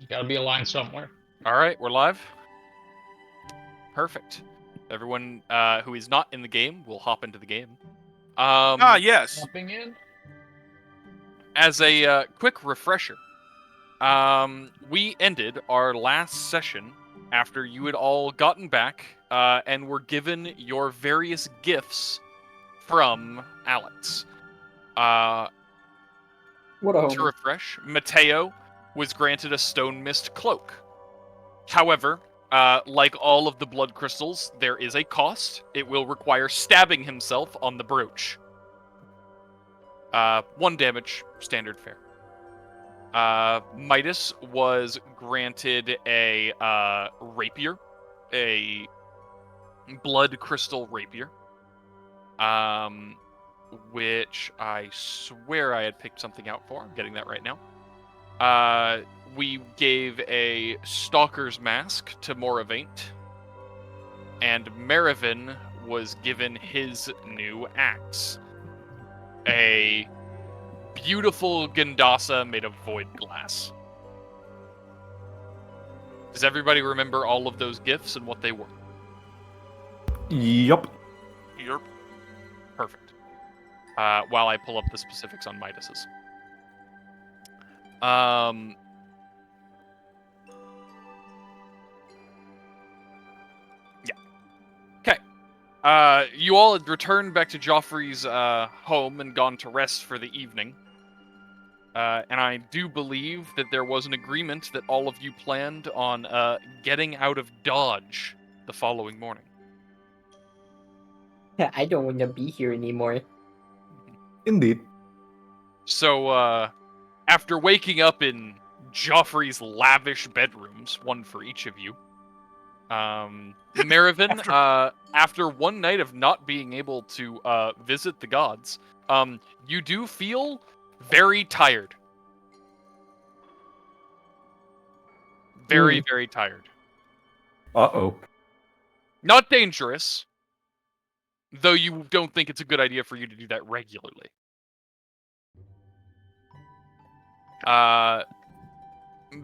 You gotta be aligned somewhere. All right, we're live. Perfect. Everyone who is not in the game will hop into the game. Yes. Hopping in. As a quick refresher, we ended our last session after you had all gotten back and were given your various gifts from Alex. What a To homie. refresh, Matteo was granted a stone mist cloak. However, like all of the blood crystals, there is a cost. It will require stabbing himself on the brooch. 1 damage, standard fare. Midas was granted a rapier, a blood crystal rapier, which I swear I had picked something out for. I'm getting that right now. We gave a Stalker's Mask to Moravaint, and Marivin was given his new axe. A beautiful Gandasa made of void glass. Does everybody remember all of those gifts and what they were? Yup. Yerp. Perfect. While I pull up the specifics on Midas's. You all had returned back to Joffrey's home and gone to rest for the evening. And I do believe that there was an agreement that all of you planned on getting out of Dodge the following morning. I don't want to be here anymore. Indeed. So, after waking up in Joffrey's lavish bedrooms, one for each of you, Marivin, after one night of not being able to visit the gods, you do feel very tired. Very, very tired. Uh-oh. Not dangerous, though you don't think it's a good idea for you to do that regularly.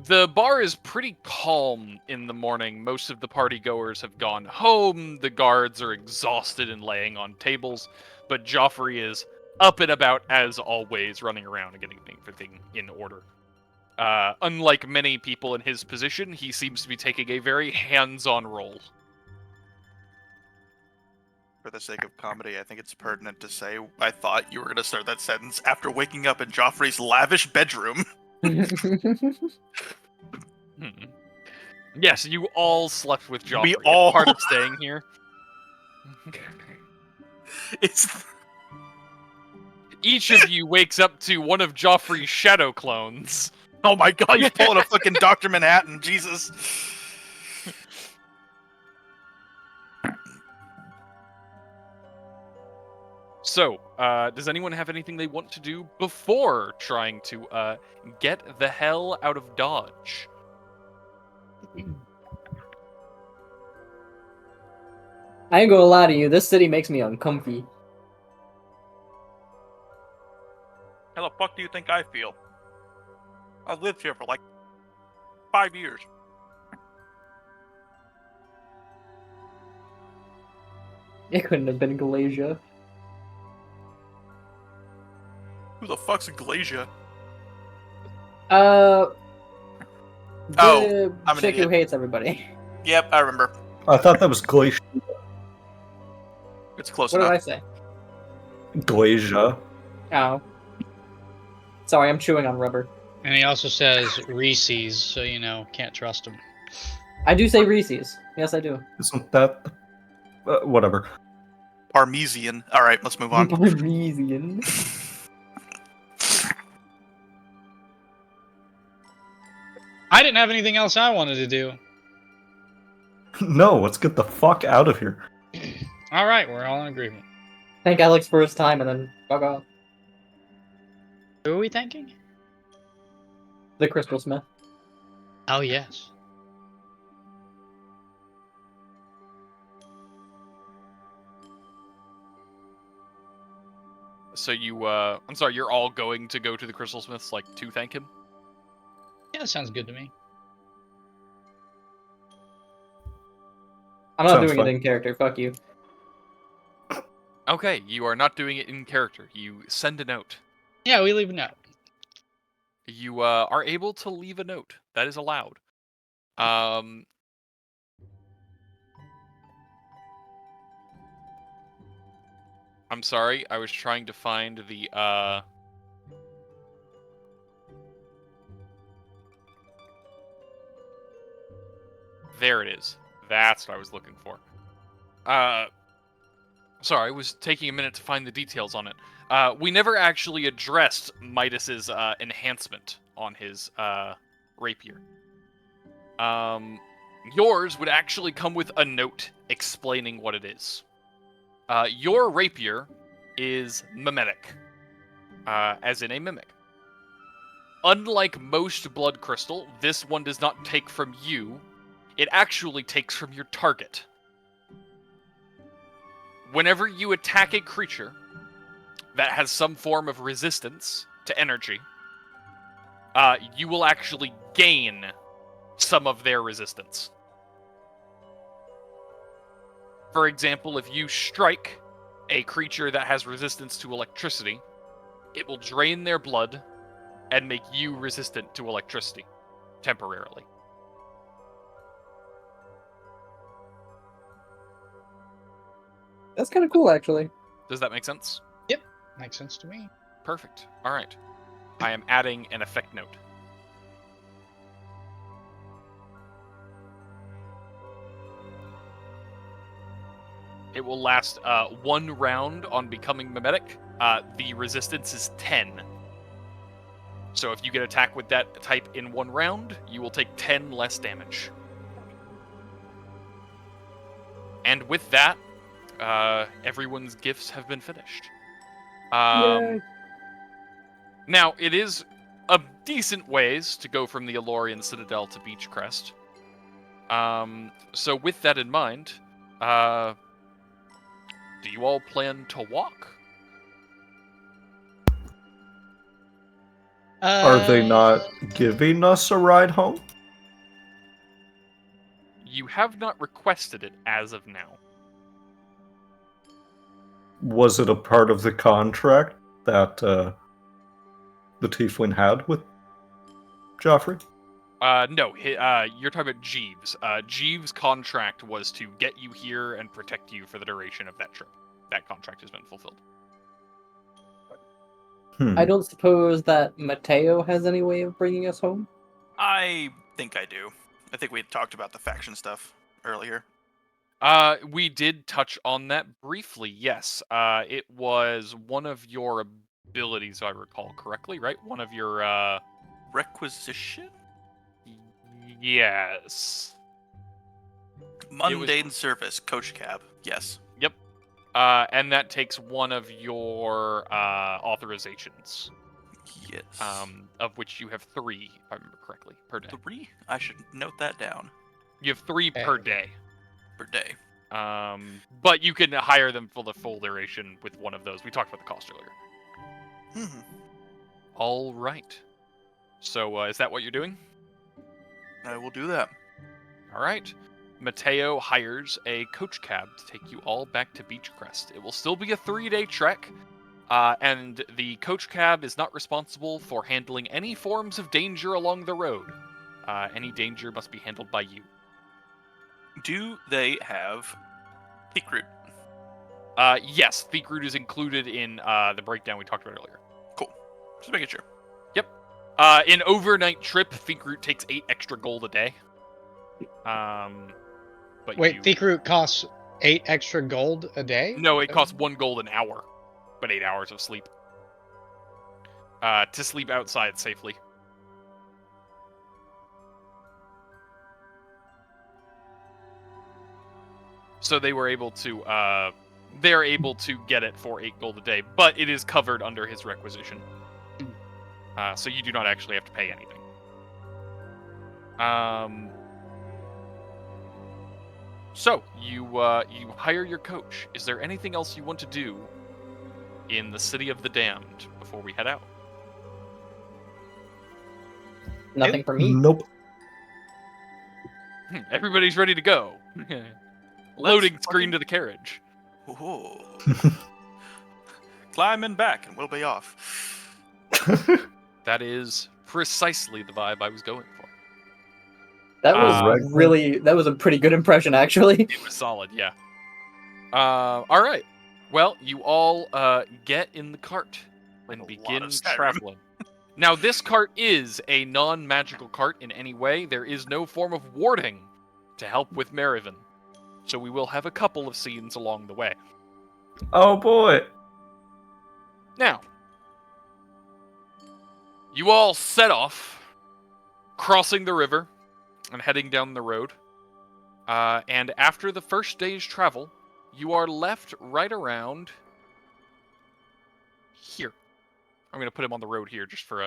The bar is pretty calm in the morning. Most of the partygoers have gone home. The guards are exhausted and laying on tables, but Joffrey is up and about as always, running around and getting everything in order. Unlike many people in his position, he seems to be taking a very hands-on role. For the sake of comedy, I think it's pertinent to say I thought you were going to start that sentence after waking up in Joffrey's lavish bedroom. Yes, you all slept with Joffrey. We It's all- part of staying here. It's Each of you wakes up to one of Joffrey's shadow clones. oh my god, he's pulling a fucking Dr. Manhattan, Jesus. So, does anyone have anything they want to do before trying to get the hell out of Dodge? I ain't gonna lie to you, this city makes me uncomfy. How the fuck do you think I feel? I've lived here for like 5 years. It couldn't have been Galatia. Who the fuck's a Glacia? The Oh, I'm an chick who idiot. hates everybody. Yep, I remember. I thought that was Glacia. It's close What did I enough. say? Glacia. Oh. Sorry, I'm chewing on rubber. And he also says Reese's, so you know, can't trust him. I do say Reese's. Yes, I do. Isn't that... whatever. Parmesan. Alright, let's move on. Parmesan. I didn't have anything else I wanted to do. No, let's get the fuck out of here. All right, we're all in agreement. Thank Alex for his time and then fuck off. Who are we thanking? The Crystal Smith. Oh, yes. So you, I'm sorry, you're all going to go to the Crystal Smiths, like, to thank him? Yeah, that sounds good to me. I'm not Sounds doing it fun. in character. Fuck you. Okay, you are not doing it in character. You send a note. Yeah, we leave a note. You are able to leave a note. That is allowed. I'm sorry, I was trying to find the there it is. That's what I was looking for. Sorry, I was taking a minute to find the details on it. We never actually addressed Midas's enhancement on his rapier. Yours would actually come with a note explaining what it is. Your rapier is mimetic, as in a mimic. Unlike most blood crystal, this one does not take from you. It actually takes from your target. Whenever you attack a creature that has some form of resistance to energy, you will actually gain some of their resistance. For example, if you strike a creature that has resistance to electricity, it will drain their blood and make you resistant to electricity, temporarily. That's kind of cool, actually. Does that make sense? Makes sense to me. Perfect. All right. I am adding an effect note. It will last 1 round on becoming mimetic. The resistance is 10. So if you get attacked with that type in 1 round, you will take 10 less damage. And with that, everyone's gifts have been finished. Yay. Now, it is a decent ways to go from the Elorian Citadel to Beachcrest. So with that in mind, do you all plan to walk? Are they not giving us a ride home? You have not requested it as of now. Was it a part of the contract that the Tiefling had with Joffrey? No, you're talking about Jeeves. Jeeves' contract was to get you here and protect you for the duration of that trip. That contract has been fulfilled. I don't suppose that Matteo has any way of bringing us home? I think I do. I think we had talked about the faction stuff earlier. We did touch on that briefly, yes. It was one of your abilities, if I recall correctly, right? One of your, Requisition? Yes. Mundane service, coach cab. Yes. Yep. And that takes one of your authorizations. Yes. Of which you have 3, if I remember correctly, per day. 3? I should note that down. You have 3 per day. Per day. But you can hire them for the full duration with one of those. We talked about the cost earlier. All right. So, is that what you're doing? I will do that. All right. Matteo hires a coach cab to take you all back to Beachcrest. It will still be a 3-day trek, and the coach cab is not responsible for handling any forms of danger along the road. Any danger must be handled by you. Do they have Peak Root? Yes, Thick Root is included in the breakdown we talked about earlier. Cool. Just making sure. Yep. An overnight trip, Thick Root takes 8 extra gold a day. But Wait, Thick Root costs 8 extra gold a day? No, it costs 1 gold an hour, but 8 hours of sleep. To sleep outside safely. So they were able to, they're able to get it for 8 gold a day, but it is covered under his requisition. So you do not actually have to pay anything. So you hire your coach. Is there anything else you want to do in the City of the Damned before we head out? Nothing for me. Nope. Everybody's ready to go. loading screen to the carriage. Ooh. Climb in back and we'll be off. That is precisely the vibe I was going for. That was that was a pretty good impression, actually. It was solid, yeah. All right. Well, you all get in the cart and A lot begin of Skyrim. traveling. Now, this cart is a non-magical cart in any way. There is no form of warding to help with Marivin. So we will have a couple of scenes along the way. Oh boy. Now, you all set off, crossing the river and heading down the road. And after the first day's travel, you are left right around here. I'm going to put him on the road here just for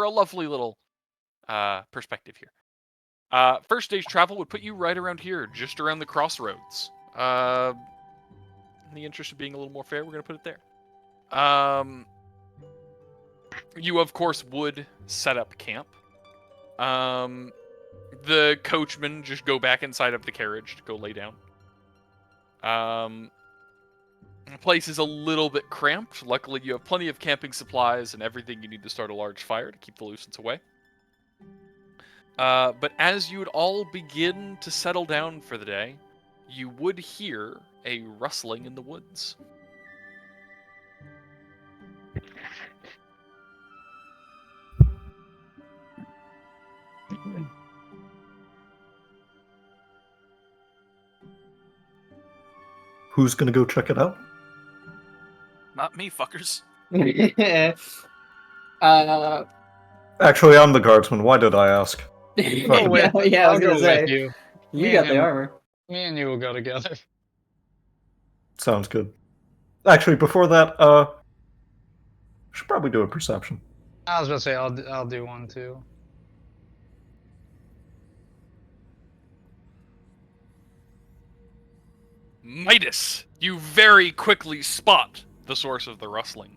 a lovely little perspective here. First day's travel would put you right around here, just around the crossroads. In the interest of being a little more fair, we're going to put it there. You, of course, would set up camp. The coachman just go back inside of the carriage to go lay down. The place is a little bit cramped. Luckily, you have plenty of camping supplies and everything you need to start a large fire to keep the nuisance away. But as you would all begin to settle down for the day, you would hear a rustling in the woods. Who's gonna go check it out? Not me, fuckers. Actually, I'm the guardsman. Why did I ask? yeah, I was gonna say. you. You Me got the and- armor. Me and you will go together. Sounds good. Actually, before that, should probably do a perception. I was about to say I'll do one too. Midas, you very quickly spot the source of the rustling.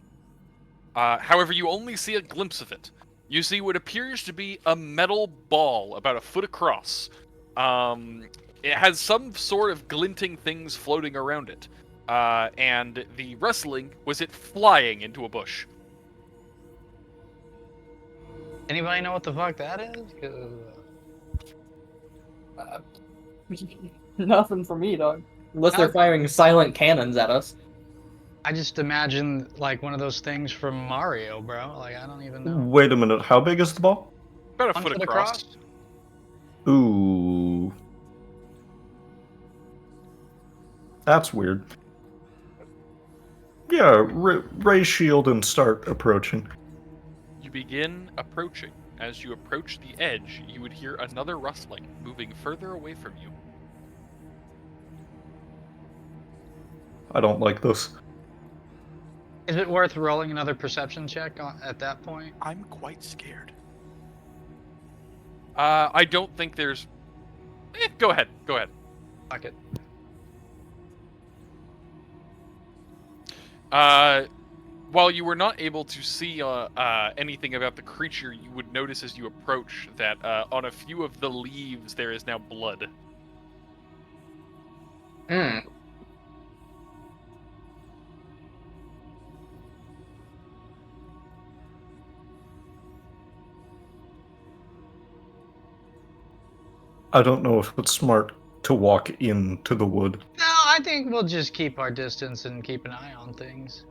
However, you only see a glimpse of it. You see what appears to be a metal ball about a foot across. It has some sort of glinting things floating around it. And the rustling was it flying into a bush. Anybody know what the fuck that is? 'Cause, Nothing for me, dog. Unless I- they're firing silent cannons at us. I just imagine like one of those things from Mario, bro. Like I don't even know. Wait a minute. How big is the ball? About a 1 foot foot across. Ooh. That's weird. Yeah, raise shield and start approaching. You begin approaching. As you approach the edge, you would hear another rustling, moving further away from you. I don't like this. Is it worth rolling another perception check at that point? I'm quite scared. I don't think there's... go ahead. Go ahead. Fuck it. While you were not able to see anything about the creature, you would notice as you approach that on a few of the leaves there is now blood. Hmm. I don't know if it's smart to walk into the wood. No, I think we'll just keep our distance and keep an eye on things.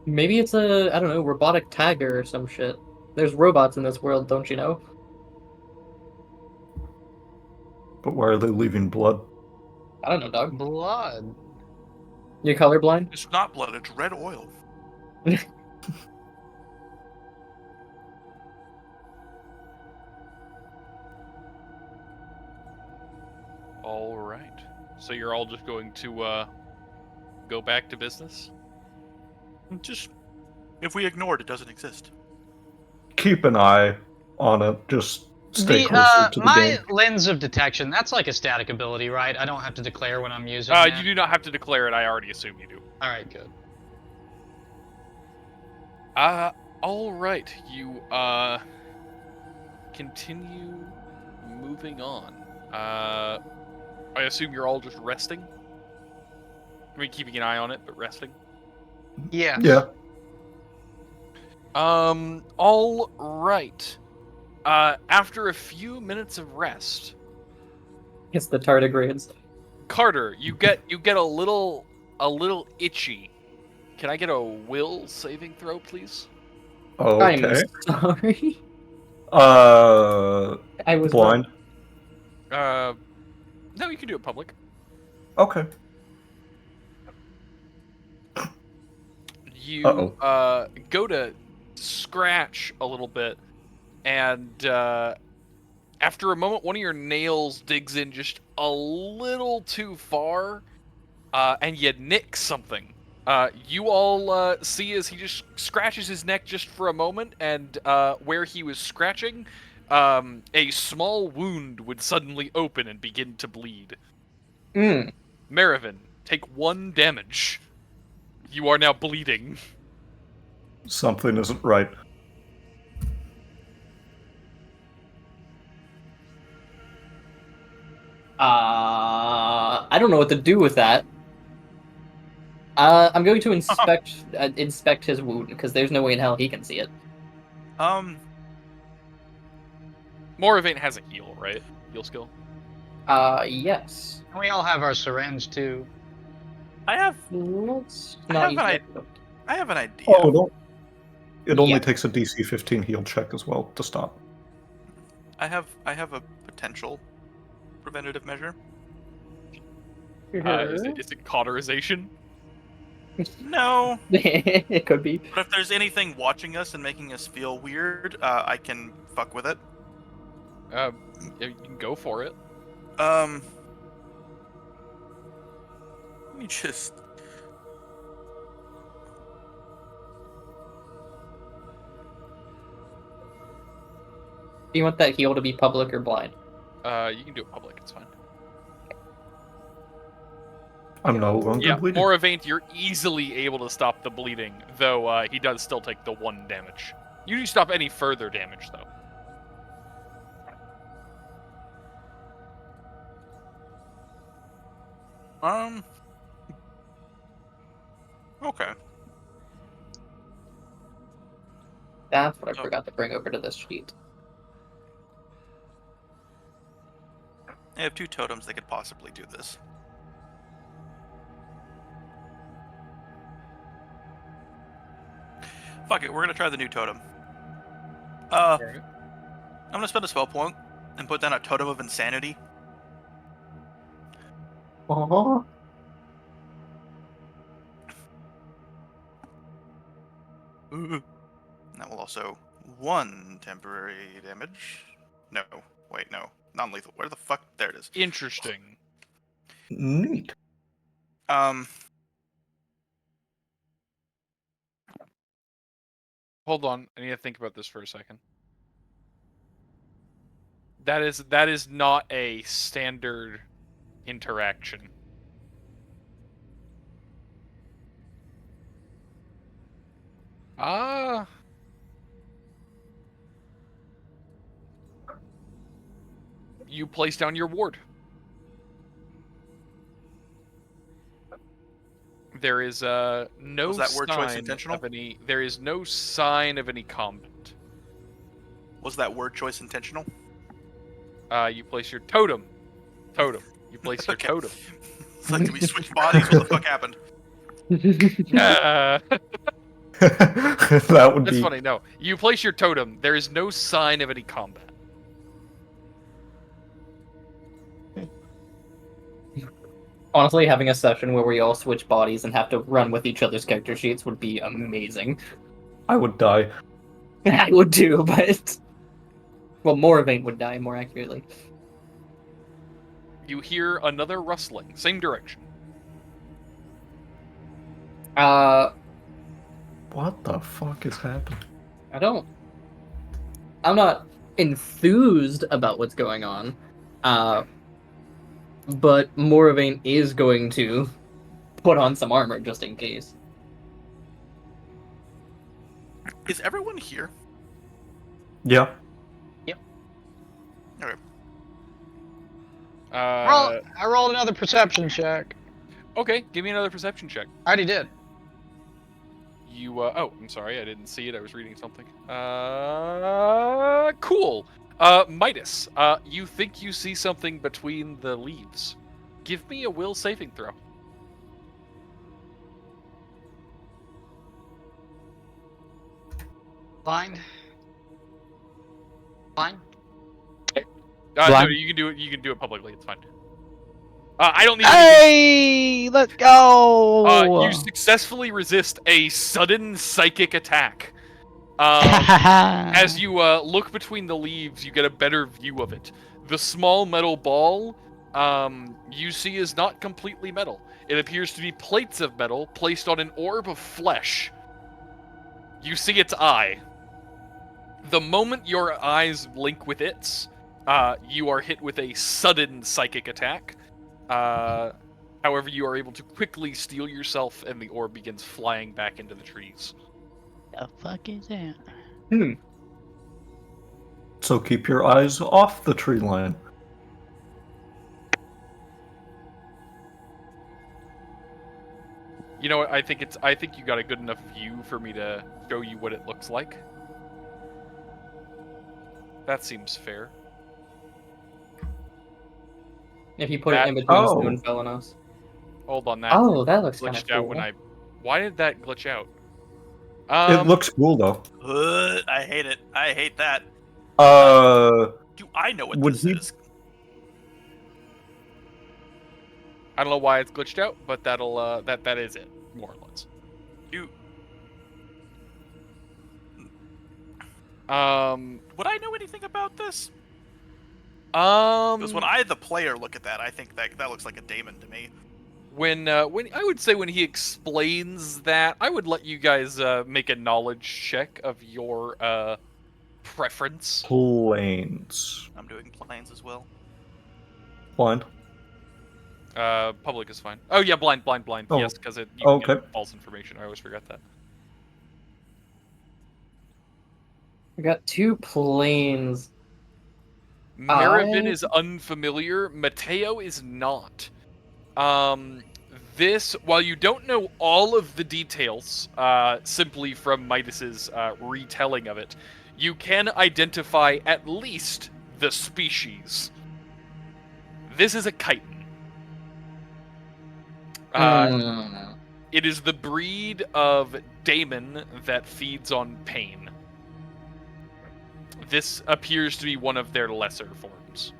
Maybe it's a, I don't know, robotic tagger or some shit. There's robots in this world, don't you know? But why are they leaving blood? I don't know, dog. Blood. You colorblind? It's not blood, it's red oil. All right. So you're all just going to go back to business? Just, if we ignore it, it doesn't exist. Keep an eye on it. Just stay closer to the my game. lens of detection, that's like a static ability, right? I don't have to declare when I'm using You that? do not have to declare it. I already assume you do. Alright, good. All right. You continue moving on. I assume you're all just resting? I mean, keeping an eye on it, but resting? Yeah. Yeah. All right. After a few minutes of rest, It's the tardigrades. Karter, you get a little itchy. Can I get a will saving throw, please? Okay. I'm sorry. I was Blind. No, you can do it public. Okay. You Uh-oh. go to scratch a little bit, and after a moment, one of your nails digs in just a little too far, and you nick something. You all see as he just scratches his neck just for a moment, and where he was scratching, a small wound would suddenly open and begin to bleed. Mm. Marivin, take 1 damage. You are now bleeding. Something isn't right. I don't know what to do with that. I'm going to inspect his wound because there's no way in hell he can see it. Moravaint has a heal, right? Heal skill. Yes. And we all have our syringe too. I have Let's I not have use an that. I have an idea. Oh, no. It only Yeah. takes a DC 15 heal check as well to stop. I have a potential preventative measure. Is it cauterization? No, It could be. but if there's anything watching us and making us feel weird, I can fuck with it. Yeah, you can go for it. Let me just. Do you want that heal to be public or blind? You can do it public. It's fine. I'm no longer Yeah, bleeding. Moravaint, you're easily able to stop the bleeding, though he does still take the 1 damage. You can stop any further damage, though. Okay. That's what I Oh. forgot to bring over to this sheet. I have 2 totems that could possibly do this. Fuck it, we're gonna try the new totem. Alright. I'm gonna spend a spell point and put down a totem of insanity. Oh. That will also 1 temporary damage. No, wait, no, non-lethal. Where the fuck? There it is. Interesting. Neat. Hold on, I need to think about this for a second. That is not a standard interaction. You place down your ward. There is no Was that word choice sign intentional? of any. There is no sign of any combat. Was that word choice intentional? You place your totem. Totem. You place your Okay. totem. It's like, did we switch bodies? What the fuck happened? That would That's be funny. No, you place your totem. There is no sign of any combat. Honestly, having a session where we all switch bodies and have to run with each other's character sheets would be amazing. I would die. I would too, but... Well, Moravaint would die, more accurately. You hear another rustling, same direction. What the fuck is happening? I'm not enthused about what's going on. But Moravaint is going to put on some armor just in case. Is everyone here? Yeah. Okay. Uh, I rolled another perception check. okay, give me another perception check. I already did. You, oh, I'm sorry, I didn't see it. I was reading something. Cool. Midas, you think you see something between the leaves. Give me a will saving throw. Blind. Blind. No, Blind. you can do it. You can do it publicly. It's fine. I don't need. Hey, let's go. You successfully resist a sudden psychic attack. Ah. As you look between the leaves, you get a better view of it. The small metal ball you see is not completely metal. It appears to be plates of metal placed on an orb of flesh. You see its eye. The moment your eyes link with its, you are hit with a sudden psychic attack. However, you are able to quickly steel yourself, and the orb begins flying back into the trees. The fuck is that? So keep your eyes off the tree line. You know what? I think you got a good enough view for me to show you what it looks like. That seems fair. If you put it in between Oh. Stone Felinos. Hold on, that Oh, that looks kind of glitched out cool. when I. Why did that glitch out? It looks cool though. I hate it. I hate that. Uh, Do I know what Would this he- is? I don't know why it's glitched out, but that'll that is it, more or less. Do would I know anything about this? Because when I, the player, look at that, I think that looks like a daemon to me. when I would say when he explains that, I would let you guys make a knowledge check of your preference. planes. I'm doing planes as well. Blind. Public is fine. Oh yeah, blind. Oh. Yes, because you can Okay. get false information. I always forget that. We got 2 planes. Marivin I- is unfamiliar. Matteo is not. This, while you don't know all of the details, simply from Midas's retelling of it, you can identify at least the species. This is a chitin. It is the breed of daemon that feeds on pain. This appears to be one of their lesser forms.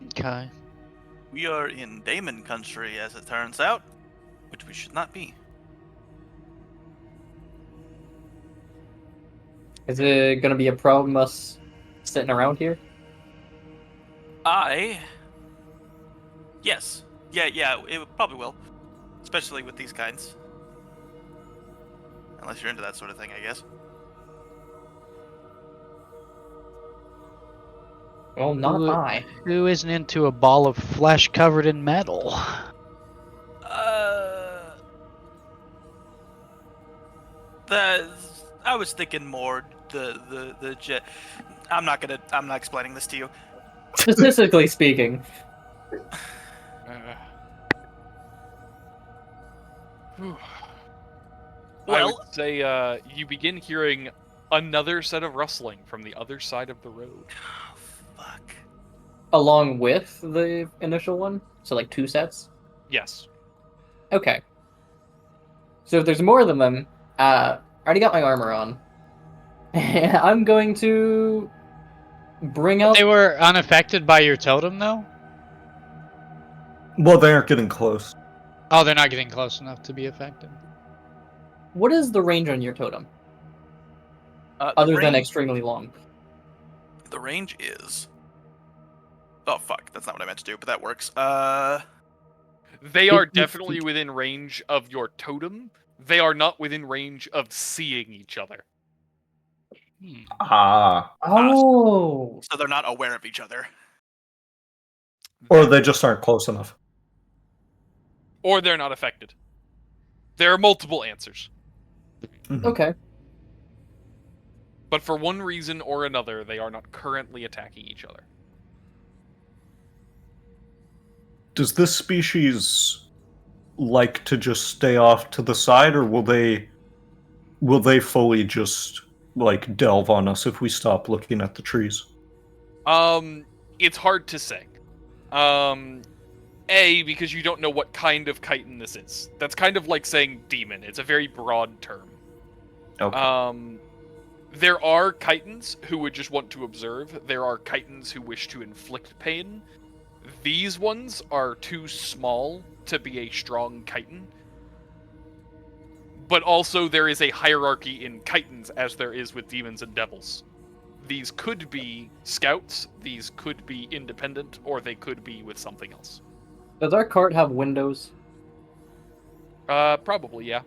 Okay. We are in daemon country, as it turns out, which we should not be. Is it gonna be a problem us sitting around here? Yes. Yeah, it probably will. Especially with these kinds. Unless you're into that sort of thing, I guess. Well, not I. Who isn't into a ball of flesh covered in metal? I was thinking more the jet. I'm not explaining this to you. Statistically speaking. I would say you begin hearing another set of rustling from the other side of the road. Oh, fuck. Along with the initial one? So like 2 sets? Yes. Okay. So if there's more than them, I already got my armor on. I'm going to bring out... They were unaffected by your totem, though? Well, they aren't getting close. Oh, they're not getting close enough to be affected. What is the range on your totem? Other than extremely long. The range is... Oh, fuck. That's not what I meant to do, but that works. They are definitely within range of your totem. They are not within range of seeing each other. Ah. Oh! So they're not aware of each other. Or they just aren't close enough. Or they're not affected. There are multiple answers. Mhm. Okay. But for one reason or another, they are not currently attacking each other. Does this species like to just stay off to the side, or will they fully just like delve on us if we stop looking at the trees? It's hard to say. Because you don't know what kind of chitin this is. That's kind of like saying demon. It's a very broad term. Okay. There are chitins who would just want to observe. There are chitins who wish to inflict pain. These ones are too small to be a strong chitin. But also there is a hierarchy in chitins as there is with demons and devils. These could be scouts, these could be independent, or they could be with something else. Does our cart have windows? Probably, yeah.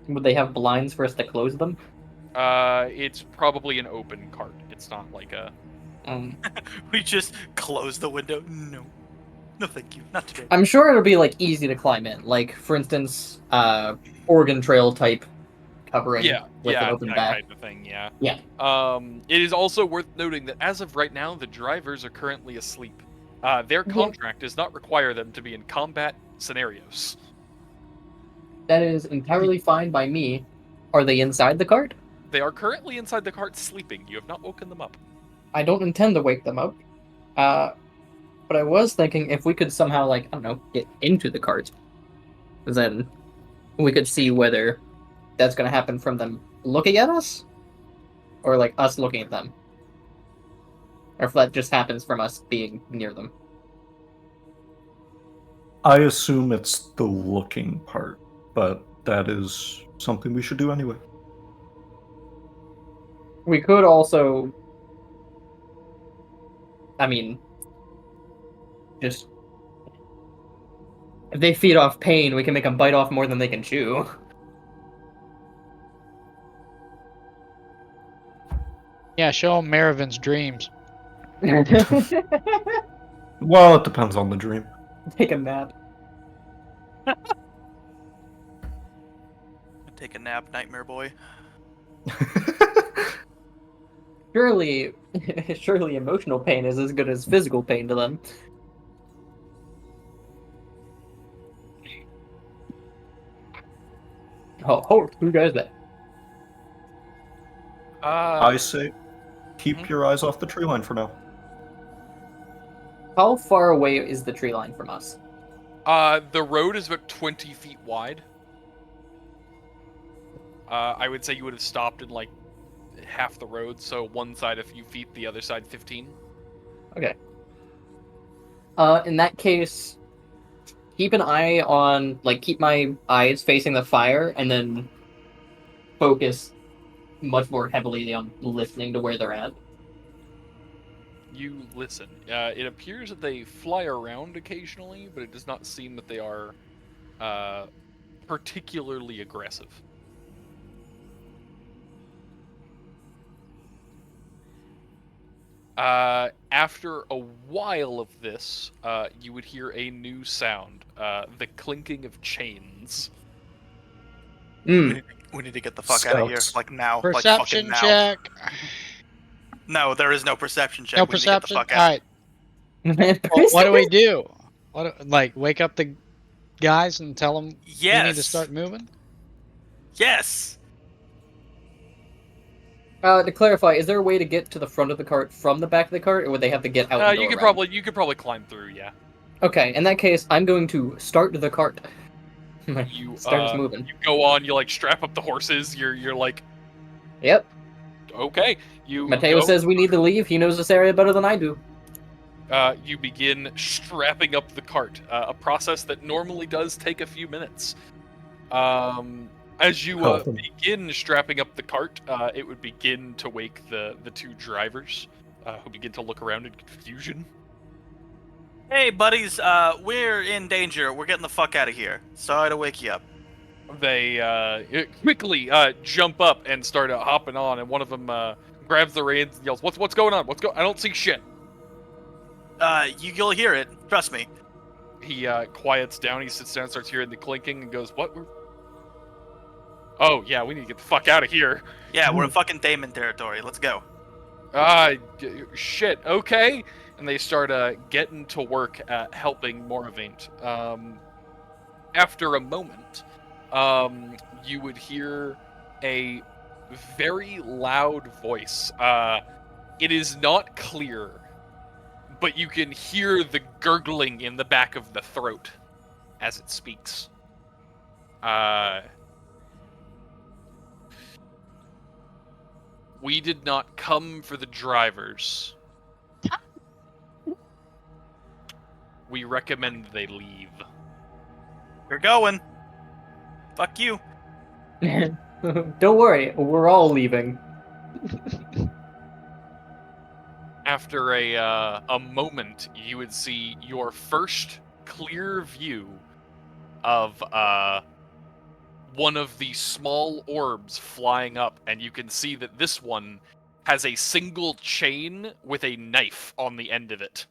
Would they have blinds for us to close them? It's probably an open cart. It's not like a... We just close the window. No. No, thank you. Not today. I'm sure it'll be like easy to climb in. Like, for instance, Oregon Trail type covering with an open that back. kind of thing, yeah. Yeah. It is also worth noting that as of right now, the drivers are currently asleep. Their contract does not require them to be in combat scenarios. That is entirely fine by me. Are they inside the cart? They are currently inside the cart sleeping. You have not woken them up. I don't intend to wake them up. But I was thinking if we could somehow, like, I don't know, get into the cart, then we could see whether that's going to happen from them looking at us, or, like, us looking at them. Or if that just happens from us being near them. I assume it's the looking part, but that is something we should do anyway. We could also... I mean... just... if they feed off pain, we can make them bite off more than they can chew. Yeah, show them Marivin's dreams. Well, it depends on the dream. Take a nap. Take a nap, nightmare boy. Surely emotional pain is as good as physical pain to them. Oh, who does that? I say, keep your eyes off the tree line for now. How far away is the tree line from us? The road is about 20 feet wide. I would say you would have stopped in like half the road, so one side a few feet, the other side 15. Okay. In that case, keep an eye on, like, keep my eyes facing the fire, and then focus much more heavily on listening to where they're at. You listen. It appears that they fly around occasionally, but it does not seem that they are particularly aggressive. After a while of this, you would hear a new sound, the clinking of chains. Mm. We need to get the fuck out of here, Scouts. like now, Perception like fucking now. check. No, there is no perception check. No We need to get the perception. fuck All out. right. Well, what do we do? Like wake up the guys and tell them Yes. we need to start moving? Yes. To clarify, is there a way to get to the front of the cart from the back of the cart, or would they have to get out the door You could around? probably climb through, yeah. Okay, in that case, I'm going to start the cart. You Starts moving. You go on, you like strap up the horses, you're like, Yep. okay. You Matteo go, says we need to leave. He knows this area better than I do. you begin strapping up the cart, a process that normally does take a few minutes. As you begin strapping up the cart, it would begin to wake the two drivers, who begin to look around in confusion. Hey, buddies. We're in danger. We're getting the fuck out of here. Sorry to wake you up. They quickly jump up and start hopping on, and one of them grabs the reins and yells, "What's going on? I don't see shit." You'll hear it. Trust me. He quiets down. He sits down, starts hearing the clinking, and goes, "What? Oh, yeah, we need to get the fuck out of here. Yeah, we're in fucking Damon territory. Let's go. Shit, okay. And they start getting to work at helping Moravaint. After a moment, you would hear a very loud voice. It is not clear, but you can hear the gurgling in the back of the throat as it speaks. We did not come for the drivers. We recommend they leave. You're going. Fuck you. Don't worry, we're all leaving. After a moment, you would see your first clear view of one of the small orbs flying up, and you can see that this one has a single chain with a knife on the end of it.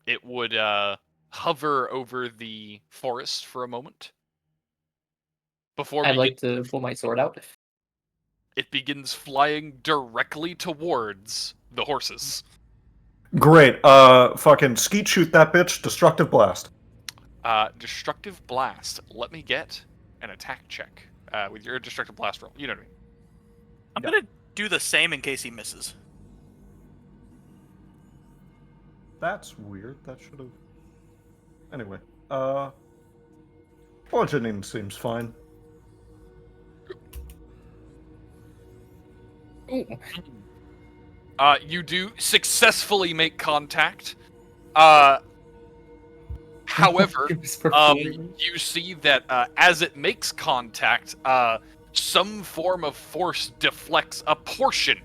It would hover over the forest for a moment. Before I'd like to pull my sword out. it begins flying directly towards the horses. Great. Fucking skeet shoot that bitch. Destructive blast. Destructive blast. Let me get an attack check with your destructive blast roll. You know what I mean. I'm gonna do the same in case he misses. That's weird. That should have. Anyway. Bludgeoning seems fine. Ooh. You do successfully make contact. However, you see that as it makes contact, some form of force deflects a portion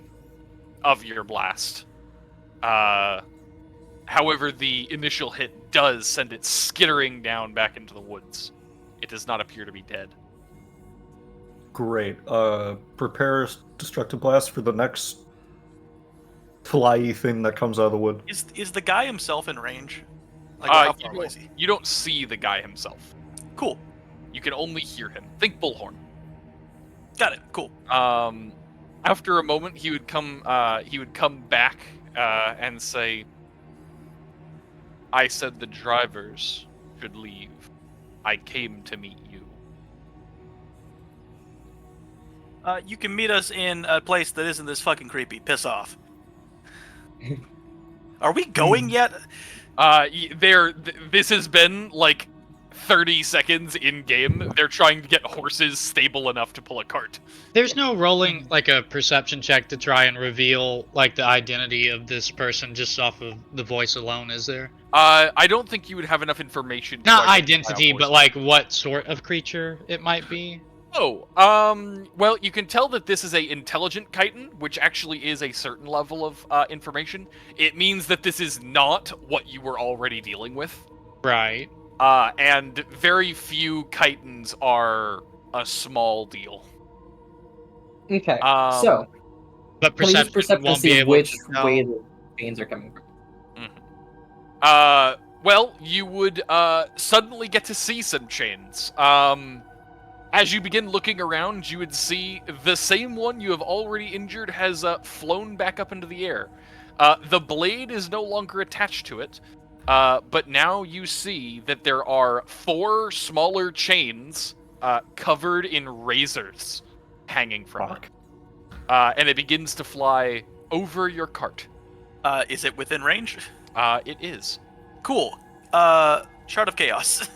of your blast. However, the initial hit does send it skittering down back into the woods. It does not appear to be dead. Great. Prepare destructive blast for the next fly-y thing that comes out of the wood. Is the guy himself in range? Like, how far away is he? You don't see the guy himself. Cool. You can only hear him. Think bullhorn. Got it. Cool. After a moment, he would come back and say, "I said the drivers should leave. I came to meet you." You can meet us in a place that isn't this fucking creepy. Piss off. Are we going yet? This has been like 30 seconds in game. They're trying to get horses stable enough to pull a cart. There's no rolling like a perception check to try and reveal like the identity of this person just off of the voice alone, is there? I don't think you would have enough information. Not to identity, but like what sort of creature it might be. Oh, well, you can tell that this is a intelligent chitin, which actually is a certain level of information. It means that this is not what you were already dealing with. Right. And very few chitins are a small deal. Okay, so But can we use perception perception to won't be see able which to tell. way the veins are coming from? Well, you would suddenly get to see some chains. As you begin looking around, you would see the same one you have already injured has flown back up into the air. The blade is no longer attached to it, but now you see that there are 4 smaller chains covered in razors hanging from it. And it begins to fly over your cart. Is it within range? It is. Cool. Shard of Chaos.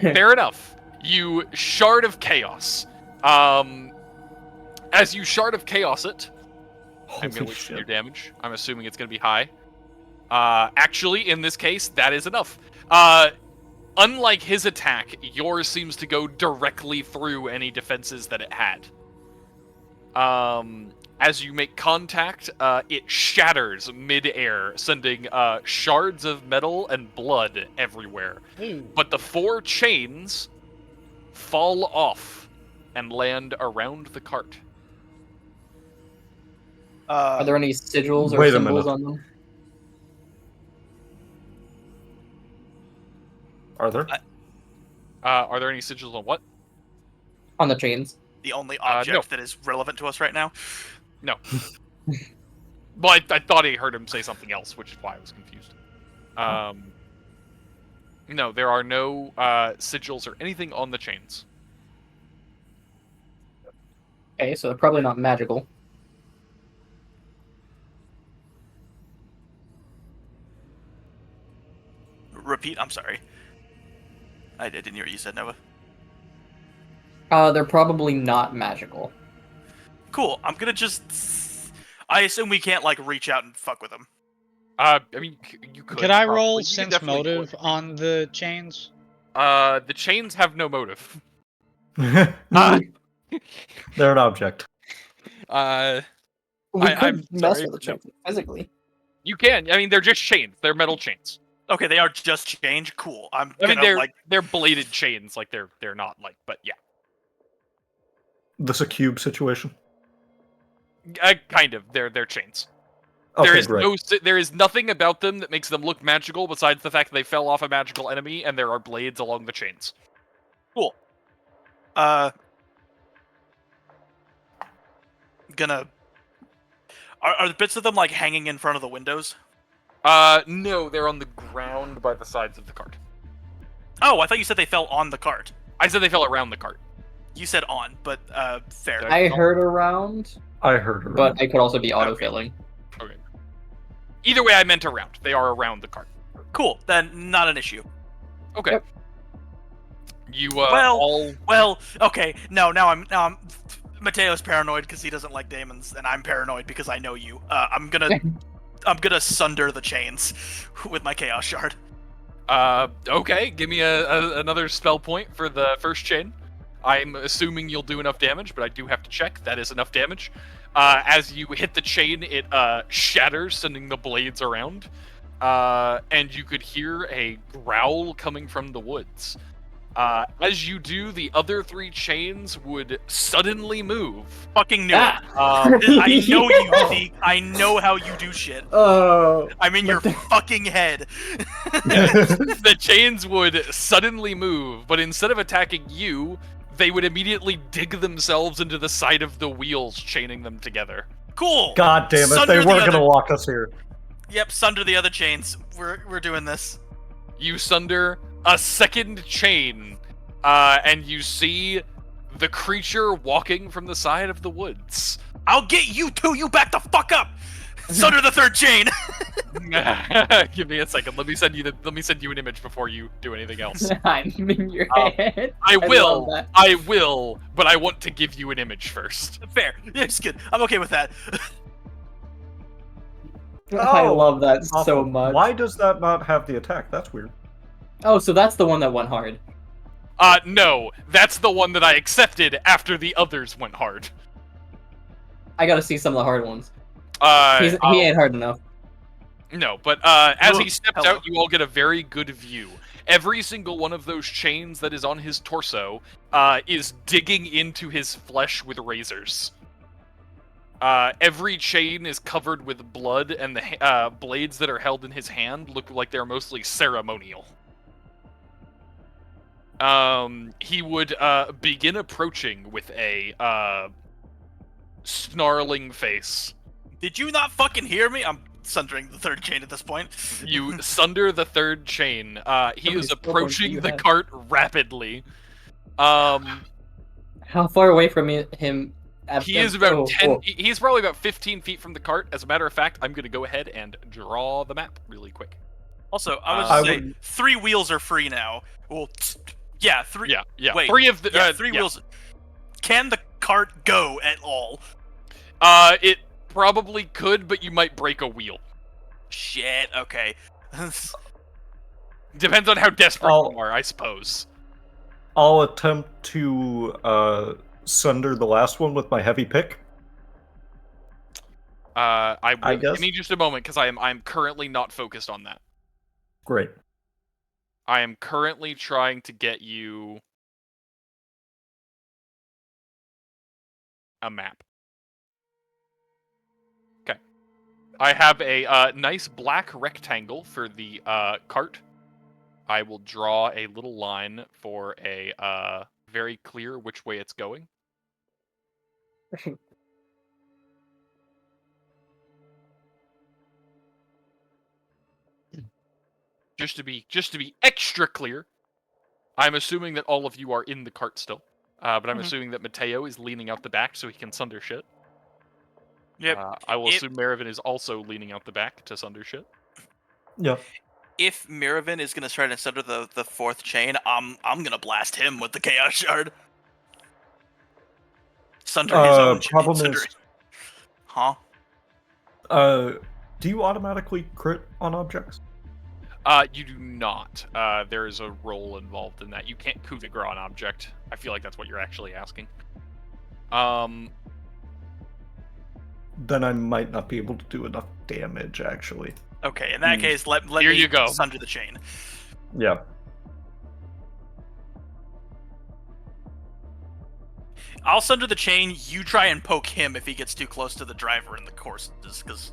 Fair enough. You Shard of Chaos. As you Shard of Chaos it, I'm going to wait for your damage. I'm assuming it's going to be high. Actually, in this case, that is enough. Unlike his attack, yours seems to go directly through any defenses that it had. As you make contact, it shatters mid-air, sending shards of metal and blood everywhere. But the 4 chains fall off and land around the cart. Are there any sigils or Wait a symbols minute. on them? Are there? Are there any sigils on what? On the chains. The only No. object that is relevant to us right now? No. Well, I thought I heard him say something else, which is why I was confused. No, there are no sigils or anything on the chains. Okay, so they're probably not magical. Repeat, I'm sorry. I didn't hear what you said, Noah. They're probably not magical. Cool, I'm gonna just... I assume we can't, like, reach out and fuck with them. I mean, you could. Could I probably. roll You could sense definitely motive play. on the chains? The chains have no motive. They're an object. We I'm could mess sorry, with the no. chains physically. You can. I mean, they're just chains. They're metal chains. Okay, they are just change? Cool. I mean, they're bladed chains. Like, they're not, like, but yeah. This a cube situation? Kind of. They're chains. Okay, great. There is nothing about them that makes them look magical besides the fact that they fell off a magical enemy and there are blades along the chains. Cool. Gonna... Are the bits of them, like, hanging in front of the windows? No, they're on the ground by the sides of the cart. Oh, I thought you said they fell on the cart. I said they fell around the cart. You said on, but, fair. I heard around, I heard her. but it could also be autofilling. Okay. Either way, I meant around. They are around the cart. Cool, then not an issue. Okay. Yep. You, Well, okay, now I'm... Mateo's paranoid because he doesn't like daemons, and I'm paranoid because I know you. I'm gonna sunder the chains with my Chaos Shard. Okay, give me another spell point for the first chain. I'm assuming you'll do enough damage, but I do have to check. That is enough damage. As you hit the chain, it shatters, sending the blades around. And you could hear a growl coming from the woods. As you do, the other 3 chains would suddenly move. Fucking knew it. I know you, Zeke. I know how you do shit. I'm in your fucking head. The chains would suddenly move, but instead of attacking you, they would immediately dig themselves into the side of the wheels, chaining them together. Cool. God damn it! Sunder They the weren't other- gonna lock us here. Yep, sunder the other chains. We're doing this. You sunder a second chain, and you see the creature walking from the side of the woods. I'll get you too. You back the fuck up. Sunder the third chain. Give me a second. Let me send you an image before you do anything else. I'm in your head. I love that. will, but I want to give you an image first. Fair. It's good. I'm okay with that. I Oh, love that so Awful. much. Why does that not have the attack? That's weird. Oh, so that's the one that went hard. No, that's the one that I accepted after the others went hard. I gotta see some of the hard ones. He He ain't hard enough. No, but as he Look, steps hello. out, you all get a very good view. Every single one of those chains that is on his torso is digging into his flesh with razors. Every chain is covered with blood, and the blades that are held in his hand look like they're mostly ceremonial. He would begin approaching with a snarling face. Did you not fucking hear me? I'm sundering the third chain at this point. You sunder the third chain. He many is spell points do approaching you the have? cart rapidly. How far away from him? He is about 10. He's probably about 15 feet from the cart. As a matter of fact, I'm going to go ahead and draw the map really quick. Also, I was I just saying, would- 3 wheels are free now. Well, yeah, 3. Yeah. Wait, 3 of the. Yeah, 3 wheels. Can the cart go at all? It probably could, but you might break a wheel. Shit. Okay. Depends on how desperate Oh. you are, I suppose. I'll attempt to sunder the last one with my heavy pick. I will, guess. give me just a moment because I'm currently not focused on that. Great. I am currently trying to get you a map. Okay. I have a nice black rectangle for the cart. I will draw a little line for a very clear which way it's going. Just to be extra clear, I'm assuming that all of you are in the cart still. But I'm assuming that Matteo is leaning out the back so he can sunder shit. Yep. I will assume Marivin is also leaning out the back to sunder shit. Yeah. If Marivin is gonna try to sunder the fourth chain, I'm gonna blast him with the Chaos Shard. Sunder his own chain. Problem is, Huh? do you automatically crit on objects? You do not. There is a roll involved in that. You can't coup de grace an object. I feel like that's what you're actually asking. Then I might not be able to do enough damage, actually. Okay, in that case, let Here me you go. sunder the chain. Yeah. I'll sunder the chain. You try and poke him if he gets too close to the driver in the courses, because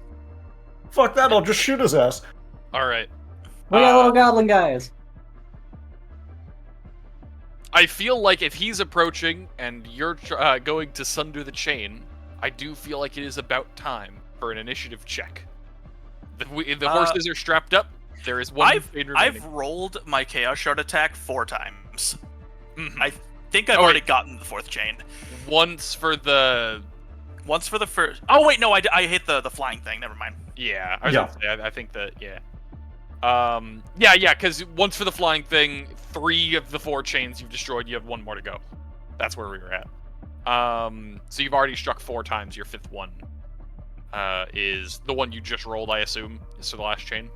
Fuck that, I'll just shoot his ass. Alright. We got little goblin guys. I feel like if he's approaching and you're going to sunder the chain, I do feel like it is about time for an initiative check. The horses are strapped up. There is one chain remaining. I've rolled my Chaos Shard attack 4 times. Mhm. I think I've already gotten the fourth chain. Once for the first. Oh wait, no, I hit the flying thing. Never mind. Yeah, I was gonna say, I think that, yeah, because once for the flying thing, 3 of the 4 chains you've destroyed, you have 1 more to go. That's where we were at. So you've already struck 4 times, your 5th one is the one you just rolled, I assume, is for the last chain.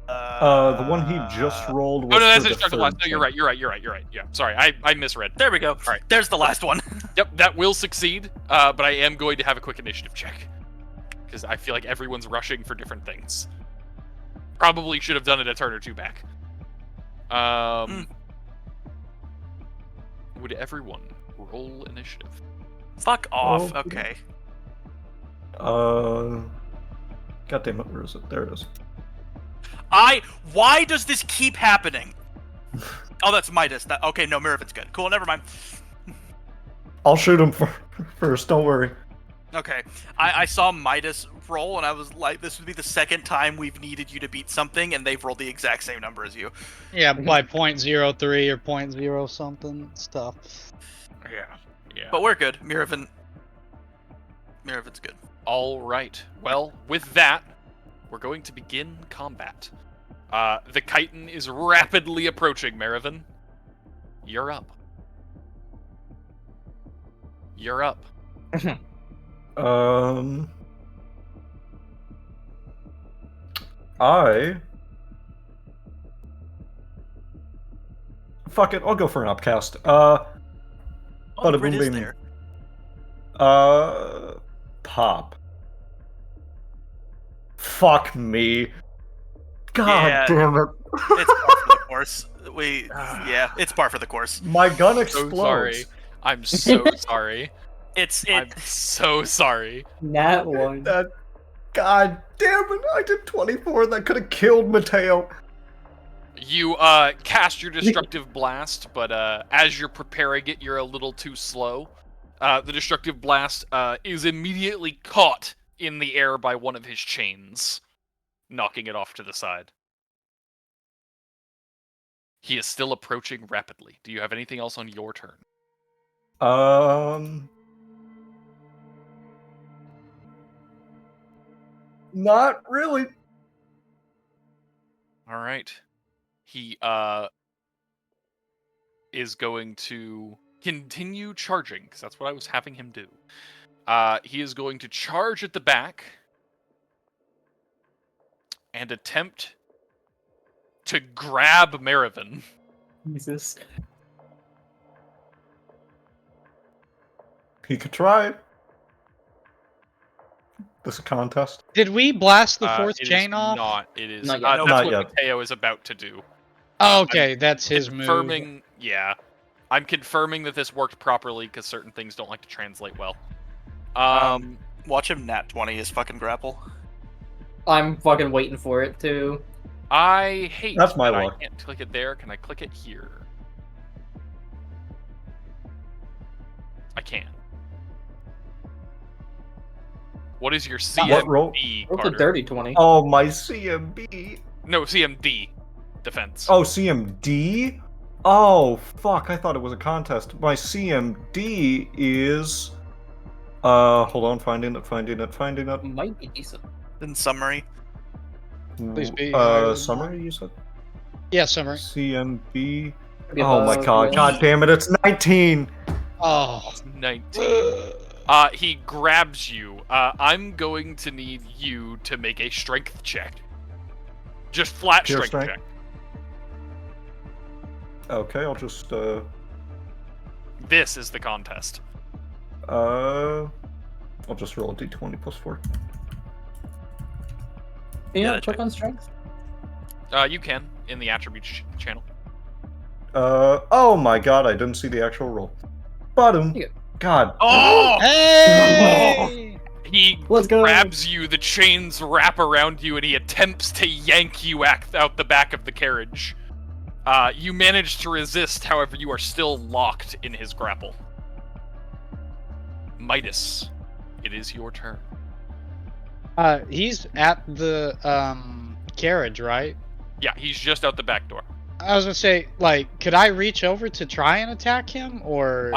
The one he just rolled was Oh no, that's for the destructive third blast. No, you're right. Yeah, sorry, I misread. There we go. All right. There's the last one. Yep, that will succeed, but I am going to have a quick initiative check. Because I feel like everyone's rushing for different things. Probably should have done it a turn or 2 back. Would everyone roll initiative? Fuck off. Oh, Okay. God damn it, where is it? There it is. Why does this keep happening? Oh, that's Midas. Okay, no, Miravin's good. Cool, never mind. I'll shoot him first, don't worry. Okay, I saw Midas roll, and I was like, this would be the second time we've needed you to beat something, and they've rolled the exact same number as you. Yeah, by 0.03 or 0.0 something stuff. Yeah. But we're good. Miravin's good. All right. Well, with that, we're going to begin combat. The chitin is rapidly approaching, Marivin. You're up. Fuck it, I'll go for an upcast. Oh, Bada Grit boom is bing. there. Pop. Fuck me. God Yeah. damn it. It's par for the course. It's par for the course. My gun So explodes. sorry. I'm so sorry. I'm so sorry. That one. God damn it, I did 24. That could have killed Matteo. You cast your destructive blast, but as you're preparing it, you're a little too slow. The destructive blast is immediately caught in the air by one of his chains, knocking it off to the side. He is still approaching rapidly. Do you have anything else on your turn? Not really. All right. He is going to continue charging, because that's what I was having him do. He is going to charge at the back and attempt to grab Marivin. Jesus. He could try it. This is a contest. Did we blast the fourth It chain is off? Not. It is. Not yet. That's Not what yet. Matteo is about to do. Oh, okay, that's his move. Confirming. Yeah. I'm confirming that this worked properly because certain things don't like to translate well. Watch him nat 20 his fucking grapple. I'm fucking waiting for it too. I hate That's my that luck. I can't click it there. Can I click it here? can. What is your What roll? CMB, Roll a Karter? dirty 20. Oh, my CMB. No, CMD. Defense. Oh, CMD? Oh, fuck, I thought it was a contest. My CMD is... hold on, finding it. Might be decent. In summary, Please be higher than Summary, mine. you said? Yeah, summary. CMB... Maybe Oh my above, god, yeah. god damn it, it's 19! Oh. 19. He grabs you. I'm going to need you to make a strength check. Just flat Pure strength strength? check. Okay, I'll just, This is the contest. I'll just roll a d20 plus 4. Can you Yeah, not check on strength? You can, in the attributes channel. Oh my god, I didn't see the actual roll. Bottom. Yeah. God. Oh! Hey! He Let's go. grabs you, the chains wrap around you, and he attempts to yank you out the back of the carriage. You manage to resist, however, you are still locked in his grapple. Midas, it is your turn. He's at the carriage, right? Yeah, he's just out the back door. I was gonna say, like, could I reach over to try and attack him, or?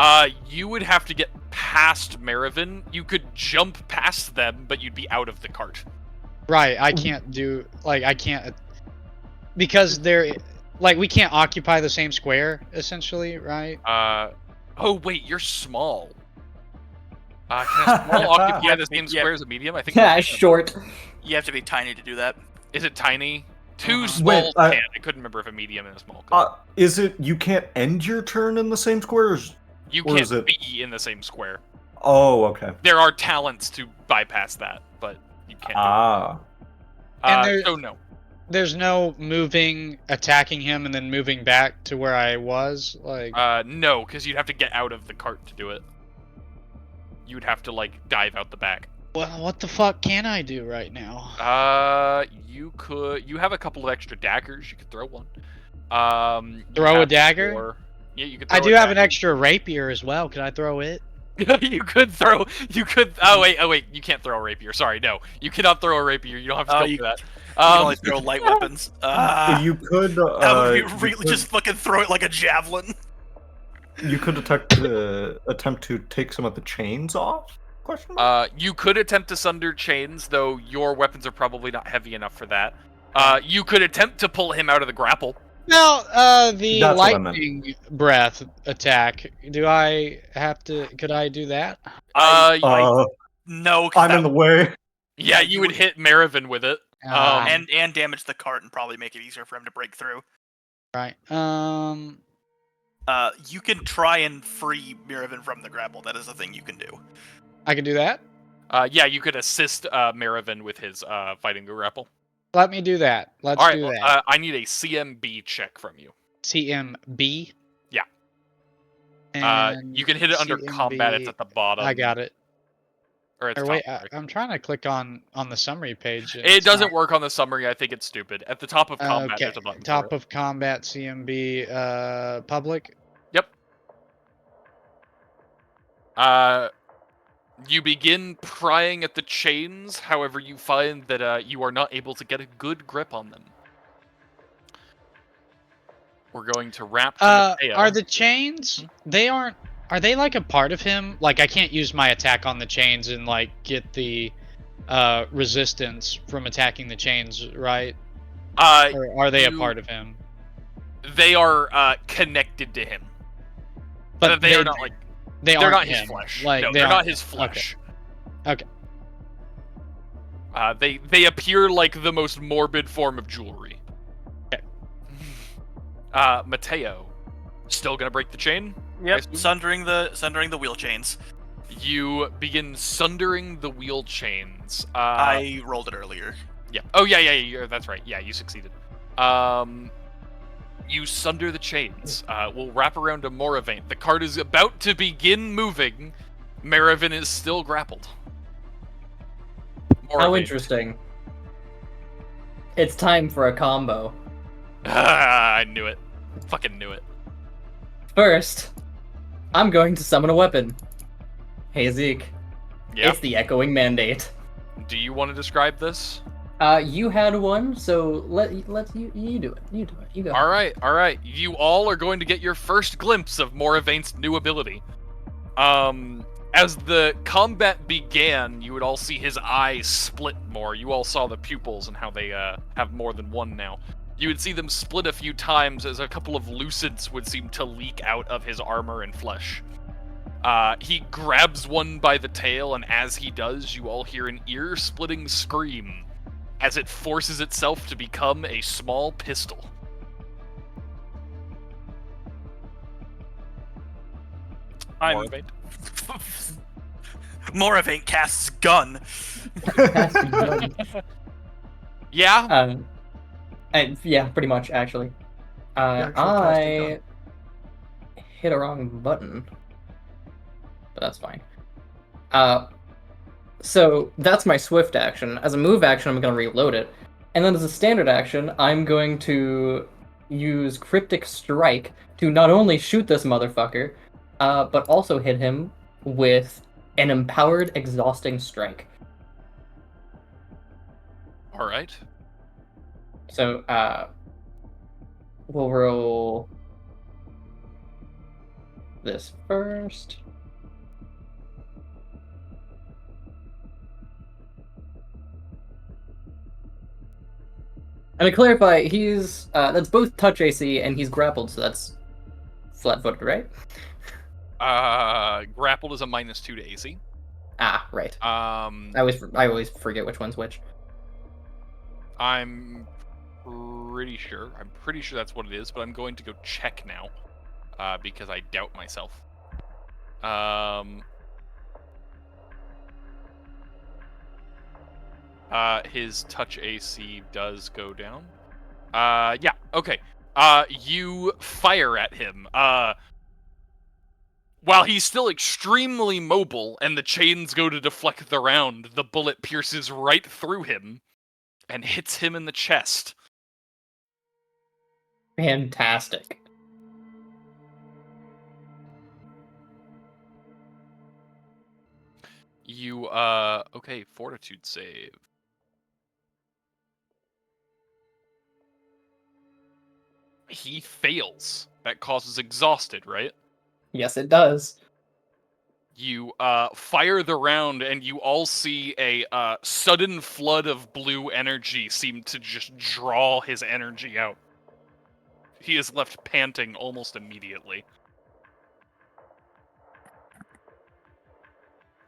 You would have to get past Marivin. You could jump past them, but you'd be out of the cart. Right, I can't do, like, I can't, because they're, like, we can't occupy the same square, essentially, right? Oh wait, you're small. Can a small occupy the same square as a medium? I think. Yeah, short. you have to be tiny to do that. Is it tiny? Two Uh-huh. small Wait, can. I couldn't remember if a medium and a small could. Is it you can't end your turn in the same square? You or is can't it- be in the same square. Oh, okay. There are talents to bypass that, but you can't. Ah. And there- So no. There's no moving, attacking him, and then moving back to where I was, like... No, because you'd have to get out of the cart to do it. You'd have to, like, dive out the back. Well, what the fuck can I do right now? You could... You have a couple of extra daggers. You could throw one. You Throw a have dagger? Yeah, you could I throw do a have an dagger. extra rapier as well. Can I throw it? You could throw... You could... Oh, wait. You can't throw a rapier. Sorry, no. You cannot throw a rapier. You don't have to go for that. You can only throw light weapons. You could. That would be you really could- just fucking throw it like a javelin. You could attempt to take some of the chains off. Question mark? You could attempt to sunder chains, though your weapons are probably not heavy enough for that. You could attempt to pull him out of the grapple. Now, the That's what I meant. lightning breath attack. Do I have to... Could I do that? No, 'cause I'm that in the way. Yeah, you would hit Marivin with it. and damage the cart and probably make it easier for him to break through. Right. You can try and free Marivin from the grapple. That is a thing you can do. I can do that? Yeah, you could assist Marivin with his fighting the grapple. Let me do that. Let's All right, do well, that. I need a CMB check from you. CMB? Yeah. And You can hit it under combat. It's CMB. at the bottom. I got it. Or it's Or top, wait, sorry. I'm trying to click on the summary page. and It it's doesn't not- work on the summary. I think it's stupid. At the top of combat, Okay, there's a button. top for it. of combat CMB public. Yep. You begin prying at the chains. However, you find that you are not able to get a good grip on them. We're going to wrap. Are the chains? Are they like a part of him? Like I can't use my attack on the chains and like get the resistance from attacking the chains, right? Or are they a part of him? They are connected to him, but they are not like they're not him. his flesh. Like No, they they're not aren't- his flesh. Okay. They appear like the most morbid form of jewelry. Okay. Matteo, still gonna break the chain? Yep. assume? Sundering the wheel chains. You begin sundering the wheel chains. I rolled it earlier. Yeah. Oh yeah. That's right. Yeah, you succeeded. You sunder the chains. We'll wrap around to Moravaint. The cart is about to begin moving. Marivin is still grappled. How interesting. It's time for a combo. I knew it. Fucking knew it. First, I'm going to summon a weapon. Hey Zeke, Yeah. it's the Echoing Mandate. Do you want to describe this? You had one, so let you do it. You do it. You go. All right. You all are going to get your first glimpse of Moravaint's new ability. As the combat began, you would all see his eyes split more. You all saw the pupils and how they have more than one now. You would see them split a few times as a couple of lucids would seem to leak out of his armor and flesh. He grabs one by the tail, and as he does, you all hear an ear-splitting scream as it forces itself to become a small pistol. Moravaint. Moravaint casts gun. Yeah? Yeah, pretty much, actually. I hit a wrong button. But that's fine. So that's my swift action. As a move action, I'm going to reload it. And then as a standard action, I'm going to use Cryptic Strike to not only shoot this motherfucker, but also hit him with an Empowered Exhausting Strike. Alright. So, we'll roll this first. And to clarify, he's that's both touch AC and he's grappled, so that's flat-footed, right? Grappled is a -2 to AC. Ah, right. I always forget which one's which. I'm pretty sure that's what it is, but I'm going to go check now, because I doubt myself. His touch AC does go down. Yeah, okay. You fire at him. While he's still extremely mobile and the chains go to deflect the round, the bullet pierces right through him and hits him in the chest. Fantastic. You, okay, fortitude save. He fails. That causes exhausted, right? Yes, it does. You fire the round, and you all see a sudden flood of blue energy seem to just draw his energy out. He is left panting almost immediately.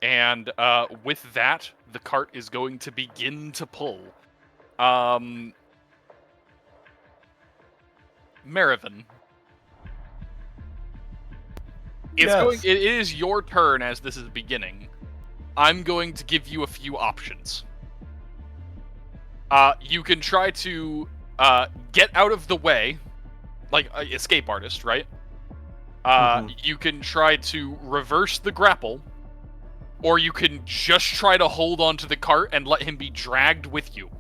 And with that, the cart is going to begin to pull. Marivin. Yes. It is your turn as this is beginning. I'm going to give you a few options. You can try to get out of the way, like escape artist, right? You can try to reverse the grapple, or you can just try to hold onto the cart and let him be dragged with you.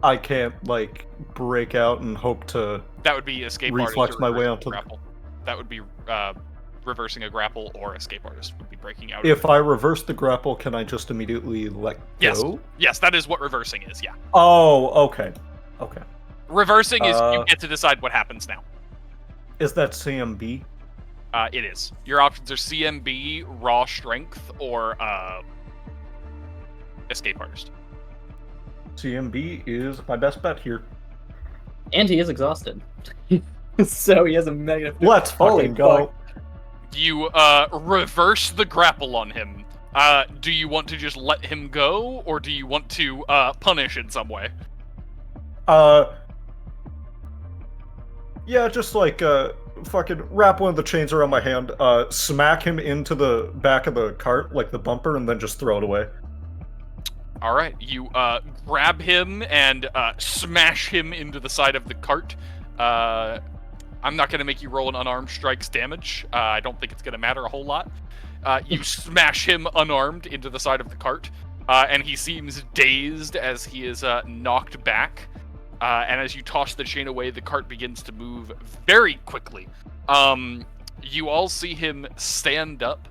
I can't, like, break out and hope to... That would be escape reflex artist or my way reversing onto a grapple. That would be reversing a grapple, or escape artist would be breaking out. If I reverse the grapple, can I just immediately let go? Yes, that is what reversing is, yeah. Oh, okay. Okay. Reversing is you get to decide what happens now. Is that CMB? It is. Your options are CMB, raw strength, or escape artist. CMB is my best bet here. And he is exhausted. So he has a negative. Let's fucking go. Fuck. You reverse the grapple on him. Do you want to just let him go, or do you want to punish in some way? Yeah, just like fucking wrap one of the chains around my hand, smack him into the back of the cart, like the bumper, and then just throw it away. Alright, you grab him and smash him into the side of the cart. I'm not going to make you roll an unarmed strikes damage. I don't think it's going to matter a whole lot. You smash him unarmed into the side of the cart, and he seems dazed as he is knocked back. And as you toss the chain away, the cart begins to move very quickly. You all see him stand up,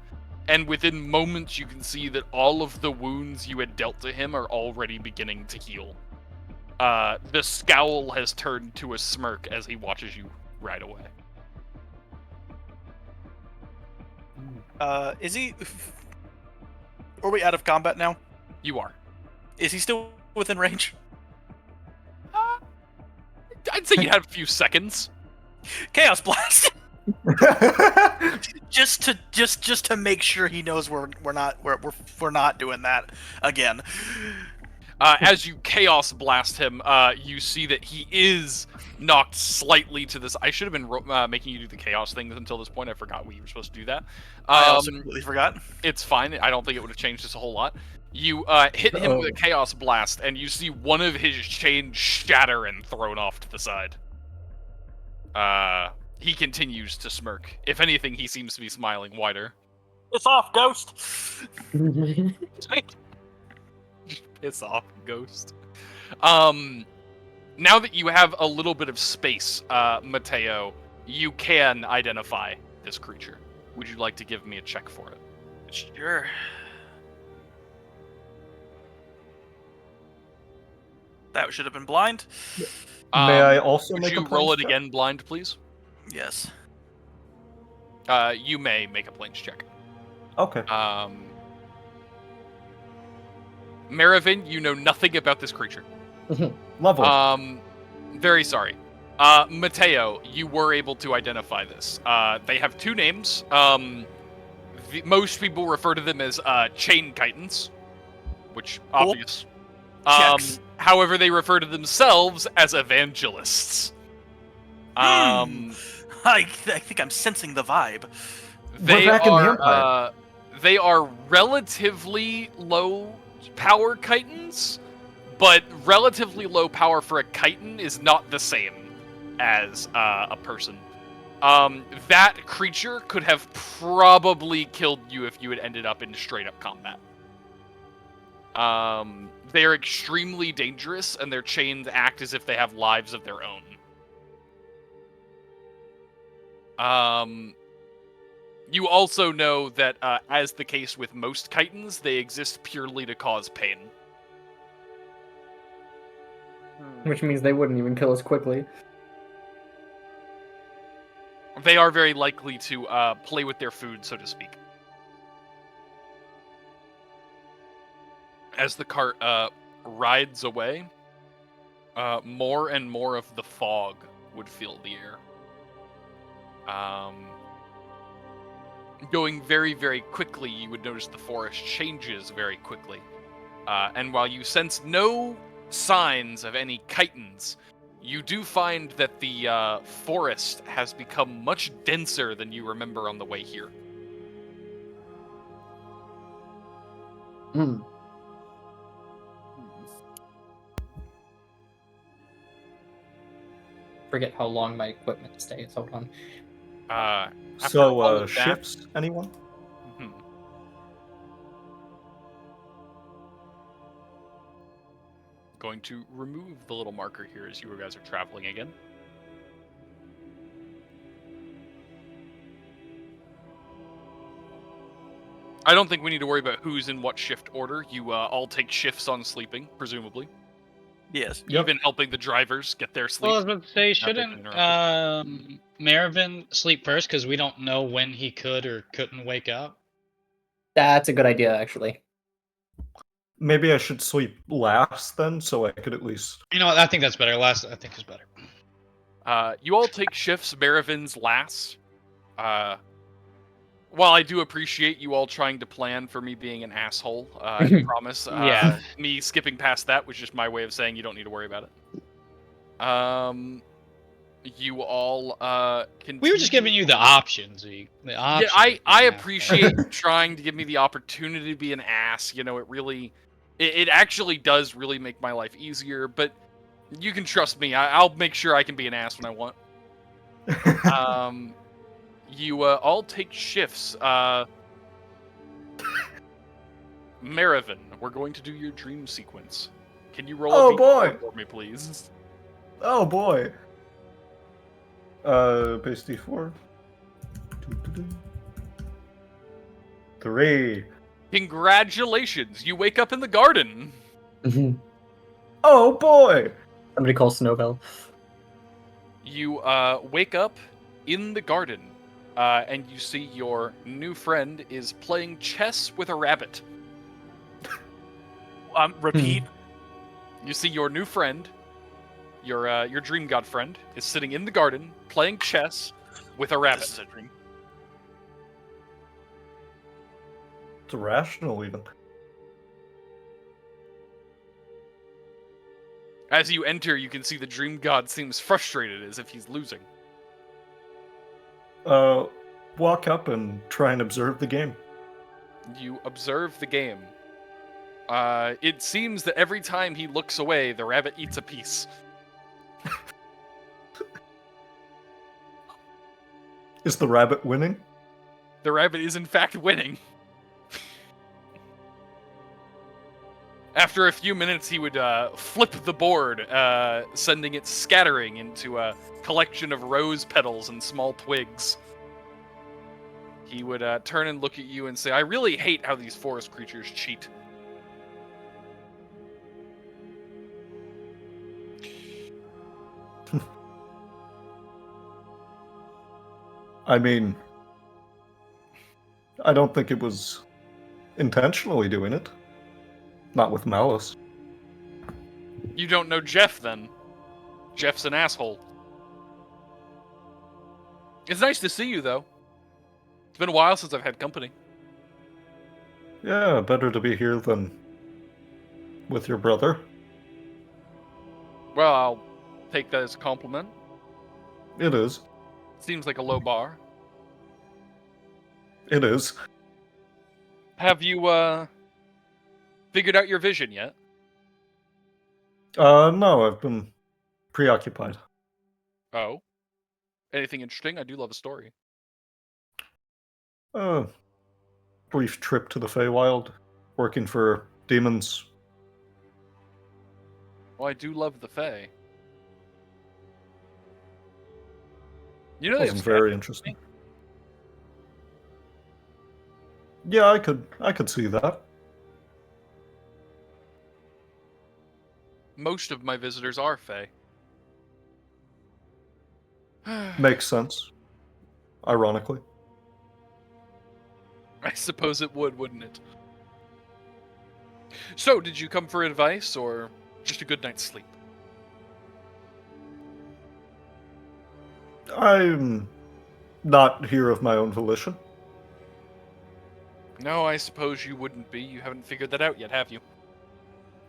and within moments you can see that all of the wounds you had dealt to him are already beginning to heal. The scowl has turned to a smirk as he watches you ride away. Is he... Are we out of combat now? You are. Is he still within range? I'd say you had a few seconds. Chaos Blast! just to make sure he knows we're not doing that again. As you Chaos Blast him, you see that he is knocked slightly to this. I should have been making you do the Chaos thing until this point. I forgot we were supposed to do that. I also completely forgot. It's fine. I don't think it would have changed this a whole lot. You hit him with a Chaos Blast, and you see one of his chains shatter and thrown off to the side. He continues to smirk. If anything, he seems to be smiling wider. It's off, Ghost! Piss off, Ghost. Now that you have a little bit of space, Matteo, you can identify this creature. Would you like to give me a check for it? Sure. That should have been blind. May I also would make a you roll it plains check? again blind, please? Yes. You may make a plains check. Okay. Marivin, you know nothing about this creature. Lovely. Very sorry. Matteo, you were able to identify this. They have two names. Most people refer to them as chain chitons, which Cool. obvious. Checks. However, they refer to themselves as evangelists. I think I'm sensing the vibe. They back in the are Empire. they are relatively low power chitons, but relatively low power for a chiton is not the same as a person. That creature could have probably killed you if you had ended up in straight up combat. They're extremely dangerous, and their chains act as if they have lives of their own. You also know that, as the case with most chitons, they exist purely to cause pain. Which means they wouldn't even kill us quickly. They are very likely to play with their food, so to speak. As the cart rides away, more and more of the fog would fill the air. Going very, very quickly, you would notice the forest changes very quickly. And while you sense no signs of any chitons, you do find that the forest has become much denser than you remember on the way here. Forget how long my equipment stays. Hold on. After all of that- Shifts, anyone? Mhm. Going to remove the little marker here as you guys are traveling again. I don't think we need to worry about who's in what shift order. You all take shifts on sleeping, presumably. Yes. Yep. Even helping the drivers get their sleep. Well, I was about to say, Not that shouldn't interrupted. Marivin sleep first because we don't know when he could or couldn't wake up? That's a good idea, actually. Maybe I should sleep last then, so I could at least. You know what? I think that's better. Last, I think is better. You all take shifts. Maravin's last. While I do appreciate you all trying to plan for me being an asshole, I promise. Yeah. Me skipping past that was just my way of saying you don't need to worry about it. You all can. We were just giving you the options, Zeke. The options. Yeah, I Yeah. appreciate you trying to give me the opportunity to be an ass. You know, it actually does really make my life easier. But you can trust me. I'll make sure I can be an ass when I want. You all take shifts. Marivin, we're going to do your dream sequence. Can you roll Oh, a boy. D4 for me, please? Oh boy. Base D4. 3. Congratulations! You wake up in the garden. Oh boy! Somebody call Snowbell. You wake up in the garden, and you see your new friend is playing chess with a rabbit. Repeat. You see your new friend, your dream god friend, is sitting in the garden playing chess with a rabbit. This is a dream. It's irrational, even. As you enter, you can see the dream god seems frustrated, as if he's losing. Walk up and try and observe the game. You observe the game. It seems that every time he looks away, the rabbit eats a piece. Is the rabbit winning? The rabbit is in fact winning. After a few minutes, he would flip the board, sending it scattering into a collection of rose petals and small twigs. He would turn and look at you and say, "I really hate how these forest creatures cheat." I mean, I don't think it was intentionally doing it. Not with malice. You don't know Jeff, then. Jeff's an asshole. It's nice to see you, though. It's been a while since I've had company. Yeah, better to be here than with your brother. Well, I'll take that as a compliment. It is. Seems like a low bar. It is. Have you, figured out your vision yet? No, I've been preoccupied. Oh. Anything interesting? I do love a story. Brief trip to the Feywild, working for demons. Well, I do love the Fae. You know, Wasn't very interesting. Yeah, I could see that. Most of my visitors are Fae. Makes sense. Ironically. I suppose it would, wouldn't it? So, did you come for advice, or just a good night's sleep? I'm not here of my own volition. No, I suppose you wouldn't be. You haven't figured that out yet, have you?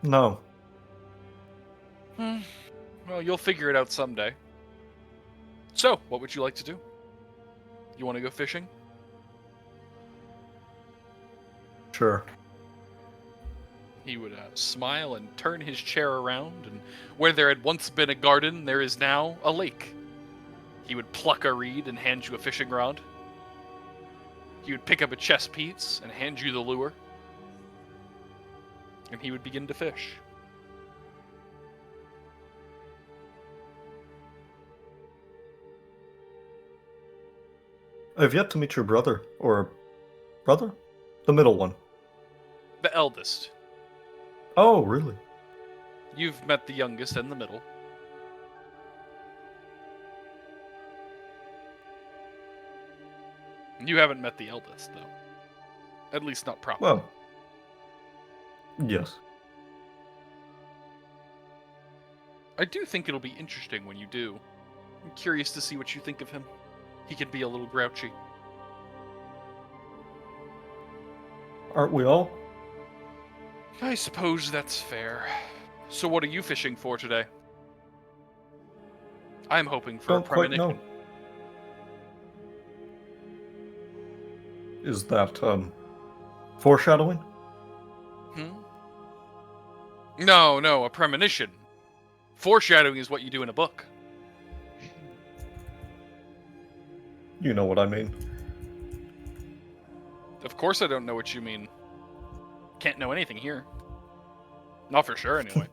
No. Well, you'll figure it out someday. So, what would you like to do? You want to go fishing? Sure. He would smile and turn his chair around, and where there had once been a garden, there is now a lake. He would pluck a reed and hand you a fishing rod. He would pick up a chess piece and hand you the lure. And he would begin to fish. I've yet to meet your brother. Or brother? The middle one. The eldest. Oh, really? You've met the youngest and the middle. You haven't met the eldest, though. At least not properly. Well, yes. I do think it'll be interesting when you do. I'm curious to see what you think of him. He can be a little grouchy. Aren't we all? I suppose that's fair. So what are you fishing for today? I'm hoping for Don't a quite premonition. know. Is that, foreshadowing? No, a premonition. Foreshadowing is what you do in a book. You know what I mean. Of course I don't know what you mean. Can't know anything here. Not for sure, anyway.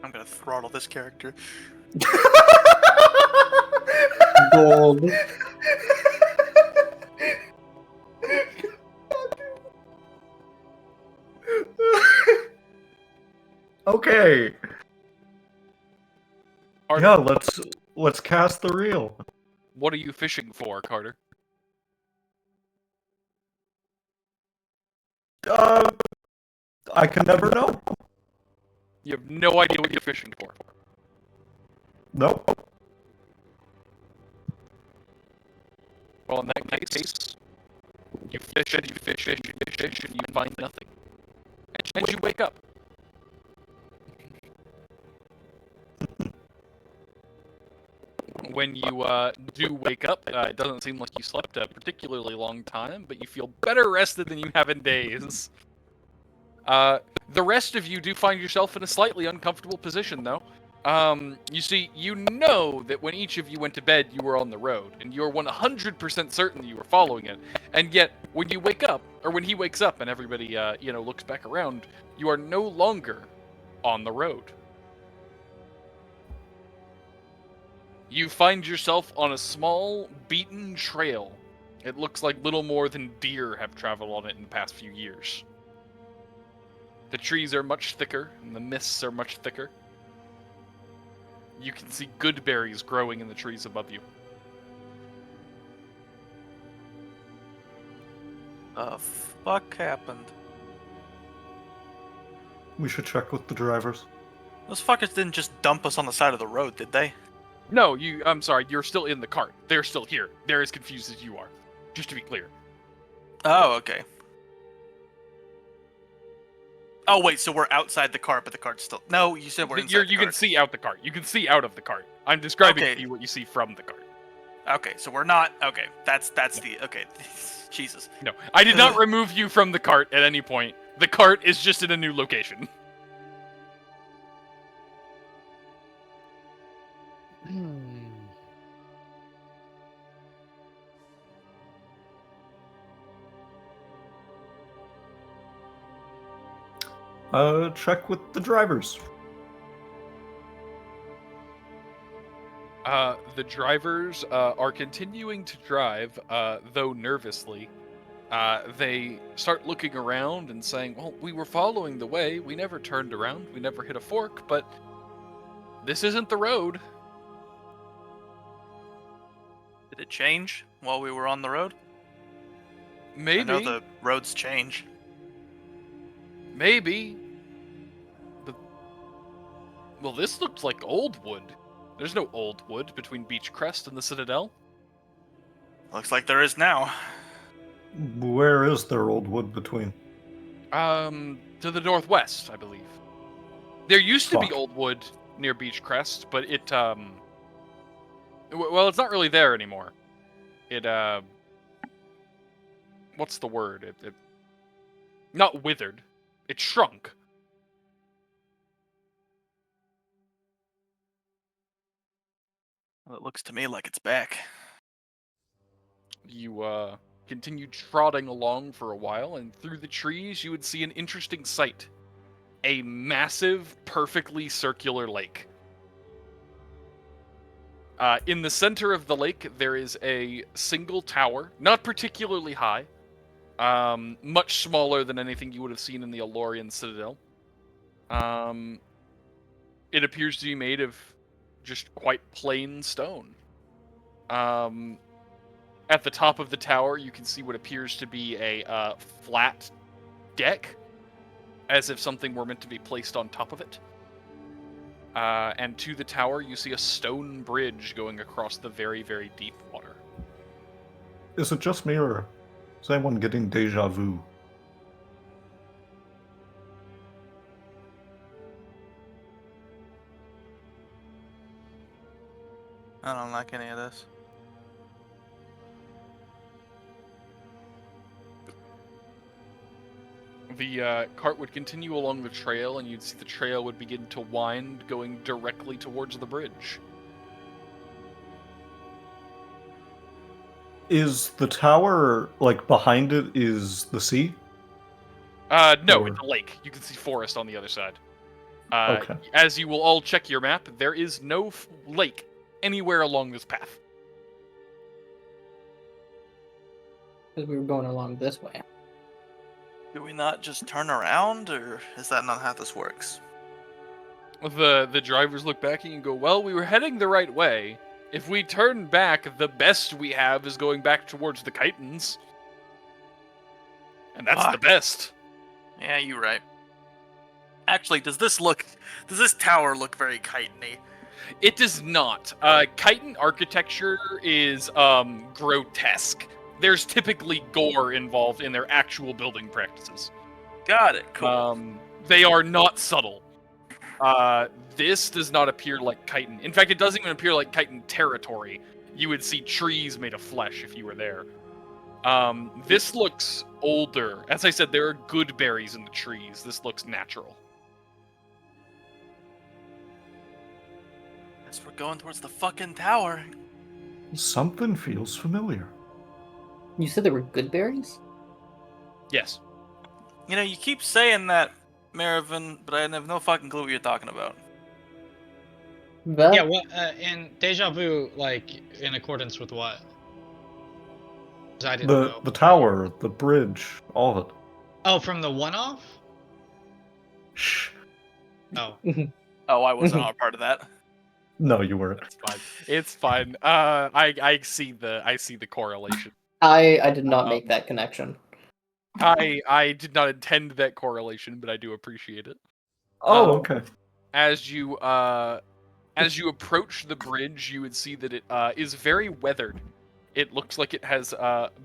I'm gonna throttle this character. gold. Okay. Carter, Yeah, let's cast the reel. what are you fishing for, Carter? I can never know. You have no idea what you're fishing for. Nope. Well, in that case, you fish and you fish and you fish and you find nothing. And you wake up. When you do wake up, it doesn't seem like you slept a particularly long time, but you feel better rested than you have in days. The rest of you do find yourself in a slightly uncomfortable position, though. You see, you know that when each of you went to bed, you were on the road, and you're 100% certain that you were following it. And yet, when you wake up, or when he wakes up and everybody, looks back around, you are no longer on the road. You find yourself on a small, beaten trail. It looks like little more than deer have traveled on it in the past few years. The trees are much thicker, and the mists are much thicker. You can see good berries growing in the trees above you. The fuck happened? We should check with the drivers. Those fuckers didn't just dump us on the side of the road, did they? No, I'm sorry, you're still in the cart. They're still here. They're as confused as you are. Just to be clear. Oh, okay. Oh, wait, so we're outside the cart, but the cart's still... No, you said we're inside the You cart. can see out the cart. You can see out of the cart. I'm describing Okay. to you what you see from the cart. Okay, so we're not... Okay, that's the... Okay, Jesus. No, I did not remove you from the cart at any point. The cart is just in a new location. Check with the drivers. The drivers are continuing to drive, though nervously. They start looking around and saying, well, we were following the way. We never turned around. We never hit a fork, but this isn't the road. Did it change while we were on the road? Maybe. I know the roads change. Maybe. Well, this looked like old wood. There's no old wood between Beachcrest and the Citadel. Looks like there is now. Where is there old wood between? To the northwest, I believe. There used to be Fuck. old wood near Beachcrest, but it, well, it's not really there anymore. It, what's the word? It not withered. It shrunk. Well, it looks to me like it's back. You, continued trotting along for a while, and through the trees you would see an interesting sight. A massive, perfectly circular lake. In the center of the lake, there is a single tower, not particularly high, much smaller than anything you would have seen in the Elorian Citadel. It appears to be made of just quite plain stone. At the top of the tower, you can see what appears to be a flat deck, as if something were meant to be placed on top of it. And to the tower, you see a stone bridge going across the very, very deep water. Is it just me, or is anyone getting deja vu? I don't like any of this. The cart would continue along the trail, and you'd see the trail would begin to wind, going directly towards the bridge. Is the tower, like, behind it is the sea? No, Or- it's a lake. You can see forest on the other side. Okay. As you will all check your map, there is no lake anywhere along this path. because we were going along this way. Do we not just turn around, or is that not how this works? The drivers look back and go, well, we were heading the right way. If we turn back, the best we have is going back towards the Chitons. And that's the best. Yeah, you're right. Actually, does this tower look very Chitin-y? It does not. Chitin architecture is grotesque. There's typically gore involved in their actual building practices. Got it. Cool. They are not subtle. This does not appear like chitin. In fact, it doesn't even appear like chitin territory. You would see trees made of flesh if you were there. This looks older. As I said, there are good berries in the trees. This looks natural. Guess we're going towards the fucking tower. Something feels familiar. You said there were good berries? Yes. You know, you keep saying that, Marivin, but I have no fucking clue what you're talking about. That? Yeah, what in Deja Vu, like in accordance with what? 'Cause I didn't know. The tower, the bridge, all of it. Oh, from the one-off? Shh. Oh. Oh, I wasn't a part of that. No, you weren't. It's fine. It's fine. I see the correlation. I did not make that connection. I did not intend that correlation, but I do appreciate it. Oh, okay. As you approach the bridge, you would see that it is very weathered. It looks like it has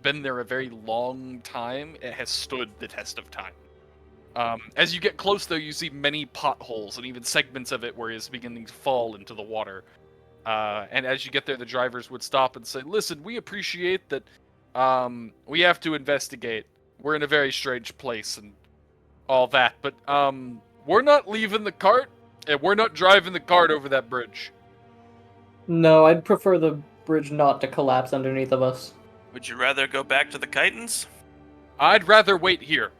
been there a very long time. It has stood the test of time. As you get close, though, you see many potholes and even segments of it where it's beginning to fall into the water. And as you get there, the drivers would stop and say, "Listen, we appreciate that. We have to investigate. We're in a very strange place and all that, but we're not leaving the cart, and we're not driving the cart over that bridge." No, I'd prefer the bridge not to collapse underneath of us. Would you rather go back to the Chitons? I'd rather wait here.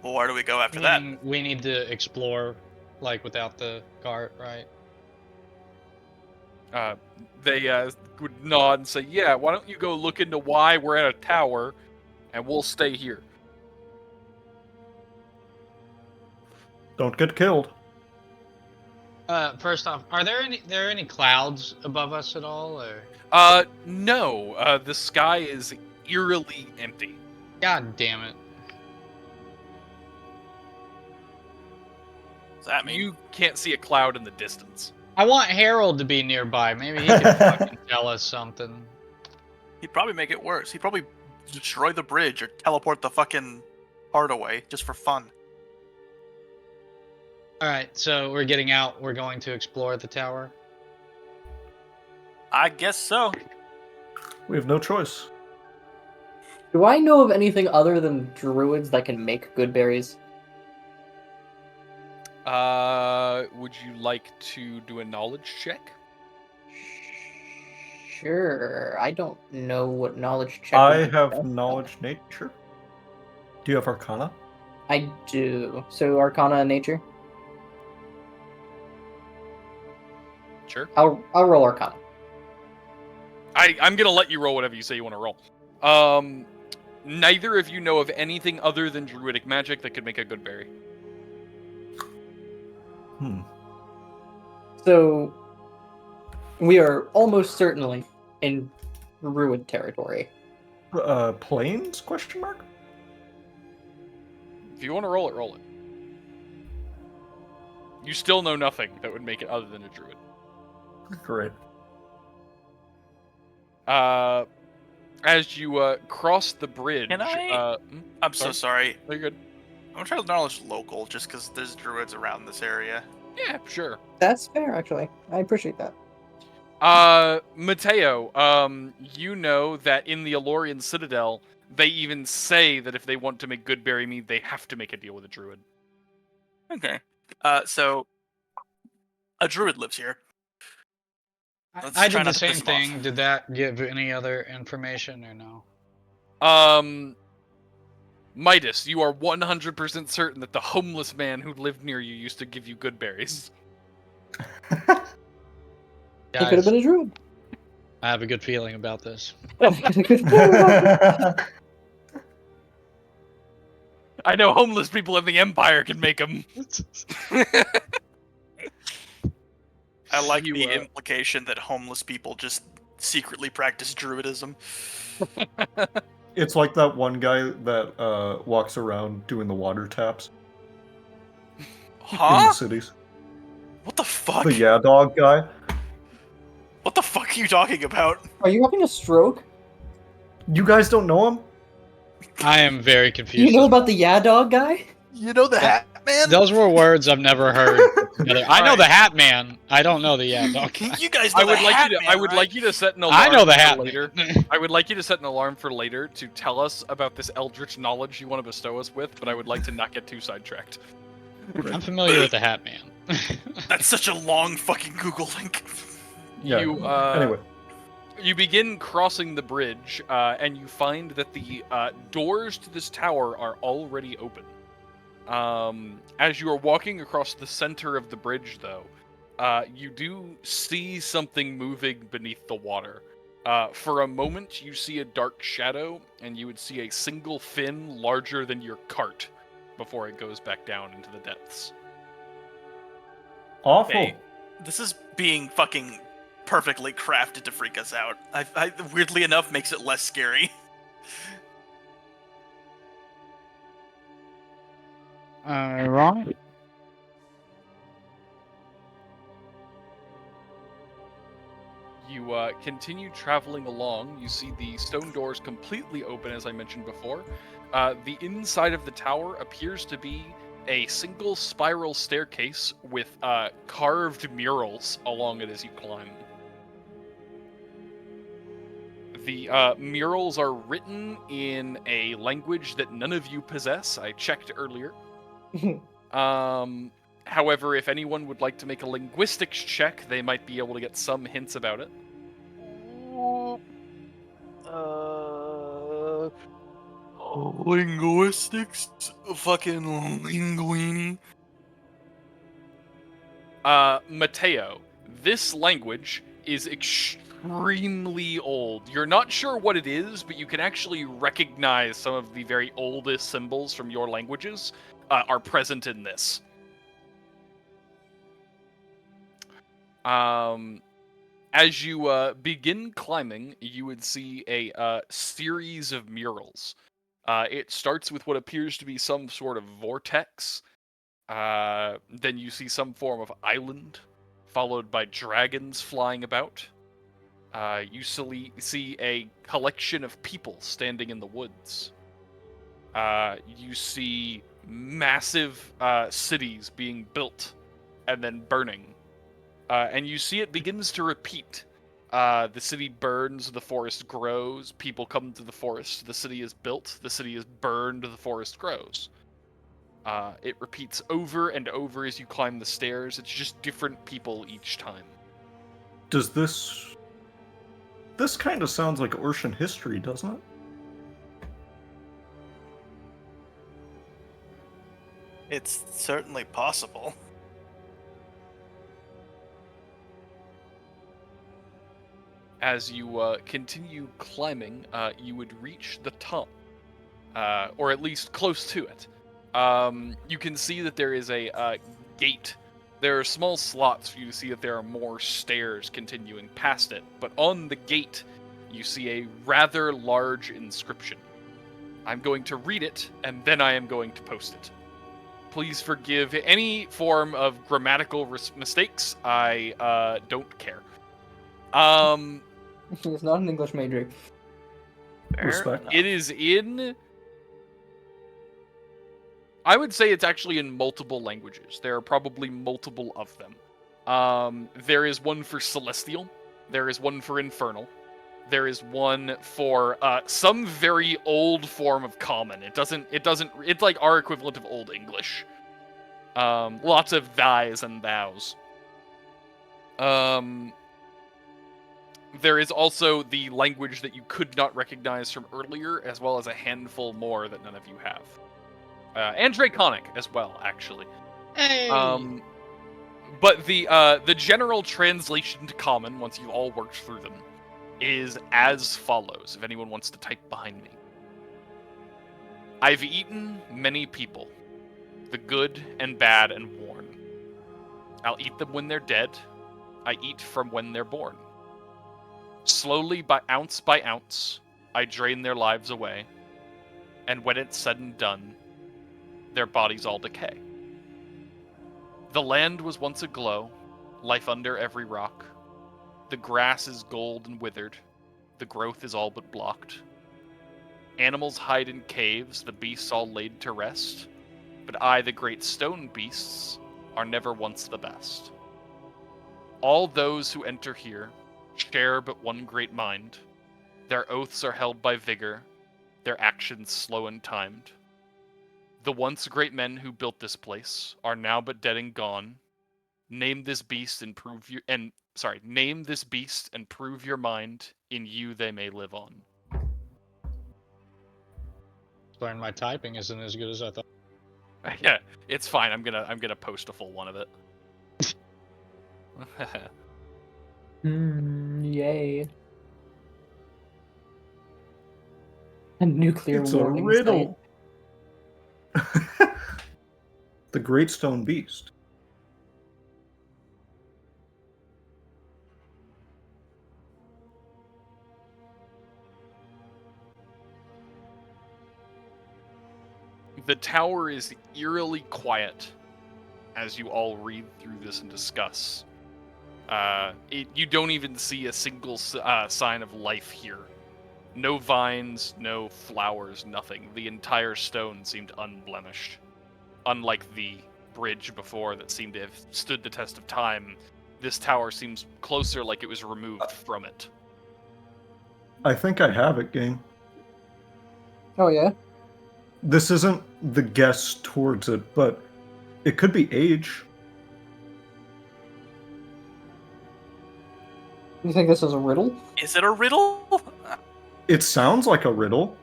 Well, where do we go after I that? mean, we need to explore, like, without the cart, right? They would nod and say, "Yeah, why don't you go look into why we're at a tower, and we'll stay here." Don't get killed. First off, are there any clouds above us at all, or? No. The sky is eerily empty. God damn it! Does that mean? You can't see a cloud in the distance. I want Harold to be nearby. Maybe he can fucking tell us something. He'd probably make it worse. He'd probably destroy the bridge or teleport the fucking part away just for fun. All right, so we're getting out. We're going to explore the tower. I guess so. We have no choice. Do I know of anything other than druids that can make good berries? Would you like to do a knowledge check? Sure. I don't know what knowledge check. I would be have best. knowledge nature. Do you have Arcana? I do. So Arcana and Nature. Sure. I'll roll Arcana. I'm gonna let you roll whatever you say you want to roll. Neither of you know of anything other than druidic magic that could make a good berry. So we are almost certainly in Druid territory. Plains? Question mark. If you want to roll it, roll it. You still know nothing that would make it other than a druid. Great. As you cross the bridge, Can I? I'm so sorry. You're good. I'm gonna try to knowledge local just because there's druids around this area. Yeah, sure. That's fair, actually. I appreciate that. Matteo, you know that in the Elorian Citadel, they even say that if they want to make good berry mead, they have to make a deal with a druid. Okay. So a druid lives here. Let's I try did the not to same piss him off. thing. Did that give any other information or no? Midas, you are 100% certain that the homeless man who lived near you used to give you good berries. He could have been a druid. I have a good feeling about this. I know homeless people in the Empire can make them. I like You, the implication that homeless people just secretly practice druidism. It's like that one guy that walks around doing the water taps in the Huh? cities. What the fuck? The yeah dog guy. What the fuck are you talking about? Are you having a stroke? You guys don't know him? I am very Do confused. you know about the yeah dog guy? You know the Hat Man? Those were words I've never heard together. I know Alright. the Hat Man. I don't know the Yeah Dog guy. You guys know I would the like Hat you to. Man, I would right? like you to set an alarm. I know the for Hat later. Man. I would like you to set an alarm for later to tell us about this eldritch knowledge you want to bestow us with, but I would like to not get too sidetracked. I'm familiar with the Hat Man. That's such a long fucking Google link. Yeah. You, Anyway. You begin crossing the bridge, and you find that the doors to this tower are already open. As you are walking across the center of the bridge, though, you do see something moving beneath the water. For a moment, you see a dark shadow, and you would see a single fin larger than your cart before it goes back down into the depths. Awful. Hey, this is being fucking perfectly crafted to freak us out. I weirdly enough makes it less scary. Right. You continue traveling along. You see the stone doors completely open, as I mentioned before. The inside of the tower appears to be a single spiral staircase with carved murals along it as you climb. The murals are written in a language that none of you possess. I checked earlier. However, if anyone would like to make a linguistics check, they might be able to get some hints about it. Linguistics? Fucking linguini. Matteo, this language is extremely old. You're not sure what it is, but you can actually recognize some of the very oldest symbols from your languages are present in this. As you begin climbing, you would see a series of murals. It starts with what appears to be some sort of vortex. Then you see some form of island, followed by dragons flying about. You see a collection of people standing in the woods. You see massive cities being built and then burning. And you see it begins to repeat. The city burns, the forest grows, people come to the forest, the city is built, the city is burned, the forest grows. It repeats over and over as you climb the stairs. It's just different people each time. Does this kind of sounds like Orshan history, doesn't it? It's certainly possible. As you continue climbing, you would reach the top, or at least close to it. You can see that there is a gate. There are small slots for you to see that there are more stairs continuing past it, but on the gate, you see a rather large inscription. I'm going to read it, and then I am going to post it. Please forgive any form of grammatical mistakes. I don't care. He's not an English major. Respect. It is in... I would say it's actually in multiple languages. There are probably multiple of them. There is one for Celestial. There is one for Infernal. There is one for some very old form of Common. It's like our equivalent of Old English. Lots of thys and thous. There is also the language that you could not recognize from earlier, as well as a handful more that none of you have. And Draconic as well, actually. Hey. But the general translation to Common, once you've all worked through them, is as follows, if anyone wants to type behind me. I've eaten many people, the good and bad and worn. I'll eat them when they're dead. I eat from when they're born. Slowly, by ounce, I drain their lives away. And when it's said and done, their bodies all decay. The land was once aglow, life under every rock. The grass is gold and withered, the growth is all but blocked. Animals hide in caves, the beasts all laid to rest. But I, the great stone beasts, are never once the best. All those who enter here share but one great mind. Their oaths are held by vigor, their actions slow and timed. The once great men who built this place are now but dead and gone. Name this beast and prove name this beast and prove your mind. In you they may live on. Learn my typing isn't as good as I thought. Yeah, it's fine. I'm gonna post a full one of it. Yay. A nuclear It's a warning riddle. The Great Stone Beast. The tower is eerily quiet as you all read through this and discuss. You don't even see a single sign of life here. No vines, no flowers, nothing. The entire stone seemed unblemished. Unlike the bridge before that seemed to have stood the test of time, this tower seems closer like it was removed from it. I think I have it, gang. Oh, yeah? This isn't the guess towards it, but it could be age. You think this is a riddle? Is it a riddle? It sounds like a riddle.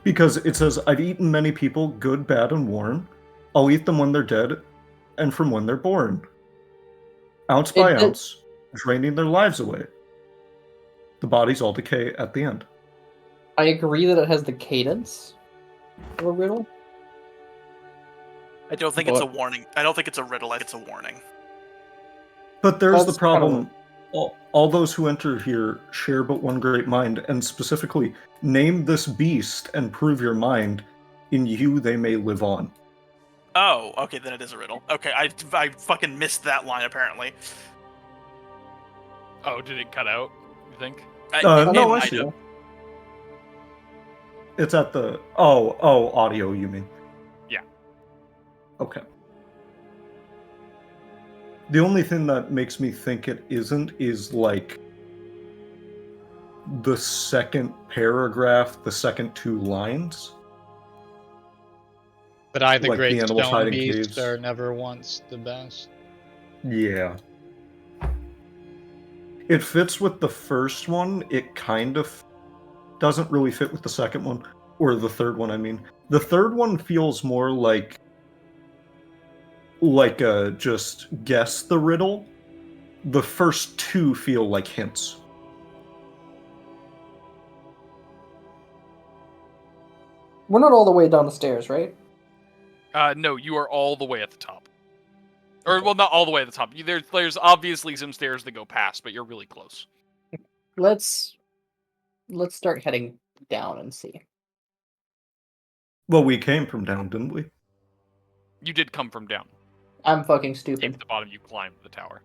Because it says, I've eaten many people, good, bad, and worn. I'll eat them when they're dead, and from when they're born. Ounce by ounce, draining their lives away. The bodies all decay at the end. I agree that it has the cadence of a riddle. I don't think it's a warning. I don't think it's a riddle. It's a warning. But there's That's the problem. All those who enter here share but one great mind, and specifically, name this beast and prove your mind. In you they may live on. Oh, okay, then it is a riddle. Okay, I fucking missed that line, apparently. Oh, did it cut out, you think? No, I I see. do. It's at the... Oh, audio, you mean? Yeah. Okay. The only thing that makes me think it isn't is, like, the second paragraph, the second two lines. But I, the Like the great animals stone hiding beasts, caves. are never once the best. Yeah. It fits with the first one. It kind of doesn't really fit with the second one. Or the third one, I mean. The third one feels more like just guess the riddle. The first two feel like hints. We're not all the way down the stairs, right? No, you are all the way at the top. Or, well, not all the way at the top. There's obviously some stairs that go past, but you're really close. Let's start heading down and see. Well, we came from down, didn't we? You did come from down. I'm fucking Came to stupid. the bottom, you climbed the tower.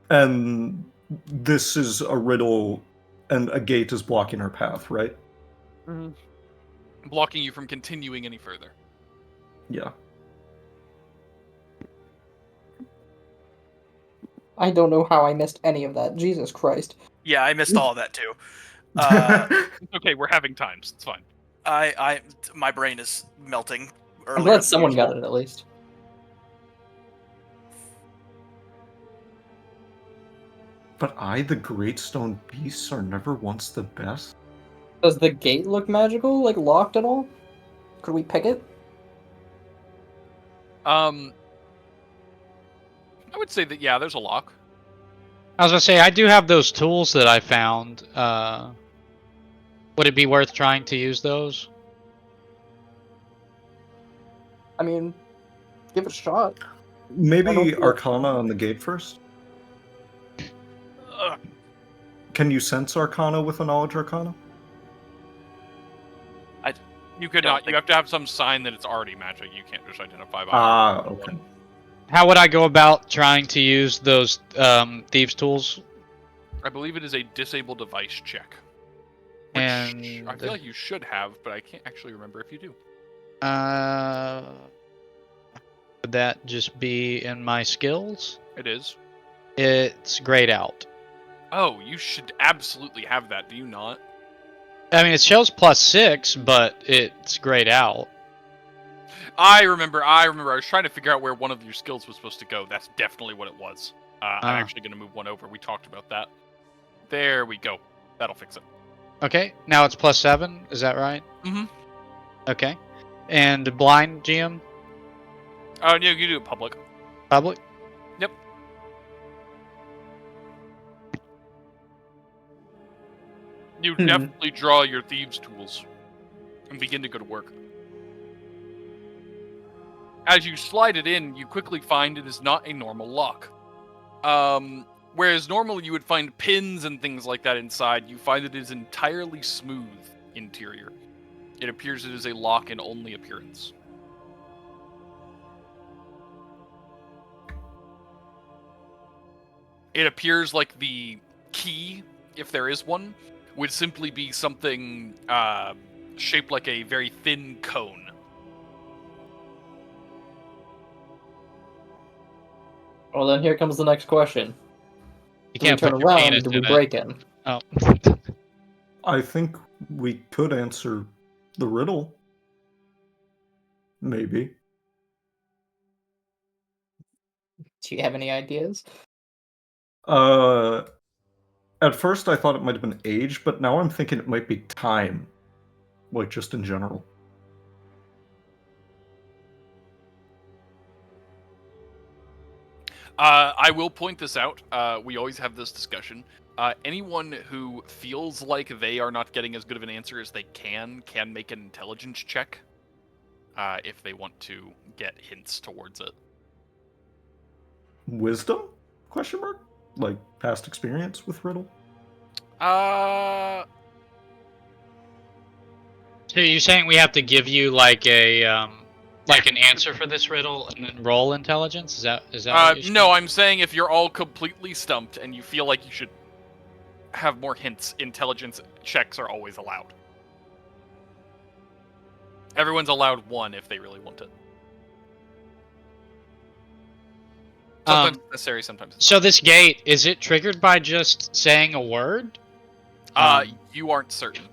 And this is a riddle, and a gate is blocking our path, right? Blocking you from continuing any further. Yeah. I don't know how I missed any of that. Jesus Christ. Yeah, I missed all of that too. It's okay, we're having times. It's fine. My brain is melting. I'm glad someone got it at least. But I, the great stone beasts, are never once the best? Does the gate look magical? Like locked at all? Could we pick it? I would say that, yeah, there's a lock. I was gonna say I do have those tools that I found. Would it be worth trying to use those? I mean, give it a shot. I Maybe don't- Arcana on the gate first? Ugh. Can you sense Arcana with a Knowledge Arcana? You could Don't not. You think- have to have some sign that it's already magic. You can't just identify by. Ah, okay. How would I go about trying to use those thieves' tools? I believe it is a disable device check. Which And I feel like you should have, but I can't actually remember if you do. Would that just be in my skills? It is. It's grayed out. Oh, you should absolutely have that. Do you not? I mean, it shows +6, but it's grayed out. I remember. I was trying to figure out where one of your skills was supposed to go. That's definitely what it was. I'm actually going to move one over. We talked about that. There we go. That'll fix it. Okay, now it's +7. Is that right? Mm-hmm. Okay. And blind GM Oh, no, you do it public. public. Yep. You definitely draw your thieves' tools and begin to go to work. As you slide it in, you quickly find it is not a normal lock. Whereas normally you would find pins and things like that inside, you find it is entirely smooth interior. It appears it is a lock in only appearance. It appears like the key, if there is one, would simply be something shaped like a very thin cone. Well, then here comes the next question. You Do we can't turn put your around? penis Do we in it. break in? Oh. I think we could answer the riddle. Maybe. Do you have any ideas? At first I thought it might have been age, but now I'm thinking it might be time. Like, just in general. I will point this out. We always have this discussion. Anyone who feels like they are not getting as good of an answer as they can make an intelligence check if they want to get hints towards it. Wisdom? Question mark? Like, past experience with riddle? So you're saying we have to give you like a like an answer for this riddle and then roll intelligence? Is that what you're No, saying? I'm saying if you're all completely stumped and you feel like you should have more hints, intelligence checks are always allowed. Everyone's allowed one if they really want it. Sometimes it's necessary, sometimes it's So this gate, is it triggered by just saying a word? not. You aren't certain.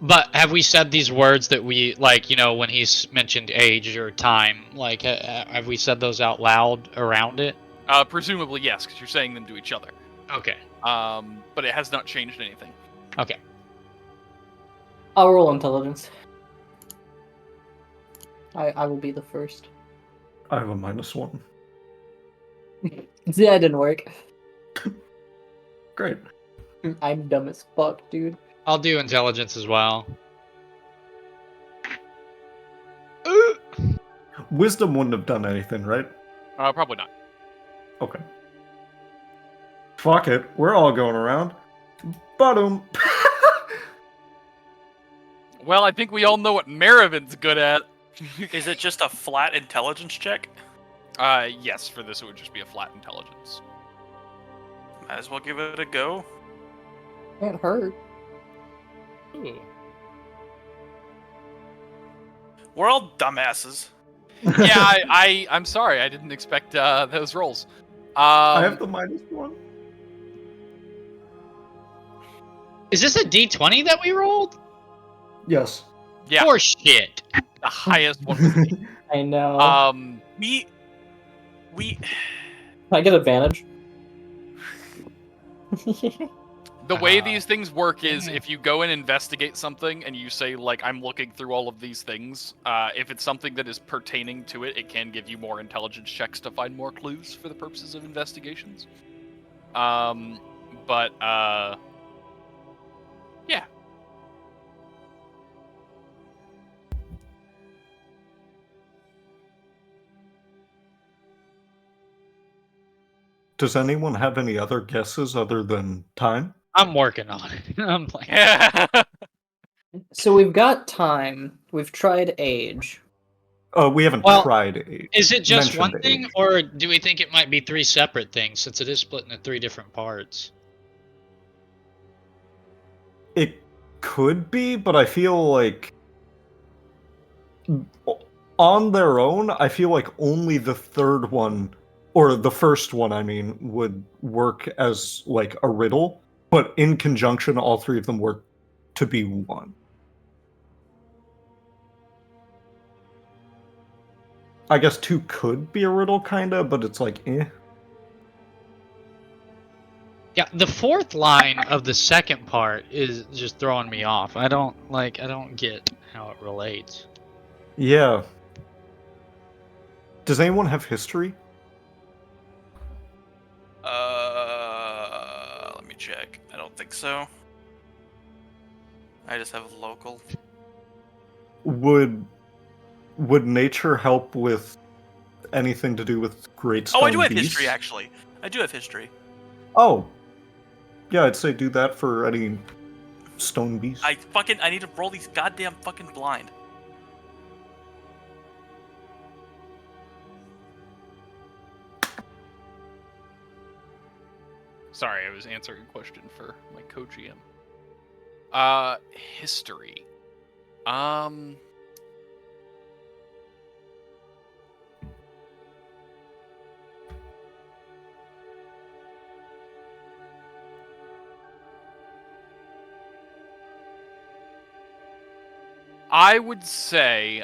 But have we said these words that we, like, you know, when he's mentioned age or time, like, have we said those out loud around it? Presumably yes, because you're saying them to each other. Okay. But it has not changed anything. Okay. I'll roll intelligence. I will be the first. I have a -1. See, that didn't work. Great. I'm dumb as fuck, dude. I'll do intelligence as well. Wisdom wouldn't have done anything, right? Probably not. Okay. Fuck it. We're all going around. Bottom. Well, I think we all know what Marivin's good at. Is it just a flat intelligence check? Yes, for this it would just be a flat intelligence. Might as well give it a go. Can't hurt. Ooh. We're all dumbasses. Yeah, I'm sorry, I didn't expect those rolls. I have the -1. Is this a D20 that we rolled? Yes. Yeah, Or shit. the highest one was me. I know. We I get advantage. The way these things work is if you go and investigate something and you say, like, I'm looking through all of these things, if it's something that is pertaining to it, it can give you more intelligence checks to find more clues for the purposes of investigations. But yeah. Does anyone have any other guesses other than time? I'm working on it. I'm playing. So we've got time. We've tried age. We haven't Well, tried age. Is it just Mentioned one thing, age. or do we think it might be 3 separate things since it is split into 3 different parts? It could be, but I feel like on their own, I feel like only the third one, or the first one, I mean, would work as like a riddle, but in conjunction, all 3 of them work to be one. I guess 2 could be a riddle, kinda, but it's like, eh. Yeah, the 4th line of the second part is just throwing me off. I don't get how it relates. Yeah. Does anyone have history? Let me check. I don't think so. I just have local. Would nature help with anything to do with Great Stone Oh, I do have Beasts? history, actually. I do have history. Oh. Yeah, I'd say do that for any stone beast. I need to roll these goddamn fucking blind. Sorry, I was answering a question for my co-GM. History. I would say,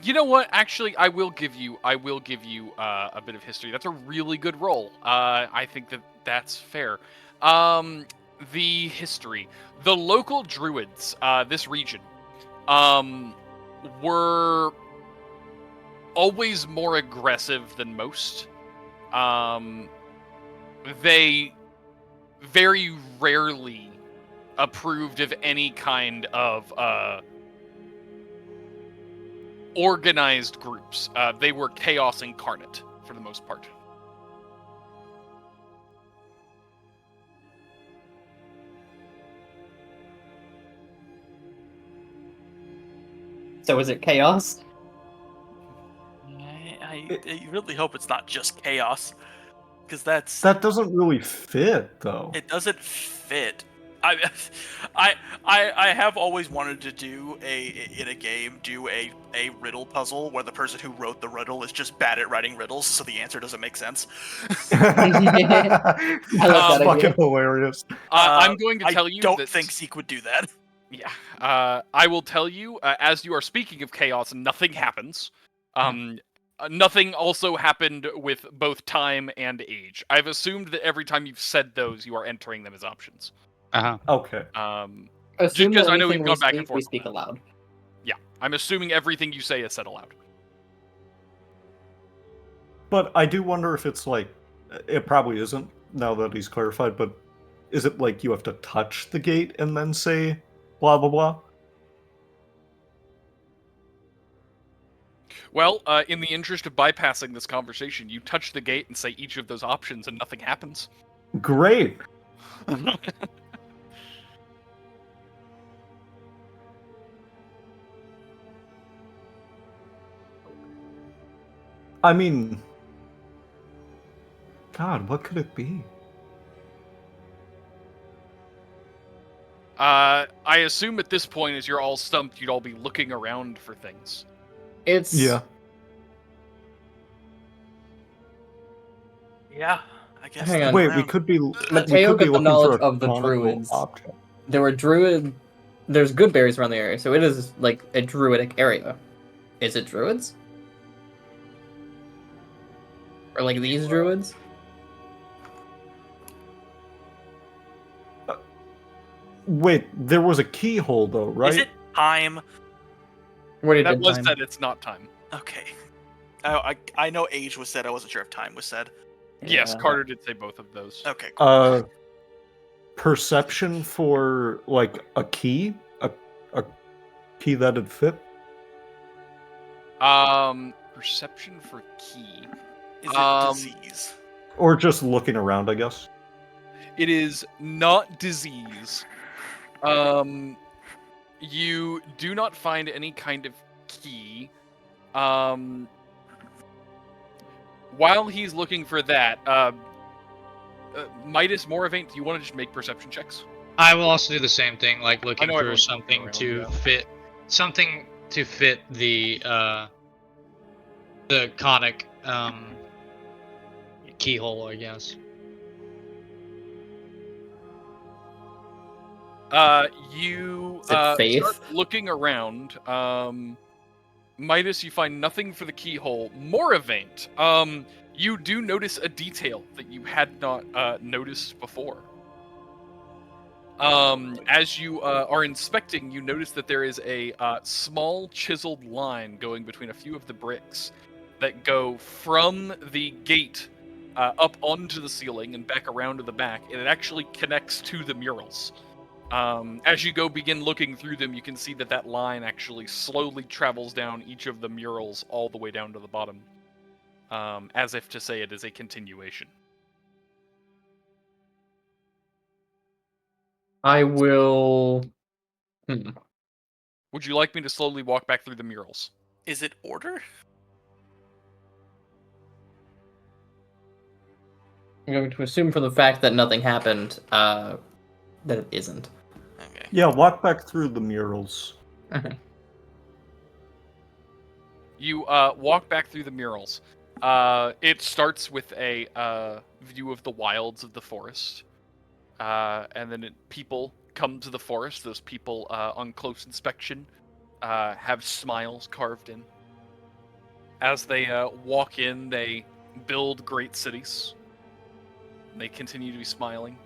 you know what? Actually, I will give you a bit of history. That's a really good roll. I think that's fair. The history, the local druids, this region, were always more aggressive than most. They very rarely approved of any kind of organized groups. They were chaos incarnate for the most part. So is it chaos? I really hope it's not just chaos, because that doesn't really fit, though. it doesn't fit. I have always wanted to do a riddle puzzle where the person who wrote the riddle is just bad at writing riddles, so the answer doesn't make sense. I love that fucking idea. hilarious. I'm going to tell you I don't that... think Zeke would do that. Yeah. I will tell you, as you are speaking of chaos, nothing happens. Nothing also happened with both time and age. I've assumed that every time you've said those, you are entering them as options. Uh-huh. Okay. Assume because that I know anything we've gone back and forth. we speak aloud. Yeah, I'm assuming everything you say is said aloud. But I do wonder if it's like, it probably isn't, now that he's clarified, but is it like you have to touch the gate and then say blah blah blah? Well, in the interest of bypassing this conversation, you touch the gate and say each of those options and nothing happens. Great! I mean, God, what could it be? I assume at this point, as you're all stumped, you'd all be looking around for things. It's Yeah. Yeah, I guess. Hang on. Wait, we could be. Matteo got the looking knowledge for a of the canonical druids. object. There were druid. There's good berries around the area, so it is like a druidic area. Is it druids? Or like these druids? Wait, there was a keyhole though, right? Is it time? Where did That it was time? said it's not time. Okay. I know age was said. I wasn't sure if time was said. Yes, Yeah. Karter did say both of those. Okay, cool. Perception for like a key key that'd fit. Perception for key. Is it disease? Or just looking around, I guess. It is not disease. You do not find any kind of key. While he's looking for that, Midas, Moravaint, do you want to just make perception checks? I will also do the same thing, like looking know for everyone's something around, to yeah. fit the conic keyhole, I guess. You Is it faith? start looking around. Midas, you find nothing for the keyhole. Moravaint, you do notice a detail that you had not noticed before. As you are inspecting, you notice that there is a small chiseled line going between a few of the bricks that go from the gate up onto the ceiling and back around to the back, and it actually connects to the murals. As you begin looking through them, you can see that line actually slowly travels down each of the murals all the way down to the bottom, as if to say it is a continuation. I will. Would you like me to slowly walk back through the murals? Is it order? I'm going to assume from the fact that nothing happened, that it isn't. Okay. Yeah, walk back through the murals. Okay. You walk back through the murals. It starts with a view of the wilds of the forest. And then people come to the forest. Those people, on close inspection, have smiles carved in. As they walk in, they build great cities. They continue to be smiling.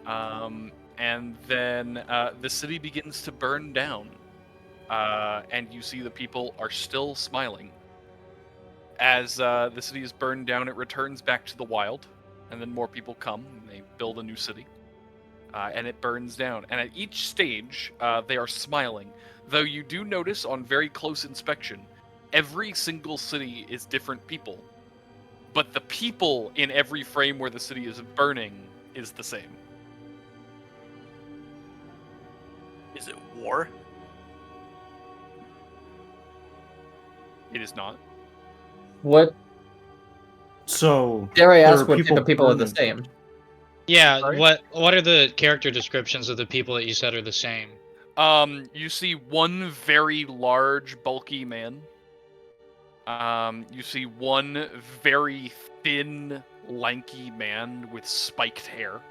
And then the city begins to burn down. And you see the people are still smiling. As the city is burned down, it returns back to the wild. And then more people come, and they build a new city. And it burns down. And at each stage, they are smiling. Though you do notice on very close inspection, every single city is different people. But the people in every frame where the city is burning is the same. Is it war? It is not. What? So Dare I there ask are what type of people are the burning. same? Yeah, Sorry? what are the character descriptions of the people that you said are the same? You see one very large, bulky man. You see one very thin, lanky man with spiked hair.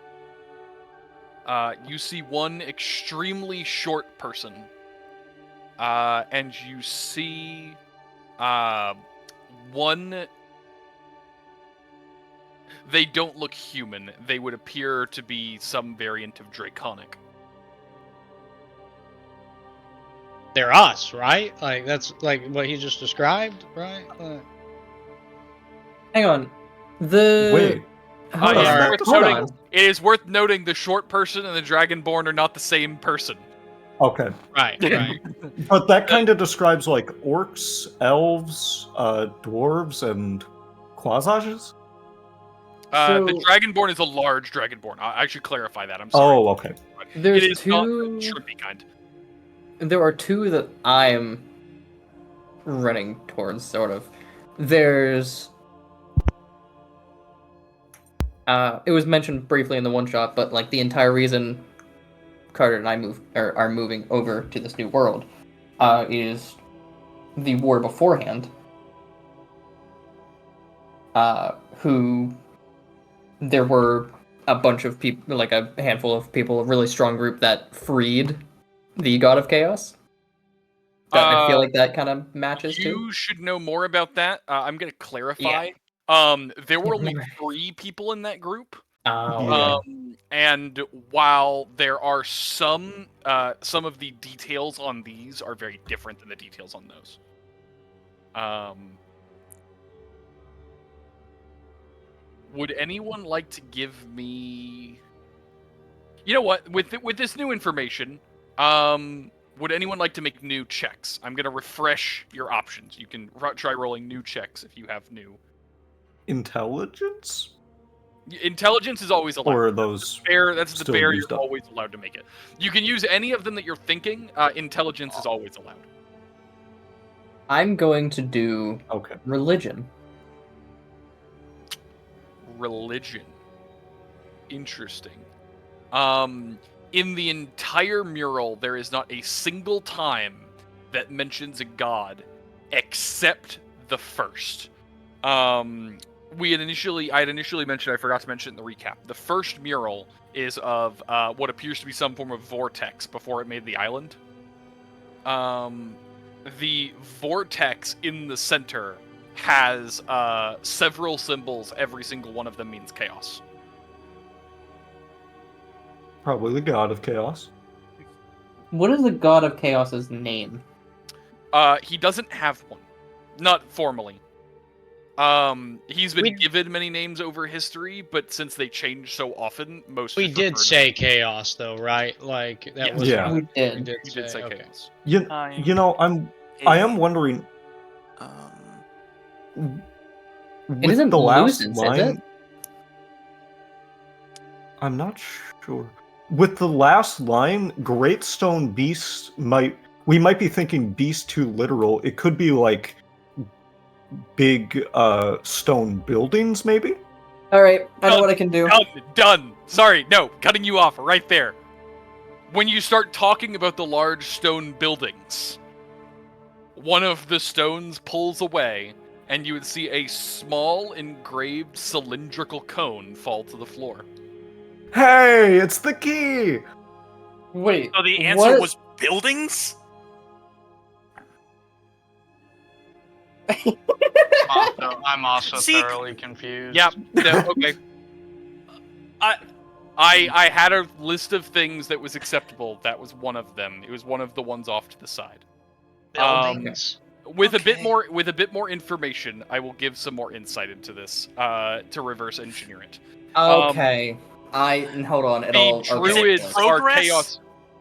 You see one extremely short person. And you see one... They don't look human. They would appear to be some variant of Draconic. They're us, right? Like that's like what he just described, right? Hang on. The Wait. Hold It is on. worth Hold noting- on. It is worth noting the short person and the Dragonborn are not the same person. Okay. Right, right. But that kind of describes like orcs, elves, dwarves, and quasages? The So- Dragonborn is a large Dragonborn. I should clarify that. I'm sorry. Oh, okay. There's it is not two. the shrimpy kind. There are two that I'm running towards, sort of. There's. It was mentioned briefly in the one shot, but like the entire reason Karter and I are moving over to this new world, is the war beforehand. Who there were a bunch of people, like a handful of people, a really strong group that freed the God of Chaos. I feel like that kind of matches too. You should know more about that. I'm going to clarify. There were only 3 people in that group. Yeah. And while there are some of the details on these are very different than the details on those. Would anyone like to give me? You know what? With this new information, would anyone like to make new checks? I'm gonna refresh your options. You can try rolling new checks if you have new. Intelligence? Intelligence is always allowed. Or are those That's the still bear. used You're up? always allowed to make it. You can use any of them that you're thinking. Intelligence is always allowed. I'm going to do Okay. religion. Religion. Interesting. In the entire mural, there is not a single time that mentions a god, except the first. I had initially mentioned, I forgot to mention in the recap. The first mural is of what appears to be some form of vortex before it made the island. The vortex in the center has several symbols. Every single one of them means chaos. Probably the god of chaos. What is the god of chaos's name? He doesn't have one. Not formally. He's been given many names over history, but since they change so often, most We just did refer to say him. chaos, though, right? Like that Yes. was Yeah. We we did. did You did say okay. chaos. You know, I am wondering It isn't the last nuisance, line. is it? I'm not sure. With the last line, Great Stone Beast we might be thinking beast too literal. It could be like big stone buildings, maybe? Alright, I know what I can do. Done. Sorry, no, cutting you off right there. When you start talking about the large stone buildings, one of the stones pulls away, and you would see a small engraved cylindrical cone fall to the floor. Hey, it's the key! Wait, So the answer what? was buildings? I'm also See- thoroughly confused. Yep. No, okay. I had a list of things that was acceptable. That was one of them. It was one of the ones off to the side. Buildings. With a bit Okay. more information, I will give some more insight into this to reverse engineer it. Okay. Hold on. The Okay. druids are Progress? chaos.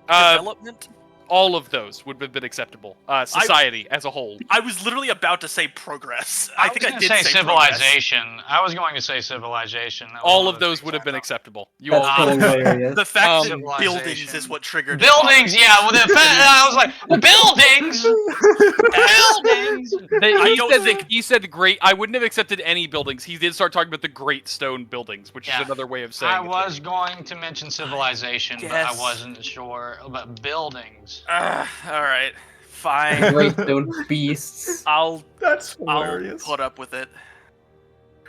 Development? All of those would have been acceptable. Society as a whole. I was literally about to say progress. I think was I gonna did say say progress. civilization. I was going to say civilization. That was All one of the those things would have I been thought. acceptable. You That's all. hilarious. The fact that Civilization. buildings is what triggered it. Buildings, yeah. Well, I was like, buildings. Buildings. He said great. I wouldn't have accepted any buildings. He did start talking about the great stone buildings, which Yeah. is another way of saying. I it. was going to mention civilization, but I Guess. wasn't sure about buildings. All right, fine. Great stone beasts. That's I'll hilarious. put up with it.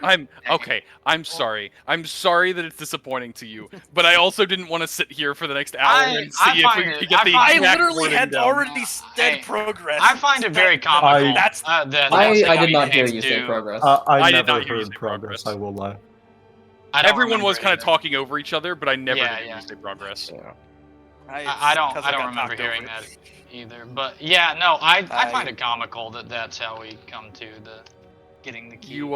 I'm okay. I'm sorry. I'm sorry that it's disappointing to you, but I also didn't want to sit here for the next hour and see if find we it- could get I the find- I exact literally wording had down. already said Hey, progress. I find it very That- comical. That's that I that's how did not hear can't you say do- progress. I I did never not hear you heard say progress, progress. I will lie. I don't Everyone was remember kind of either. talking over each other, but I never Yeah, did yeah. use the progress. I don't remember hearing that either. But yeah, no, I find it comical that that's how we come to the getting the key. You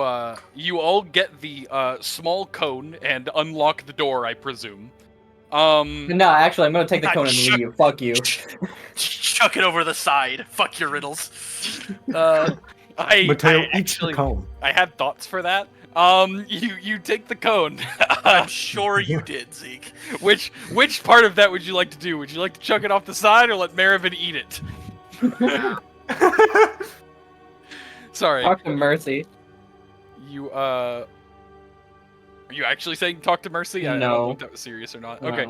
all get the small cone and unlock the door, I presume. No, actually, I'm gonna take the cone and leave you. Fuck you. Chuck it over the side. Fuck your riddles. Mateo, I eat the actually cone. I had thoughts for that. You take the cone. I'm sure you did, Zeke. Which part of that would you like to do? Would you like to chuck it off the side or let Marivin eat it? Sorry. Talk to Mercy. Are you actually saying talk to Mercy? I don't know No. if that was serious or not. No, Okay.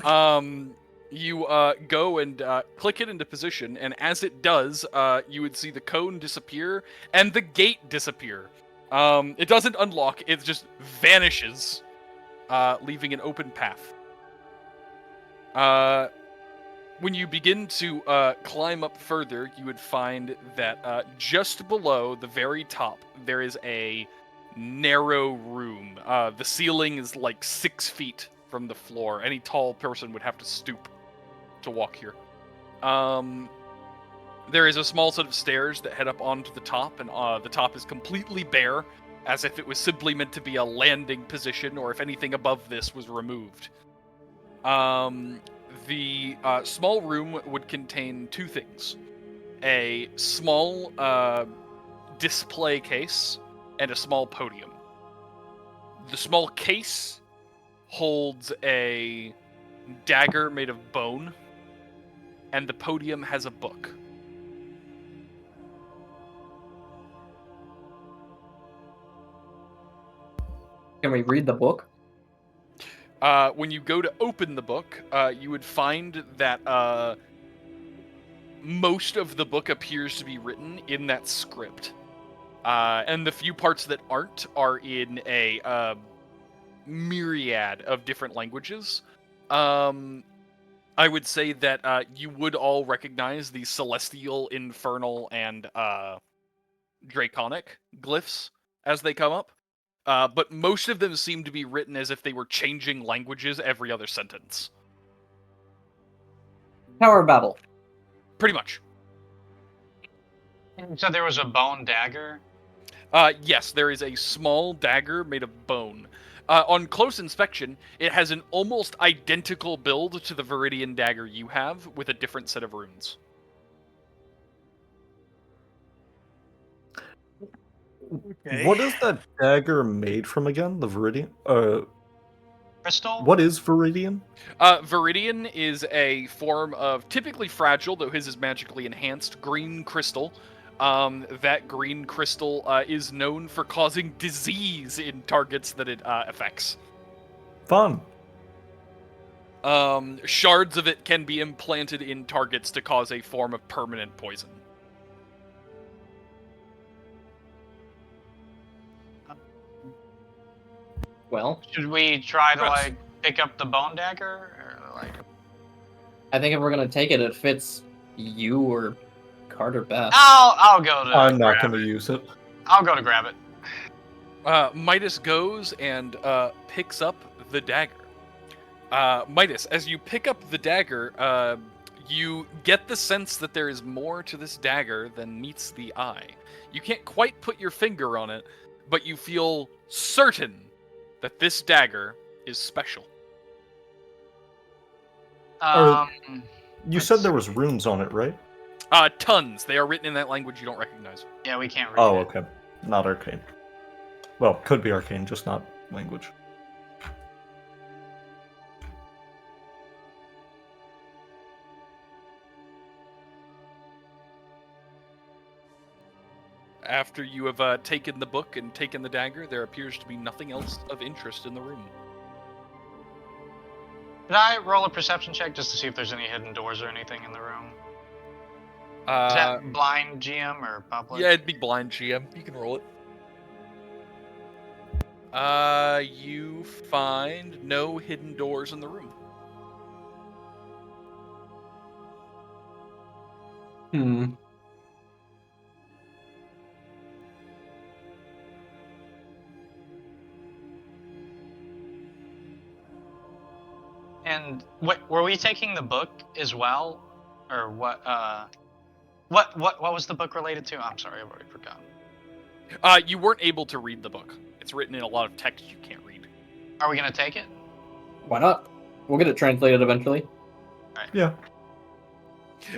no. You go and click it into position, and as it does, you would see the cone disappear and the gate disappear. It doesn't unlock; it just vanishes, leaving an open path. When you begin to climb up further, you would find that just below the very top, there is a narrow room. The ceiling is like 6 feet from the floor. Any tall person would have to stoop to walk here. There is a small set of stairs that head up onto the top, and the top is completely bare. as if it was simply meant to be a landing position, or if anything above this was removed. The small room would contain two things: a small display case and a small podium. The small case holds a dagger made of bone, and the podium has a book. Can we read the book? When you go to open the book, you would find that most of the book appears to be written in that script. And the few parts that aren't are in a myriad of different languages. I would say that you would all recognize the celestial, infernal, and draconic glyphs as they come up. But most of them seem to be written as if they were changing languages every other sentence. Tower Battle. Pretty much. So there was a bone dagger? Yes, there is a small dagger made of bone. On close inspection, it has an almost identical build to the Viridian dagger you have, with a different set of runes. Okay. What is that dagger made from again? The Viridian? Crystal? What is Viridian? Viridian is a form of typically fragile, though his is magically enhanced, green crystal. That green crystal is known for causing disease in targets that it affects. Fun. Shards of it can be implanted in targets to cause a form of permanent poison. Well, Should we try to, Yes. like, pick up the bone dagger? Or, like... I think if we're gonna take it, it fits you or Karter best. I'll go to I'm not grab going to it. use it. I'll go to grab it. Midas goes and picks up the dagger. Midas, as you pick up the dagger, you get the sense that there is more to this dagger than meets the eye. You can't quite put your finger on it, but you feel certain that this dagger is special. You said there was runes on it, right? Tons. They are written in that language you don't recognize. Yeah, we can't read Oh, it. okay. Not arcane. Well, could be arcane, just not language. After you have taken the book and taken the dagger, there appears to be nothing else of interest in the room. Did I roll a perception check just to see if there's any hidden doors or anything in the room? Is that blind GM or public? Yeah, it'd be blind GM. You can roll it. You find no hidden doors in the room. And were we taking the book as well, or what? What was the book related to? I'm sorry, I've already forgotten. You weren't able to read the book. It's written in a lot of text you can't read. Are we gonna take it? Why not? We'll get it translated eventually. Yeah.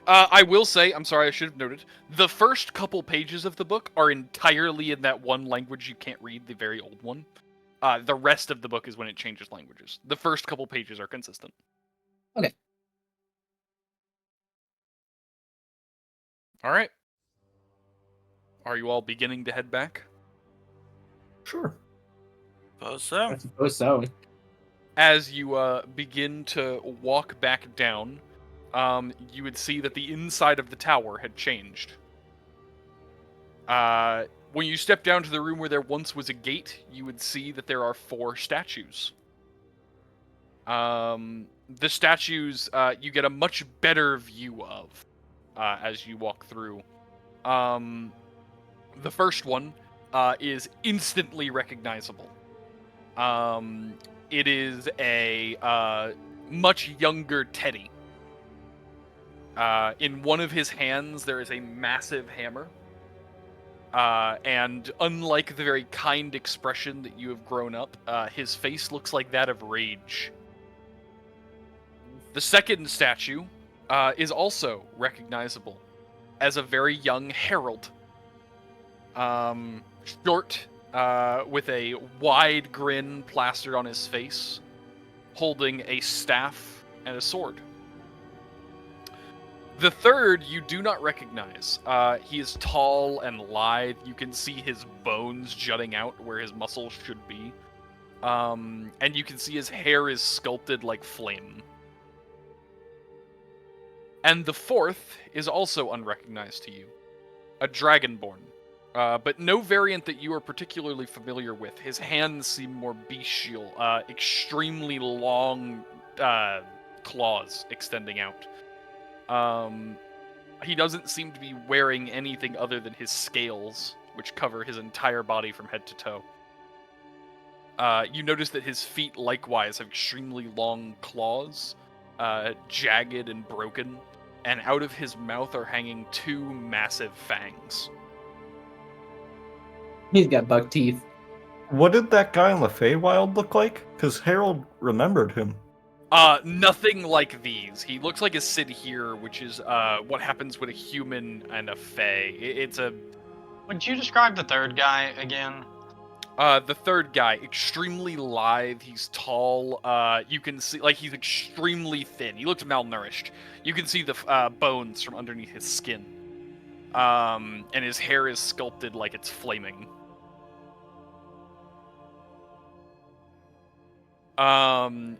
I will say, I'm sorry, I should have noted, the first couple pages of the book are entirely in that one language you can't read, the very old one. The rest of the book is when it changes languages. The first couple pages are consistent. Okay. All right. Are you all beginning to head back? Sure. Suppose so. I suppose so. As you begin to walk back down, you would see that the inside of the tower had changed. When you step down to the room where there once was a gate, you would see that there are 4 statues. The statues you get a much better view of as you walk through. The first one is instantly recognizable. It is a much younger Teddy. In one of his hands, there is a massive hammer. And unlike the very kind expression that you have grown up, his face looks like that of rage. The second statue is also recognizable as a very young herald. Short, with a wide grin plastered on his face, holding a staff and a sword. The third you do not recognize. He is tall and lithe. You can see his bones jutting out where his muscles should be. And you can see his hair is sculpted like flame. And the fourth is also unrecognized to you. A Dragonborn. But no variant that you are particularly familiar with. His hands seem more bestial. Extremely long claws extending out. He doesn't seem to be wearing anything other than his scales, which cover his entire body from head to toe. You notice that his feet likewise have extremely long claws, jagged and broken, and out of his mouth are hanging two massive fangs. He's got buck teeth. What did that guy in the Feywild look like? Because Harold remembered him. Nothing like these. He looks like a Sid here, which is what happens with a human and a Fey. It's a... Would you describe the third guy again? The third guy, extremely lithe, he's tall, you can see, like, he's extremely thin. He looks malnourished. You can see the bones from underneath his skin. And his hair is sculpted like it's flaming.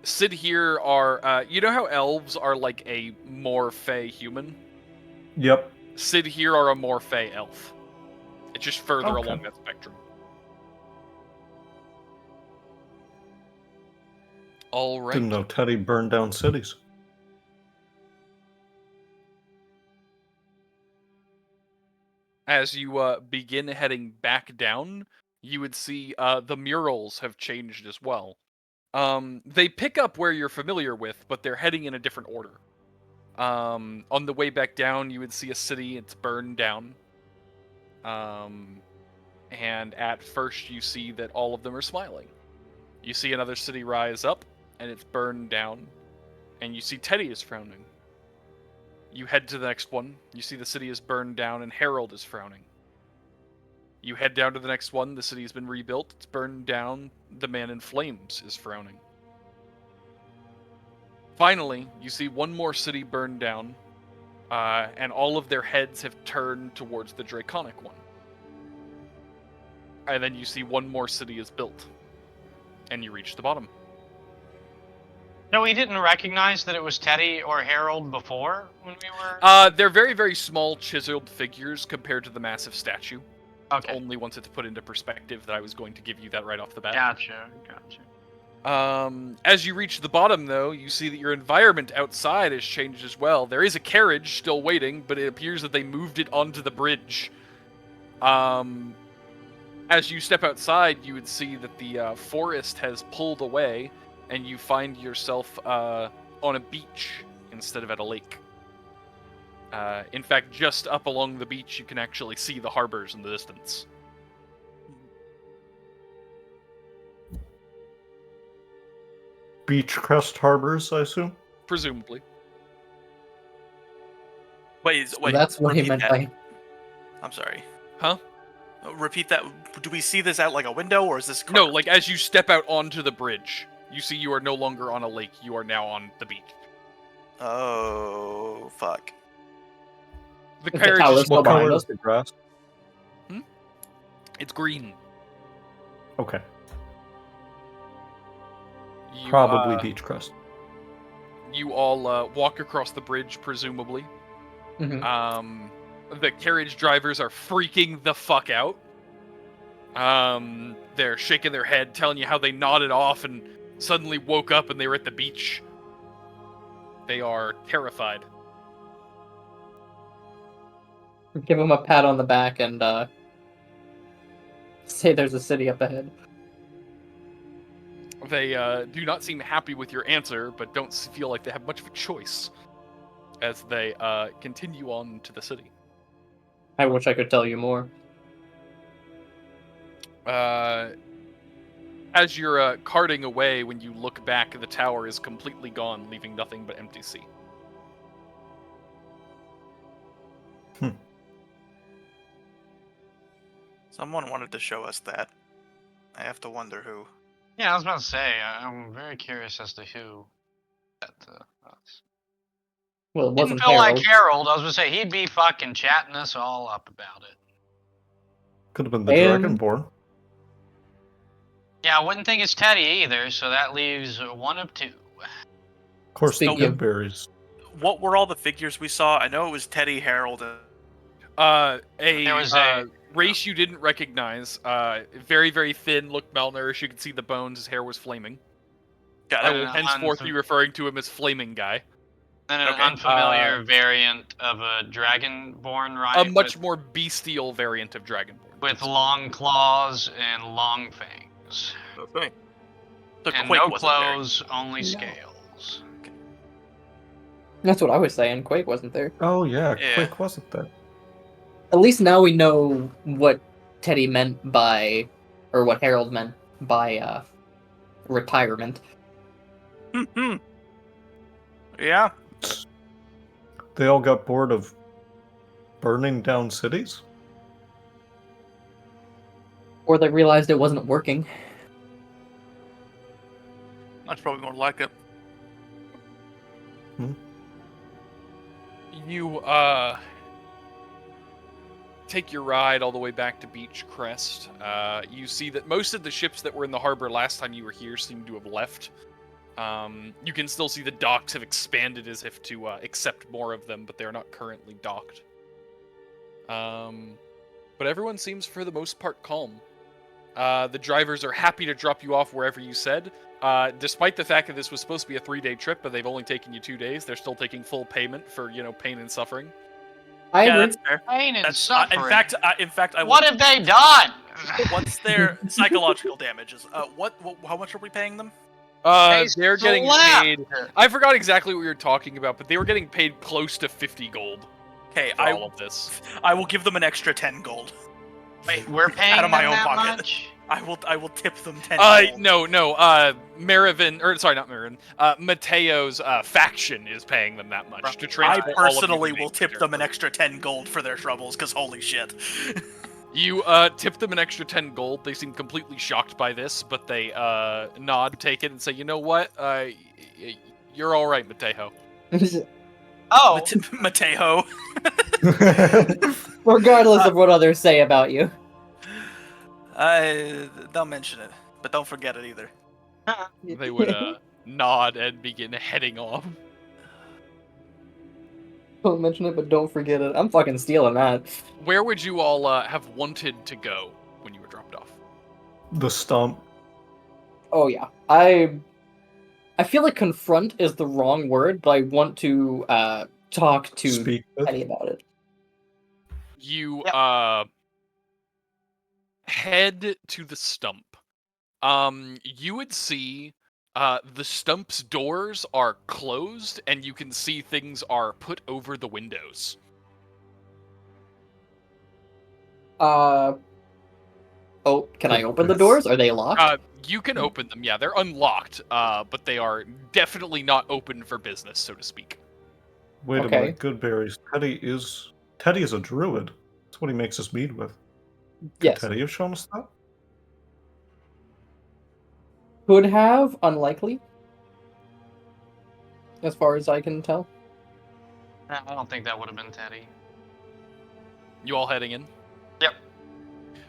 Sid here are, you know how elves are like a more Fey human? Yep. Sid here are a more Fey elf. It's just further Okay. along that spectrum. All right. Didn't know Teddy burned down cities. As you begin heading back down, you would see the murals have changed as well. They pick up where you're familiar with, but they're heading in a different order. On the way back down, you would see a city, it's burned down. And at first you see that all of them are smiling. You see another city rise up, and it's burned down. And you see Teddy is frowning. You head to the next one, you see the city is burned down, and Harold is frowning. You head down to the next one, the city has been rebuilt, it's burned down, the man in flames is frowning. Finally, you see one more city burned down, and all of their heads have turned towards the Draconic one. And then you see one more city is built, and you reach the bottom. No, we didn't recognize that it was Teddy or Harold before when we were... They're very, very small, chiseled figures compared to the massive statue. Okay. Only once it's put into perspective that I was going to give you that right off the bat. Gotcha. As you reach the bottom, though, you see that your environment outside has changed as well. There is a carriage still waiting, but it appears that they moved it onto the bridge. As you step outside, you would see that the forest has pulled away, and you find yourself on a beach instead of at a lake. In fact, just up along the beach, you can actually see the harbors in the distance. Beachcrest harbors, I assume? Presumably. Wait, That's what he repeat meant that. by. I'm sorry. Huh? Repeat that. Do we see this out like a window, or is this? No, carved? like as you step out onto the bridge, you see you are no longer on a lake, you are now on the beach. Oh fuck. The The carriage tower's is... still What behind color us. is the grass? It's green. Okay. You, Probably Beachcrest. You all walk across the bridge, presumably. Mhm. The carriage drivers are freaking the fuck out. They're shaking their head, telling you how they nodded off and suddenly woke up and they were at the beach. They are terrified. Give him a pat on the back and say there's a city up ahead. They do not seem happy with your answer, but don't feel like they have much of a choice as they continue on to the city. I wish I could tell you more. As you're carting away, when you look back, the tower is completely gone, leaving nothing but empty sea. Someone wanted to show us that. I have to wonder who. Yeah, I was about to say, I'm very curious as to who that was. Well, it Didn't wasn't feel like Harold. Harold. I was gonna say, he'd be fucking chatting us all up about it. Could have been the And- Dragonborn. Yeah, I wouldn't think it's Teddy either, so that leaves one of two. Of course, Speaking the of- Goodberries. What were all the figures we saw? I know it was Teddy, Harold, and... There was a- race you didn't recognize. Very, very thin, looked malnourished. You could see the bones. His hair was flaming. Got I it. will henceforth be referring to him as Flaming Guy. Then an Okay. unfamiliar variant of a Dragonborn, right? A much more bestial variant of Dragonborn. with long claws and long fangs. Okay. So And Quake no wasn't there. clothes, only No. scales. That's what I was saying. Quake wasn't there. Oh yeah, Yeah. Quake wasn't there. At least now we know what Teddy meant by, or what Harold meant by, retirement. Yeah. They all got bored of burning down cities? Or they realized it wasn't working. That's probably more like it. You take your ride all the way back to Beachcrest. You see that most of the ships that were in the harbor last time you were here seem to have left. You can still see the docks have expanded as if to accept more of them, but they're not currently docked. But everyone seems, for the most part, calm. The drivers are happy to drop you off wherever you said. Despite the fact that this was supposed to be a 3-day trip, but they've only taken you 2 days, they're still taking full payment for, pain and suffering. I Yeah, agree. that's fair. Pain and That's, suffering. in fact, I will. What have they done? What's their psychological damages? What? How much are we paying them? They're getting slapped. paid. I forgot exactly what you were talking about, but they were getting paid close to 50 gold Okay, for all of this. I will give them an extra 10 gold. Wait, we're paying Out of my them own that pocket. much? I will tip them 10 gold. No, Marivin, or sorry, not Marivin. Mateo's faction is paying them that much to I transport all of you personally to will the tip them an airport. extra 10 gold for their troubles, because holy shit. You tip them an extra 10 gold. They seem completely shocked by this, but they nod, take it, and say, "You know what? You're all right, Mateo." Oh, Mateo. Regardless of what others say about you. Don't mention it, but don't forget it either. They would nod and begin heading off. Don't mention it, but don't forget it. I'm fucking stealing that. Where would you all have wanted to go when you were dropped off? The stump. Oh yeah. I feel like confront is the wrong word, but I want to talk to Speak with. Teddy about it. You Yep. head to the stump. You would see the stump's doors are closed, and you can see things are put over the windows. Oh, can I open the doors? Are they locked? You can open them, yeah. They're unlocked, but they are definitely not open for business, so to speak. Wait a Okay. minute, Goodberries. Teddy is a druid. That's what he makes us mead with. Could Yes. Teddy have shown us that? Could have, unlikely. As far as I can tell. I don't think that would have been Teddy. You all heading in? Yep.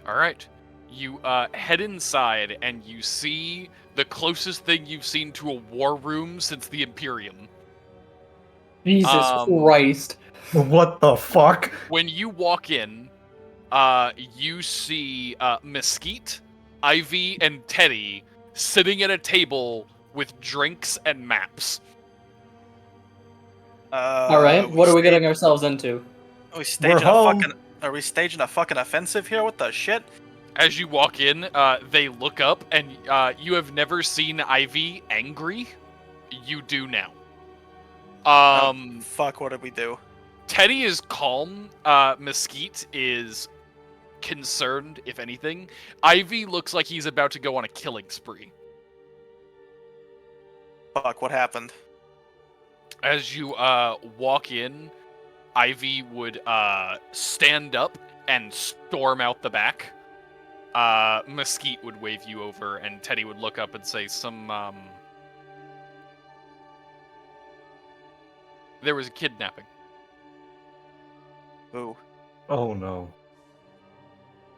All right. You head inside, and you see the closest thing you've seen to a war room since the Imperium. Jesus Christ. What the fuck? When you walk in, you see Mesquite, Ivy, and Teddy sitting at a table with drinks and maps. Alright, what are we getting ourselves into? Are we staging home. Are we staging a fucking offensive here? What the shit? As you walk in, they look up, and you have never seen Ivy angry. You do now. Fuck, what did we do? Teddy is calm. Mesquite is concerned, if anything. Ivy looks like he's about to go on a killing spree. Fuck, what happened? As you walk in, Ivy would stand up and storm out the back. Mesquite would wave you over, and Teddy would look up and say, there was a kidnapping. Ooh. Oh no.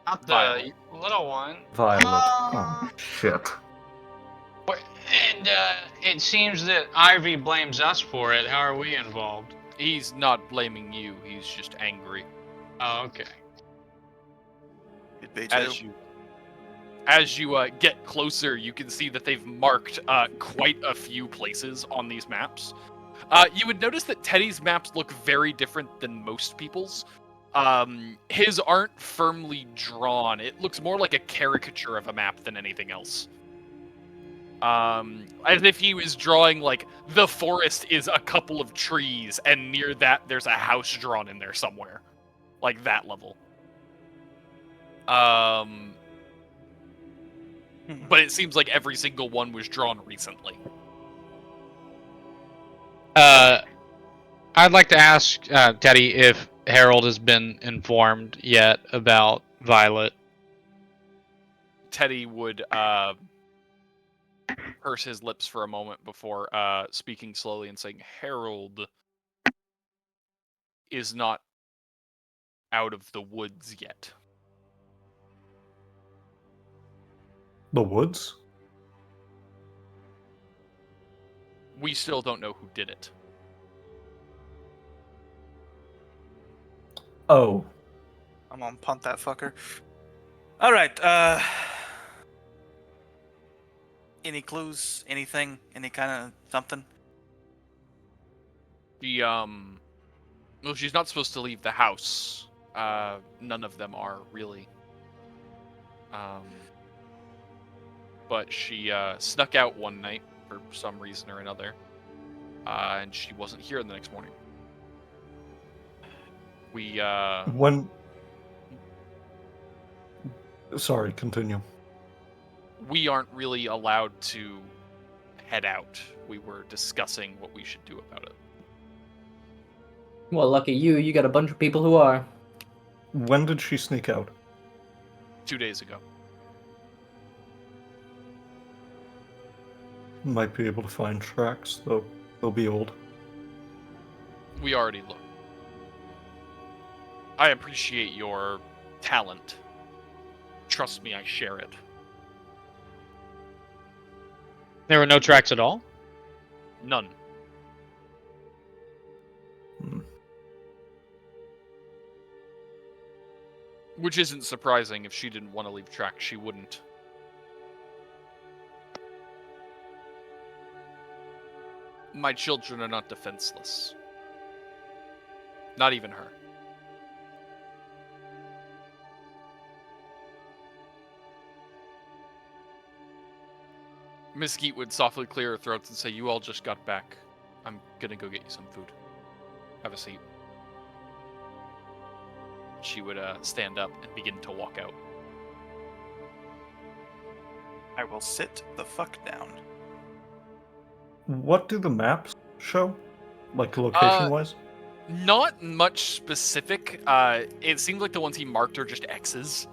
Not the Violet. little one. Violet. Oh shit. And it seems that Ivy blames us for it. How are we involved? He's not blaming you, he's just angry. Oh, okay. Could be too. As you get closer, you can see that they've marked quite a few places on these maps. You would notice that Teddy's maps look very different than most people's. His aren't firmly drawn. It looks more like a caricature of a map than anything else. As if he was drawing, like, the forest is a couple of trees, and near that there's a house drawn in there somewhere. Like, that level. But it seems like every single one was drawn recently. I'd like to ask Teddy if Harold has been informed yet about Violet. Teddy would purse his lips for a moment before speaking slowly and saying, Harold is not out of the woods yet. The woods? We still don't know who did it. Oh. I'm gonna punt that fucker. Alright, any clues? Anything? Any kind of something? Well, she's not supposed to leave the house. None of them are, really. But she snuck out one night for some reason or another, and she wasn't here the next morning. When... Sorry, continue. We aren't really allowed to head out. We were discussing what we should do about it. Well, lucky you. You got a bunch of people who are. When did she sneak out? 2 days ago. Might be able to find tracks, though they'll be old. We already looked. I appreciate your talent. Trust me, I share it. There were no tracks at all? None. Which isn't surprising. If she didn't want to leave tracks, she wouldn't. My children are not defenseless. Not even her. Mesquite would softly clear her throat and say, you all just got back. I'm gonna go get you some food. Have a seat. She would stand up and begin to walk out. I will sit the fuck down. What do the maps show? Like, location-wise? Not much specific. It seems like the ones he marked are just X's.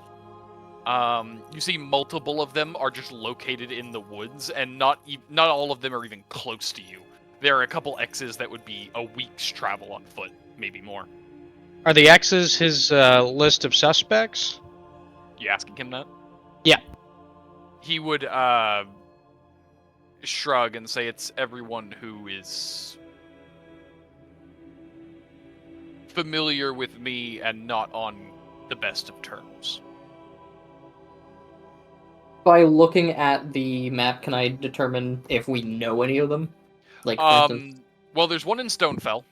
You see multiple of them are just located in the woods, and not all of them are even close to you. There are a couple X's that would be a week's travel on foot, maybe more. Are the X's his list of suspects? You asking him that? Yeah. He would shrug and say it's everyone who is familiar with me and not on the best of terms. By looking at the map, can I determine if we know any of them? Like, for instance, well, there's one in Stonefell.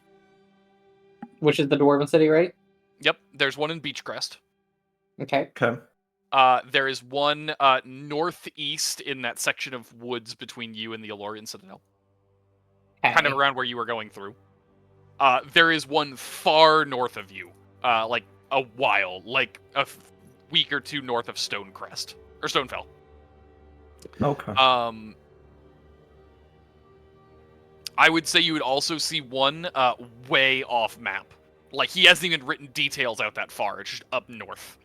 which is the Dwarven City, right? Yep, there's one in Beachcrest. Okay. Okay. There is one northeast in that section of woods between you and the Elorian Citadel. Kind of around where you were going through. There is one far north of you, like a while, like week or two north of Stonecrest or Stonefell. Okay. I would say you would also see one way off map. Like, he hasn't even written details out that far. It's just up north.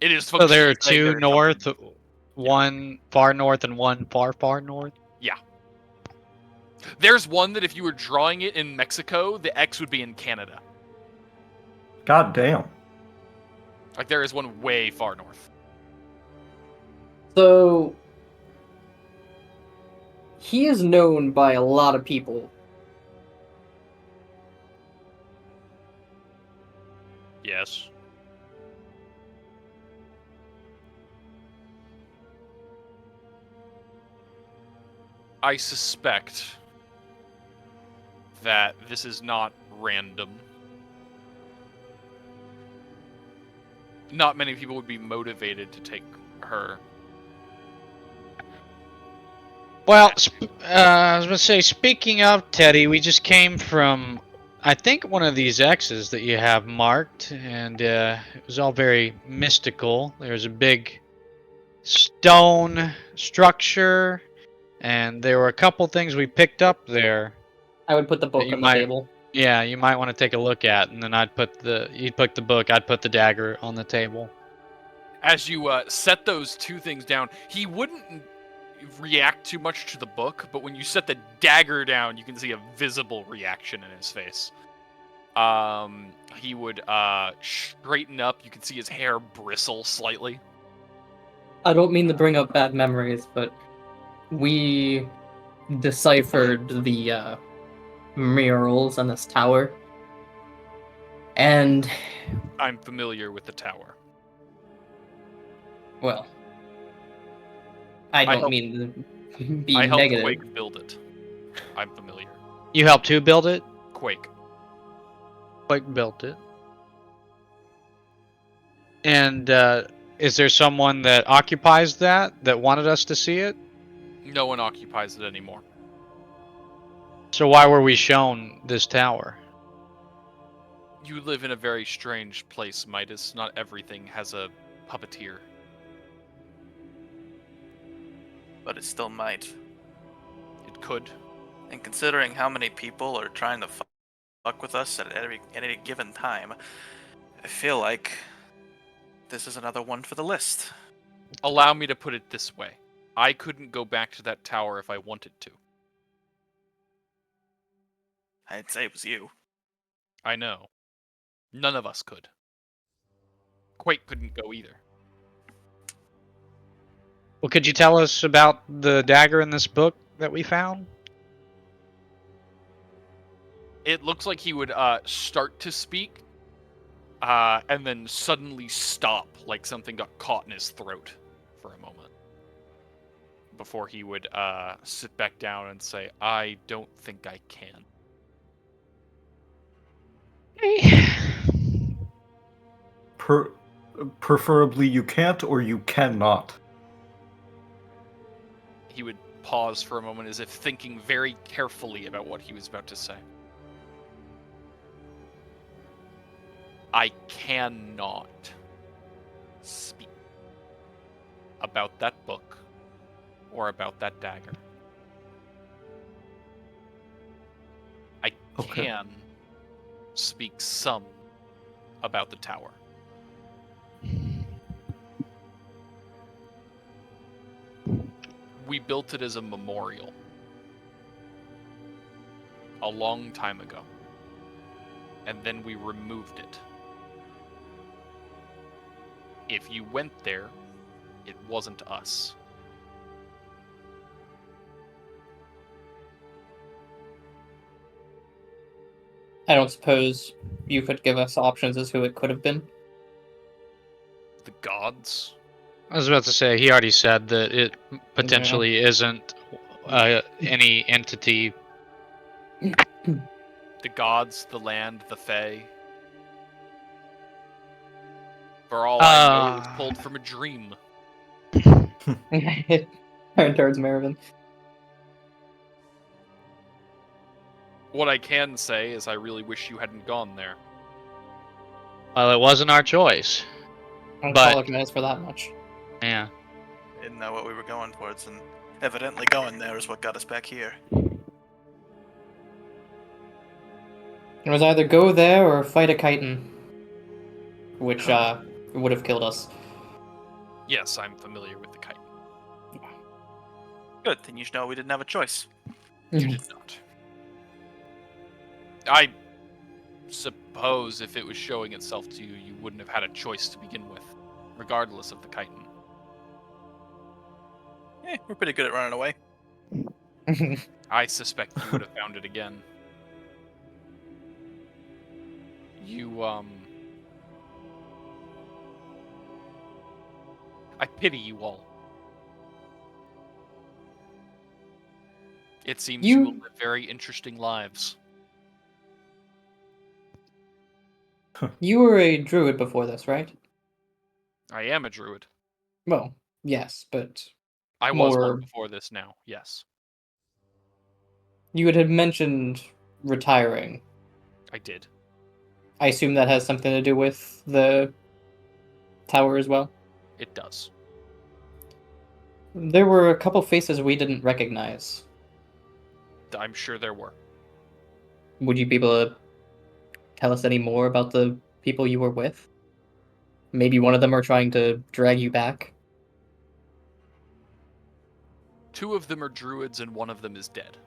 It is. So there are functionally saying two there's north, something- one far north, and one far north. Yeah. There's one that if you were drawing it in Mexico, the X would be in Canada. God damn. Like, there is one way far north. So he is known by a lot of people. Yes. I suspect that this is not random. Not many people would be motivated to take her. Well, I was gonna say, speaking of Teddy, we just came from, I think, one of these X's that you have marked, and it was all very mystical. There's a big stone structure, and there were a couple things we picked up there. I would put the book You on the might- table. Yeah, you might want to take a look at, and then you'd put the book, I'd put the dagger on the table. As you set those two things down, he wouldn't react too much to the book, but when you set the dagger down, you can see a visible reaction in his face. He would straighten up. You can see his hair bristle slightly. I don't mean to bring up bad memories, but we deciphered the murals on this tower. And, I'm familiar with the tower. well, I don't helped- mean to be I helped negative. Quake build it. I'm familiar. You helped who build it? Quake. Quake built it. And is there someone that occupies that wanted us to see it? No one occupies it anymore. So why were we shown this tower? You live in a very strange place, Midas. Not everything has a puppeteer. But it still might. It could. And considering how many people are trying to fuck with us at any given time, I feel like this is another one for the list. Allow me to put it this way. I couldn't go back to that tower if I wanted to. I'd say it was you. I know. None of us could. Quake couldn't go either. Well, could you tell us about the dagger in this book that we found? It looks like he would start to speak, and then suddenly stop, like something got caught in his throat for a moment. Before he would sit back down and say, I don't think I can. Preferably you can't or you cannot. He would pause for a moment as if thinking very carefully about what he was about to say. I cannot speak about that book or about that dagger. I Okay. can speak some about the tower. We built it as a memorial a long time ago, and then we removed it. If you went there, it wasn't us. I don't suppose you could give us options as who it could have been. The gods? I was about to say, he already said that it potentially isn't any entity. The gods, the land, the fae. For all I know, it was pulled from a dream. Turn towards Marivin. What I can say is I really wish you hadn't gone there. Well, it wasn't our choice. I But- apologize for that much. Yeah. Didn't know what we were going towards, and evidently going there is what got us back here. It was either go there or fight a chitin, which would have killed us. Yes, I'm familiar with the kite. Good, then you should know we didn't have a choice. You did not. I suppose if it was showing itself to you, you wouldn't have had a choice to begin with, regardless of the chitin. We're pretty good at running away. I suspect you would have found it again. You, I pity you all. It seems you will live very interesting lives. You were a druid before this, right? I am a druid. Well, yes, but I was More- one before this now, yes. you had mentioned retiring. I did. I assume that has something to do with the tower as well? It does. There were a couple faces we didn't recognize. I'm sure there were. Would you be able to tell us any more about the people you were with? Maybe one of them are trying to drag you back? 2 of them are druids and 1 of them is dead.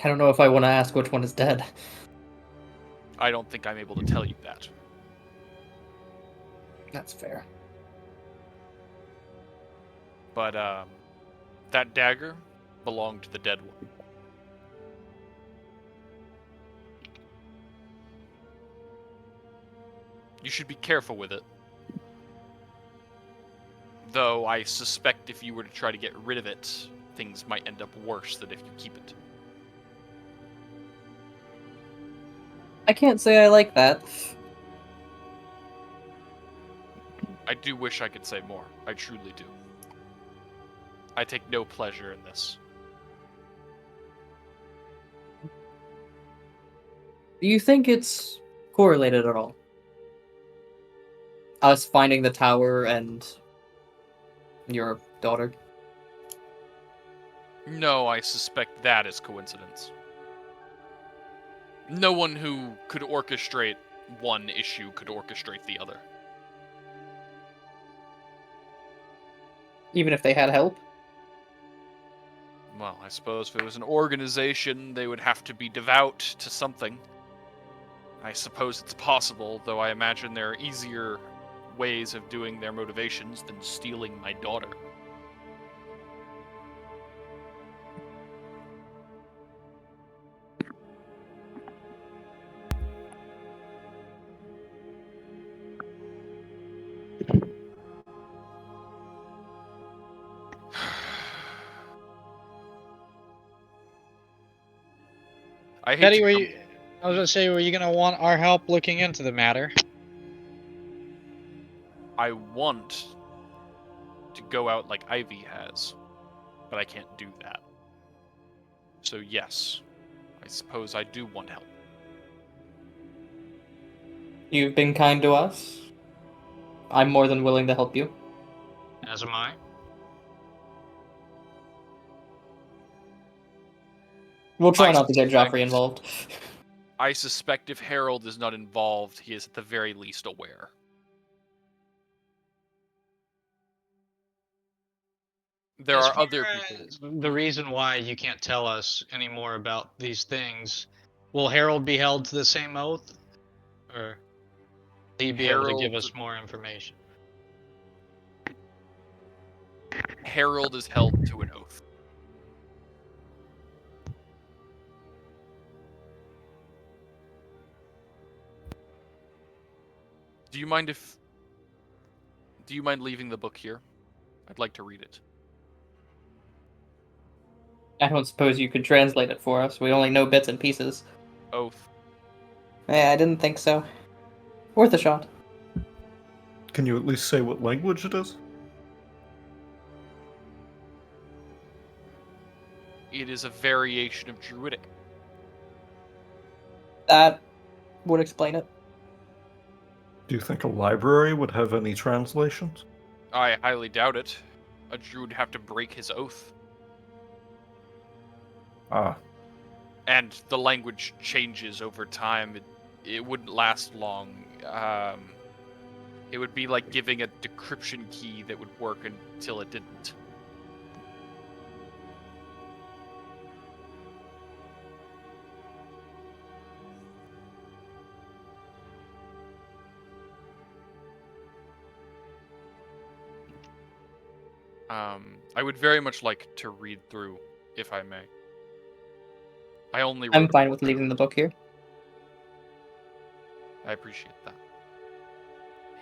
I don't know if I want to ask which one is dead. I don't think I'm able to tell you that. That's fair. But, that dagger belonged to the dead one. You should be careful with it. Though I suspect if you were to try to get rid of it, things might end up worse than if you keep it. I can't say I like that. I do wish I could say more. I truly do. I take no pleasure in this. Do you think it's correlated at all? Us finding the tower and your daughter? No, I suspect that is coincidence. No one who could orchestrate one issue could orchestrate the other. Even if they had help? Well, I suppose if it was an organization, they would have to be devout to something. I suppose it's possible, though I imagine there are easier ways of doing their motivations than stealing my daughter. I hate Betty, to I come- was gonna say, were you gonna want our help looking into the matter? I want to go out like Ivy has, but I can't do that. So yes, I suppose I do want help. You've been kind to us. I'm more than willing to help you. As am I. We'll try I not to get suspect- Joffrey involved. I suspect if Harold is not involved, he is at the very least aware. There As are far other people. as the reason why you can't tell us any more about these things, will Harold be held to the same oath? Or will he be able to give Harold- us more information? Harold is held to an oath. Do you mind leaving the book here? I'd like to read it. I don't suppose you could translate it for us. We only know bits and pieces. Oath. Yeah, I didn't think so. Worth a shot. Can you at least say what language it is? It is a variation of Druidic. That would explain it. Do you think a library would have any translations? I highly doubt it. A druid would have to break his oath. Ah, And the language changes over time. It wouldn't last long. It would be like giving a decryption key that would work until it didn't. I would very much like to read through, if I may. I only wrote I'm fine with leaving the book here. I appreciate that.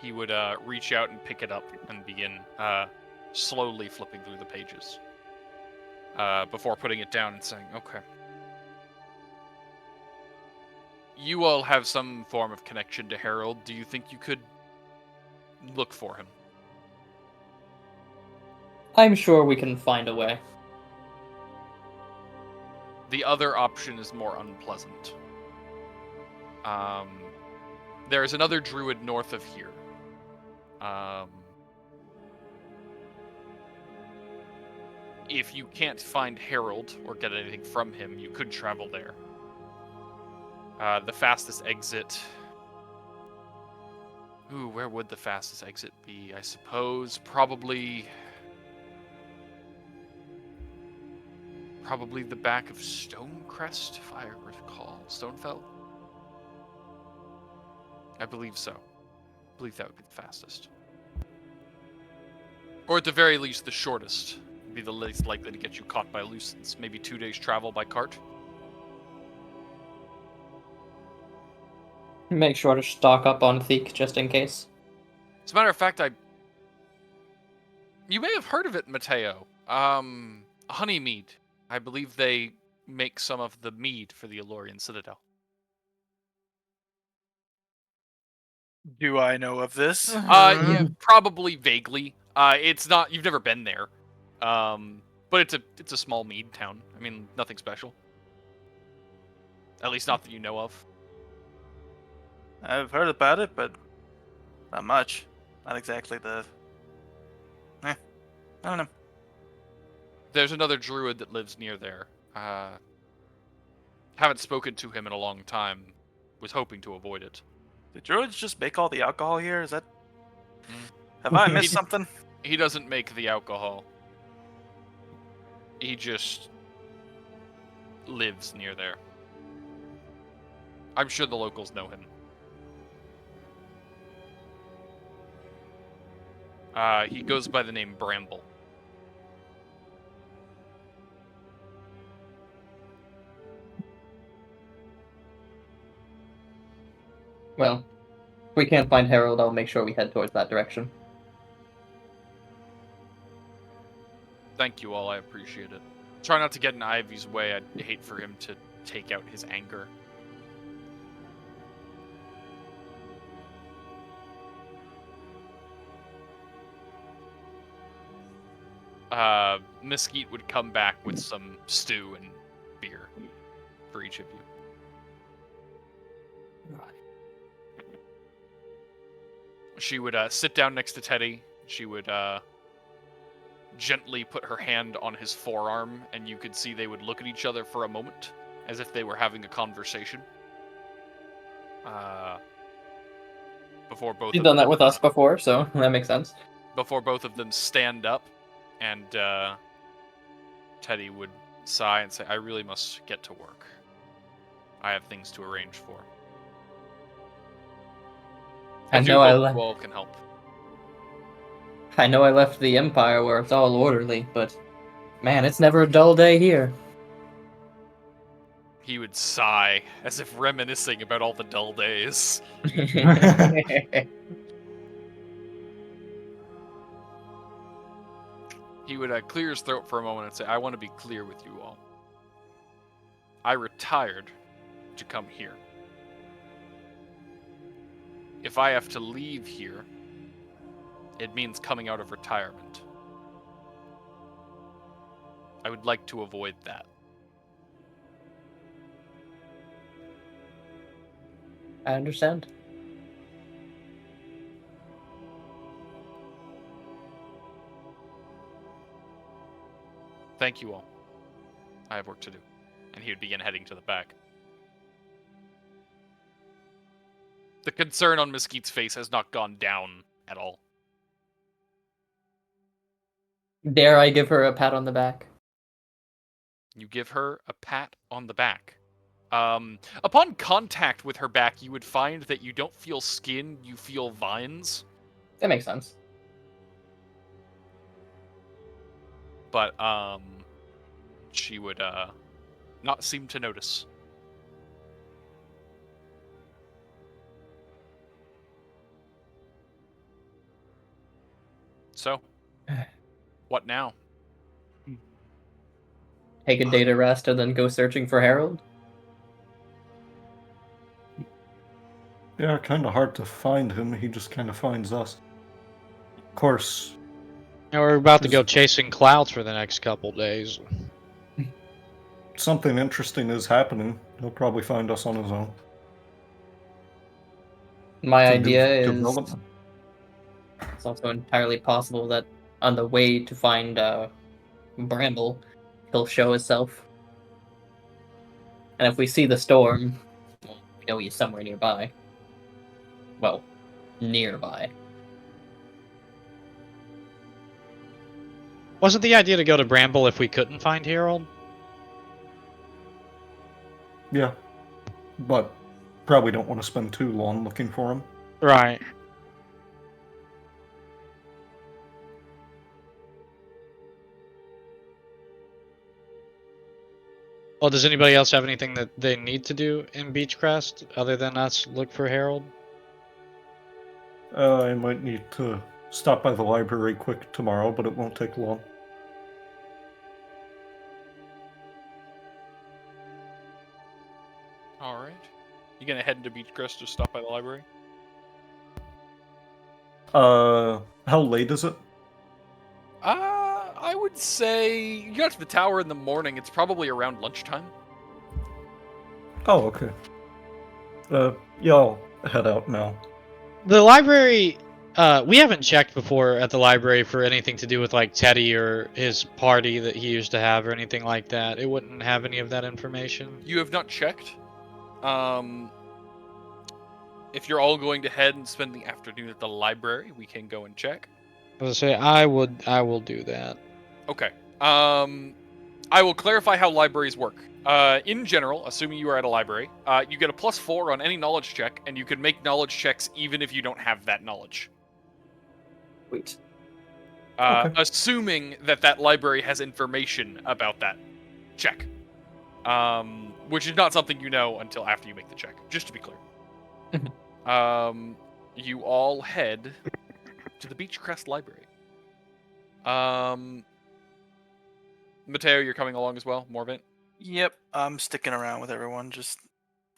He would reach out and pick it up and begin slowly flipping through the pages before putting it down and saying, okay. You all have some form of connection to Harold. Do you think you could look for him? I'm sure we can find a way. The other option is more unpleasant. There is another druid north of here. If you can't find Harold or get anything from him, you could travel there. The fastest exit... Ooh, where would the fastest exit be? I suppose probably the back of Stonecrest, if I recall. Stonefell? I believe so. I believe that would be the fastest. Or at the very least, the shortest. Would be the least likely to get you caught by Lucens. Maybe 2 days travel by cart. Make sure to stock up on Theek just in case. As a matter of fact, you may have heard of it, Matteo. Honey mead. I believe they make some of the mead for the Elorian Citadel. Do I know of this? Yeah, probably vaguely. It's not. You've never been there. But it's a small mead town. I mean, nothing special. At least not that you know of. I've heard about it, but not much. Not exactly the... I don't know. There's another druid that lives near there. Haven't spoken to him in a long time. Was hoping to avoid it. Do druids just make all the alcohol here? Is that... Have I missed something? He doesn't make the alcohol. He just lives near there. I'm sure the locals know him. He goes by the name Bramble. Well, if we can't find Harold, I'll make sure we head towards that direction. Thank you all, I appreciate it. Try not to get in Ivy's way. I'd hate for him to take out his anger. Mesquite would come back with some stew and beer for each of you. She would sit down next to Teddy. She would gently put her hand on his forearm, and you could see they would look at each other for a moment, as if they were having a conversation. Before both. You've done that with us before, so that makes sense. Before both of them stand up, and Teddy would sigh and say, "I really must get to work. I have things to arrange for." I know I You all can help. I know I left the Empire where it's all orderly, but man, it's never a dull day here. He would sigh, as if reminiscing about all the dull days. He would clear his throat for a moment and say, "I want to be clear with you all. I retired to come here. If I have to leave here, it means coming out of retirement. I would like to avoid that. I understand. Thank you all. I have work to do. And he would begin heading to the back. The concern on Mesquite's face has not gone down at all. Dare I give her a pat on the back? You give her a pat on the back. Upon contact with her back, you would find that you don't feel skin, you feel vines. That makes sense. But, she would, not seem to notice. So, what now? Take a day to rest and then go searching for Harold? Yeah, kind of hard to find him. He just kind of finds us. Of course. Now we're about to go chasing clouds for the next couple days. Something interesting is happening. He'll probably find us on his own. My It's a idea new is development. it's also entirely possible that on the way to find Bramble, he'll show himself. And if we see the storm, well, we know he's somewhere nearby. Well, nearby. Wasn't the idea to go to Bramble if we couldn't find Harold? Yeah. But probably don't want to spend too long looking for him. Right. Well, does anybody else have anything that they need to do in Beachcrest other than us look for Harold? I might need to stop by the library quick tomorrow, but it won't take long. Alright. You gonna head into Beachcrest to stop by the library? How late is it? I would say you got to the tower in the morning. It's probably around lunchtime. Oh, okay. Yeah, I'll head out now. The library, we haven't checked before at the library for anything to do with like Teddy or his party that he used to have or anything like that. It wouldn't have any of that information. You have not checked. If you're all going to head and spend the afternoon at the library, we can go and check. I was gonna say I will do that. Okay. I will clarify how libraries work. In general, assuming you are at a library, you get a +4 on any knowledge check, and you can make knowledge checks even if you don't have that knowledge. Wait. Okay. Assuming that library has information about that check. Which is not something you know until after you make the check, just to be clear. You all head to the Beachcrest Library. Matteo, you're coming along as well, Moravaint? Yep, I'm sticking around with everyone just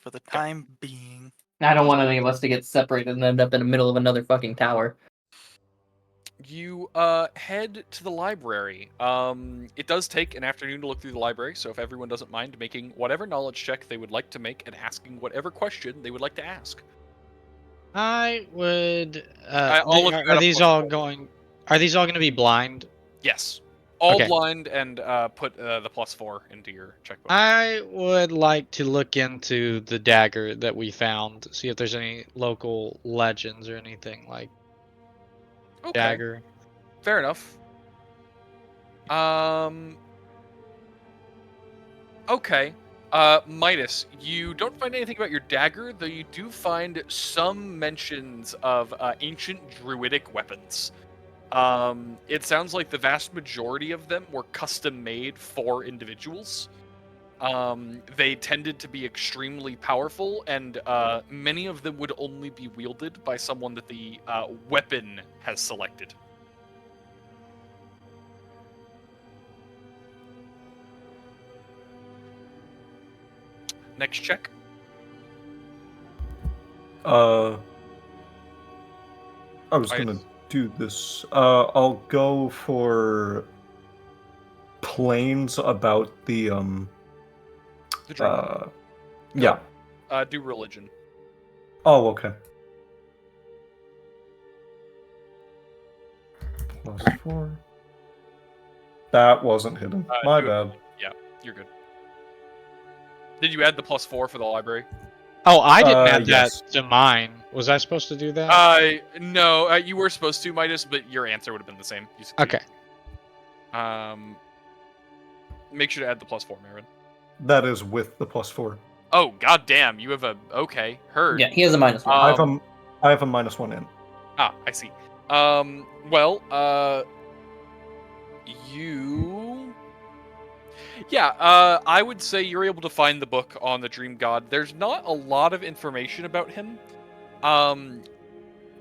for the time being. I don't want any of us to get separated and end up in the middle of another fucking tower. You head to the library. It does take an afternoon to look through the library, so if everyone doesn't mind making whatever knowledge check they would like to make and asking whatever question they would like to ask. I would. all of you Are got a these plus all 4. going? Are these all going to be blind? Yes. All Okay. blind and put the +4 into your checkbook. I would like to look into the dagger that we found, see if there's any local legends or anything like Okay. dagger. Fair enough. Okay. Midas, you don't find anything about your dagger, though you do find some mentions of ancient druidic weapons. It sounds like the vast majority of them were custom made for individuals. They tended to be extremely powerful, and many of them would only be wielded by someone that the weapon has selected. Next check. I was Right. gonna do this. I'll go for planes about the The Druid. yeah. Do religion. Oh, okay. +4. That wasn't hidden. My do it. bad. Yeah, you're good. Did you add the +4 for the library? Oh, I didn't add yes. that to mine. Was I supposed to do that? No, you were supposed to, Midas, but your answer would have been the same. You succeeded. Okay. Make sure to add the +4, Marivin. That is with the +4. Oh, goddamn! You have a heard. Yeah, he has a -1. I have a -1 in. Ah, I see. Well, you. Yeah, I would say you're able to find the book on the Dream God. There's not a lot of information about him.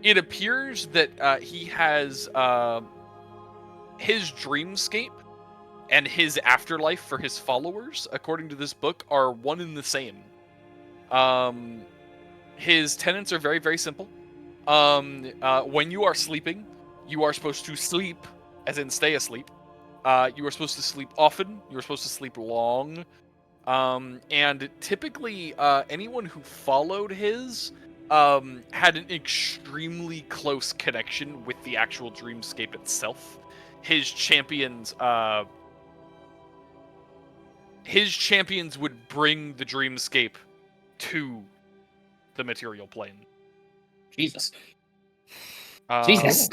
It appears that he has his dreamscape and his afterlife for his followers, according to this book, are one and the same. His tenets are very, very simple. When you are sleeping, you are supposed to sleep, as in stay asleep. You are supposed to sleep often. You are supposed to sleep long. And typically, anyone who followed his had an extremely close connection with the actual dreamscape itself. His champions would bring the dreamscape to the material plane. Jesus. Uh, Jesus.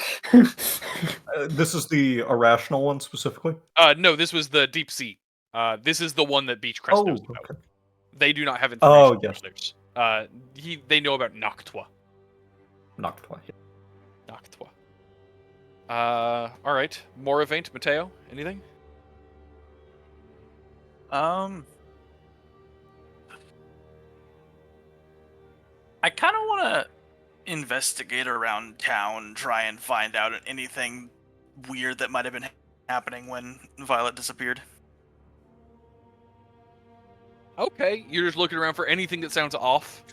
This is the irrational one specifically? No, this was the deep sea. This is the one that Beachcrest knows about. Okay. They do not have information Oh, yes. about others. They know about Noctua. Noctua. Noctua. All right. Moravaint, Matteo, anything? I kind of want to investigate around town, try and find out anything weird that might have been happening when Violet disappeared. Okay, you're just looking around for anything that sounds off.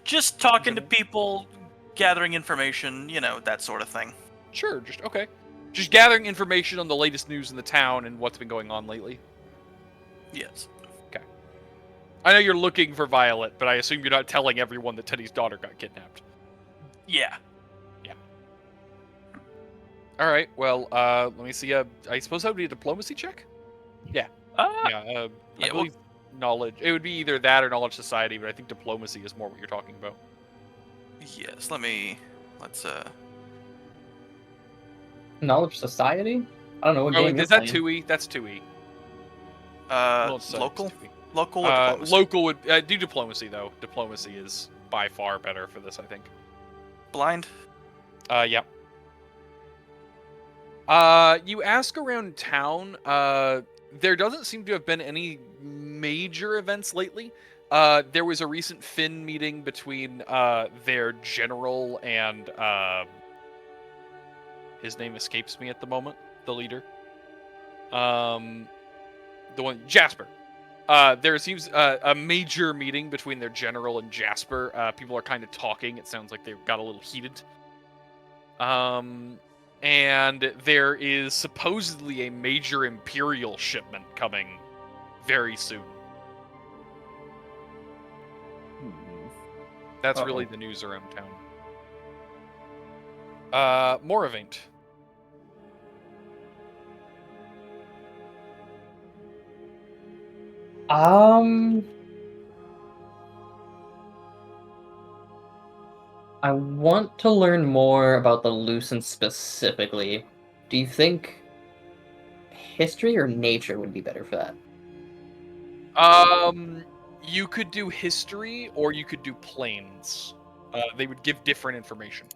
Just talking to people, gathering information, that sort of thing. Sure, just gathering information on the latest news in the town and what's been going on lately. Yes. Okay. I know you're looking for Violet, but I assume you're not telling everyone that Teddy's daughter got kidnapped. Yeah. All right. Well, let me see. I suppose that would be a diplomacy check. Yeah. I believe knowledge. It would be either that or knowledge society, but I think diplomacy is more what you're talking about. Yes. Let's. Knowledge society? I don't know what game is you're that playing. 2E? That's 2E. Local. 2E. Local or diplomacy? Local would do diplomacy though. Diplomacy is by far better for this, I think. Blind. Yeah. You ask around town. There doesn't seem to have been any major events lately. There was a recent Finn meeting between their general and his name escapes me at the moment. The leader. The one Jasper. There seems a major meeting between their general and Jasper. People are kind of talking. It sounds like they got a little heated. And there is supposedly a major Imperial shipment coming very soon. That's really the news around town. Moravaint. I want to learn more about the Lucent specifically. Do you think history or nature would be better for that? You could do history or you could do planes. They would give different information.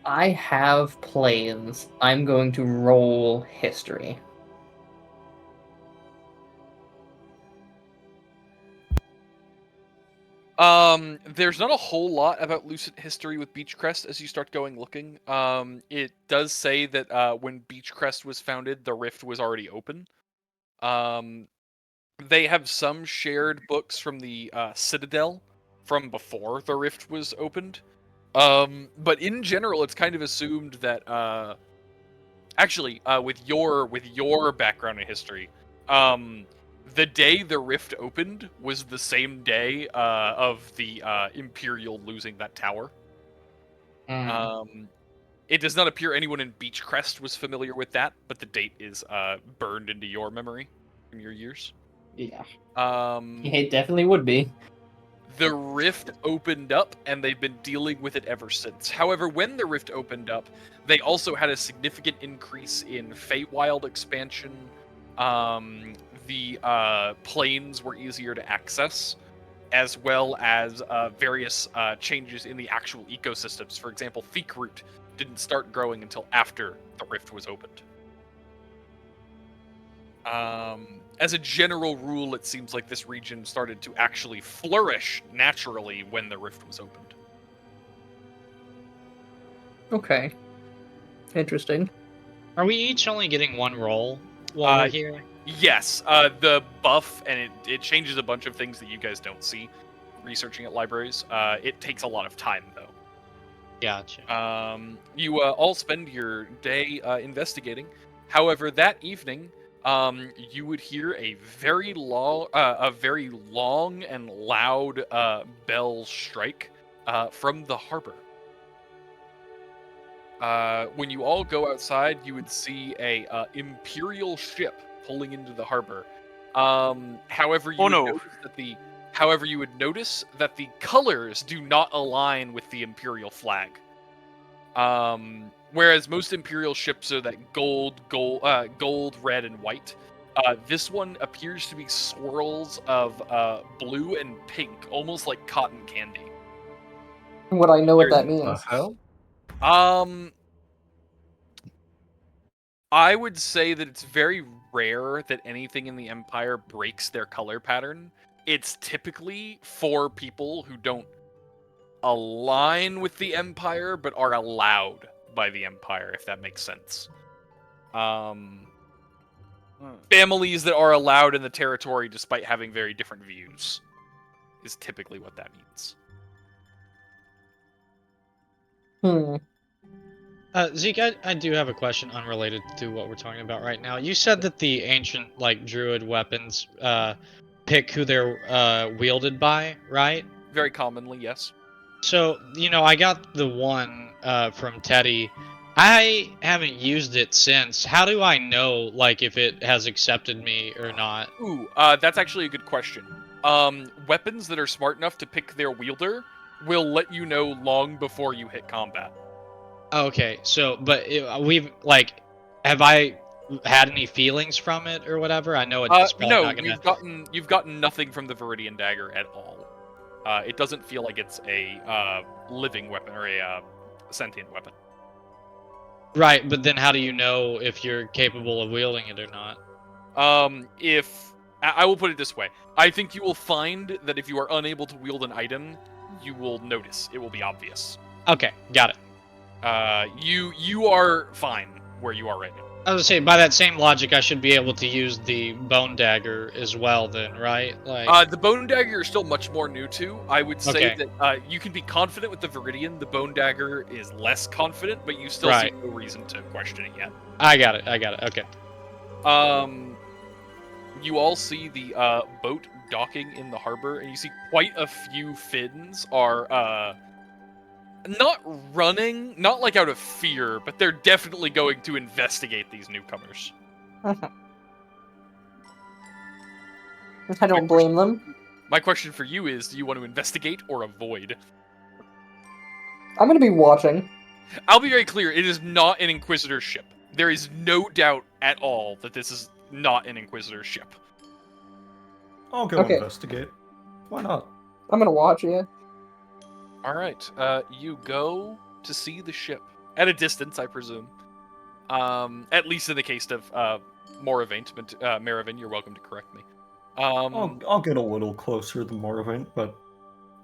I have planes. I'm going to roll history. There's not a whole lot about Lucent history with Beachcrest as you start going looking. It does say that when Beachcrest was founded, the rift was already open. They have some shared books from the Citadel from before the rift was opened. But in general, it's kind of assumed that Actually, with your background in history, the day the rift opened was the same day of the Imperial losing that tower. It does not appear anyone in Beachcrest was familiar with that, but the date is burned into your memory from your years. Yeah. Um, It definitely would be. the rift opened up, and they've been dealing with it ever since. However, when the rift opened up, they also had a significant increase in Feywild expansion. The planes were easier to access, as well as various changes in the actual ecosystems. For example, Feekroot didn't start growing until after the rift was opened. As a general rule, it seems like this region started to actually flourish naturally when the rift was opened. Okay. Interesting. Are we each only getting one roll while we're here? Yes, the buff, and it changes a bunch of things that you guys don't see researching at libraries. It takes a lot of time, though. Gotcha. You all spend your day investigating. However, that evening, you would hear a very long and loud bell strike from the harbor. When you all go outside, you would see a Imperial ship pulling into the harbor. However, you would notice that the colors do not align with the Imperial flag. Whereas most Imperial ships are that gold, red, and white. This one appears to be swirls of blue and pink, almost like cotton candy. Would I know what that What the means? hell? I would say that it's very rare that anything in the Empire breaks their color pattern. It's typically for people who don't align with the Empire, but are allowed by the Empire, if that makes sense. Families that are allowed in the territory despite having very different views is typically what that means. Zeke, I do have a question unrelated to what we're talking about right now. You said that the ancient, Druid weapons pick who they're wielded by, right? Very commonly, yes. So, I got the one from Teddy. I haven't used it since. How do I know, if it has accepted me or not? Ooh, that's actually a good question. Weapons that are smart enough to pick their wielder will let you know long before you hit combat. Okay, so, but have I had any feelings from it or whatever? I know it's probably not gonna... you've gotten nothing from the Viridian Dagger at all. It doesn't feel like it's a living weapon or a sentient weapon. Right, but then how do you know if you're capable of wielding it or not? I will put it this way. I think you will find that if you are unable to wield an item, you will notice. It will be obvious. Okay, got it. You are fine where you are right now. I was gonna say, by that same logic, I should be able to use the bone dagger as well then, right? The bone dagger you're still much more new to. I would say that you can be confident with the Viridian. The bone dagger is less confident, but you still see no reason to question it yet. I got it, okay. You all see the boat docking in the harbor, and you see quite a few Finns are not running, not out of fear, but they're definitely going to investigate these newcomers. I don't blame them. My question for you is, do you want to investigate or avoid? I'm gonna be watching. I'll be very clear, it is not an Inquisitor ship. There is no doubt at all that this is not an Inquisitor ship. I'll go investigate. Why not? I'm gonna watch, yeah. Alright, you go to see the ship. At a distance, I presume. At least in the case of Moravaint, but Marivin, you're welcome to correct me. I'll get a little closer than Moravaint, but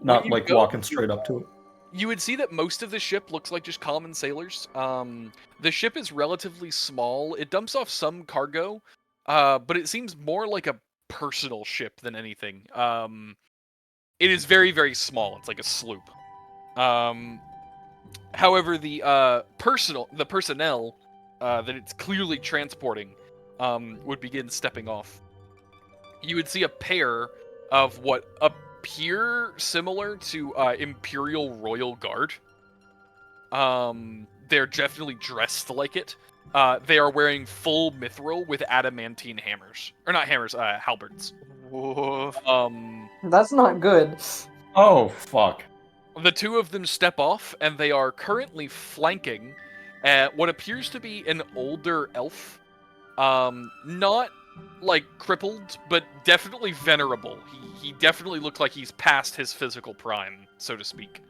not walking straight up to it. You would see that most of the ship looks like just common sailors. The ship is relatively small. It dumps off some cargo, but it seems more like a personal ship than anything. It is very, very small. It's like a sloop. However, the personnel that it's clearly transporting would begin stepping off. You would see a pair of what appear similar to Imperial Royal Guard. They're definitely dressed like it. They are wearing full mithril with adamantine hammers. Or not hammers, halberds. Woof. That's not good. Oh, fuck. The two of them step off, and they are currently flanking what appears to be an older elf. Not, like, crippled, but definitely venerable. He definitely looks like he's past his physical prime, so to speak.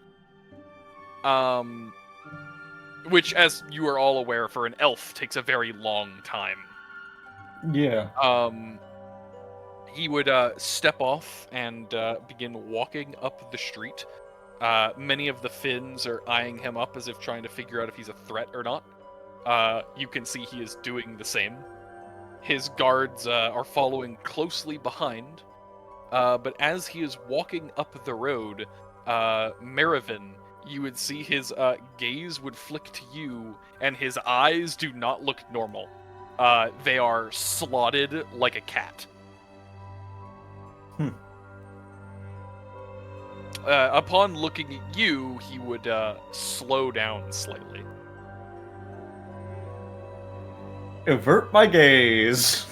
Which, as you are all aware, for an elf, takes a very long time. Yeah. He would step off and begin walking up the street. Many of the Finns are eyeing him up as if trying to figure out if he's a threat or not. You can see he is doing the same. His guards are following closely behind. But as he is walking up the road, Marivin, you would see his gaze would flick to you, and his eyes do not look normal. They are slotted like a cat. Upon looking at you, he would slow down slightly. Avert my gaze.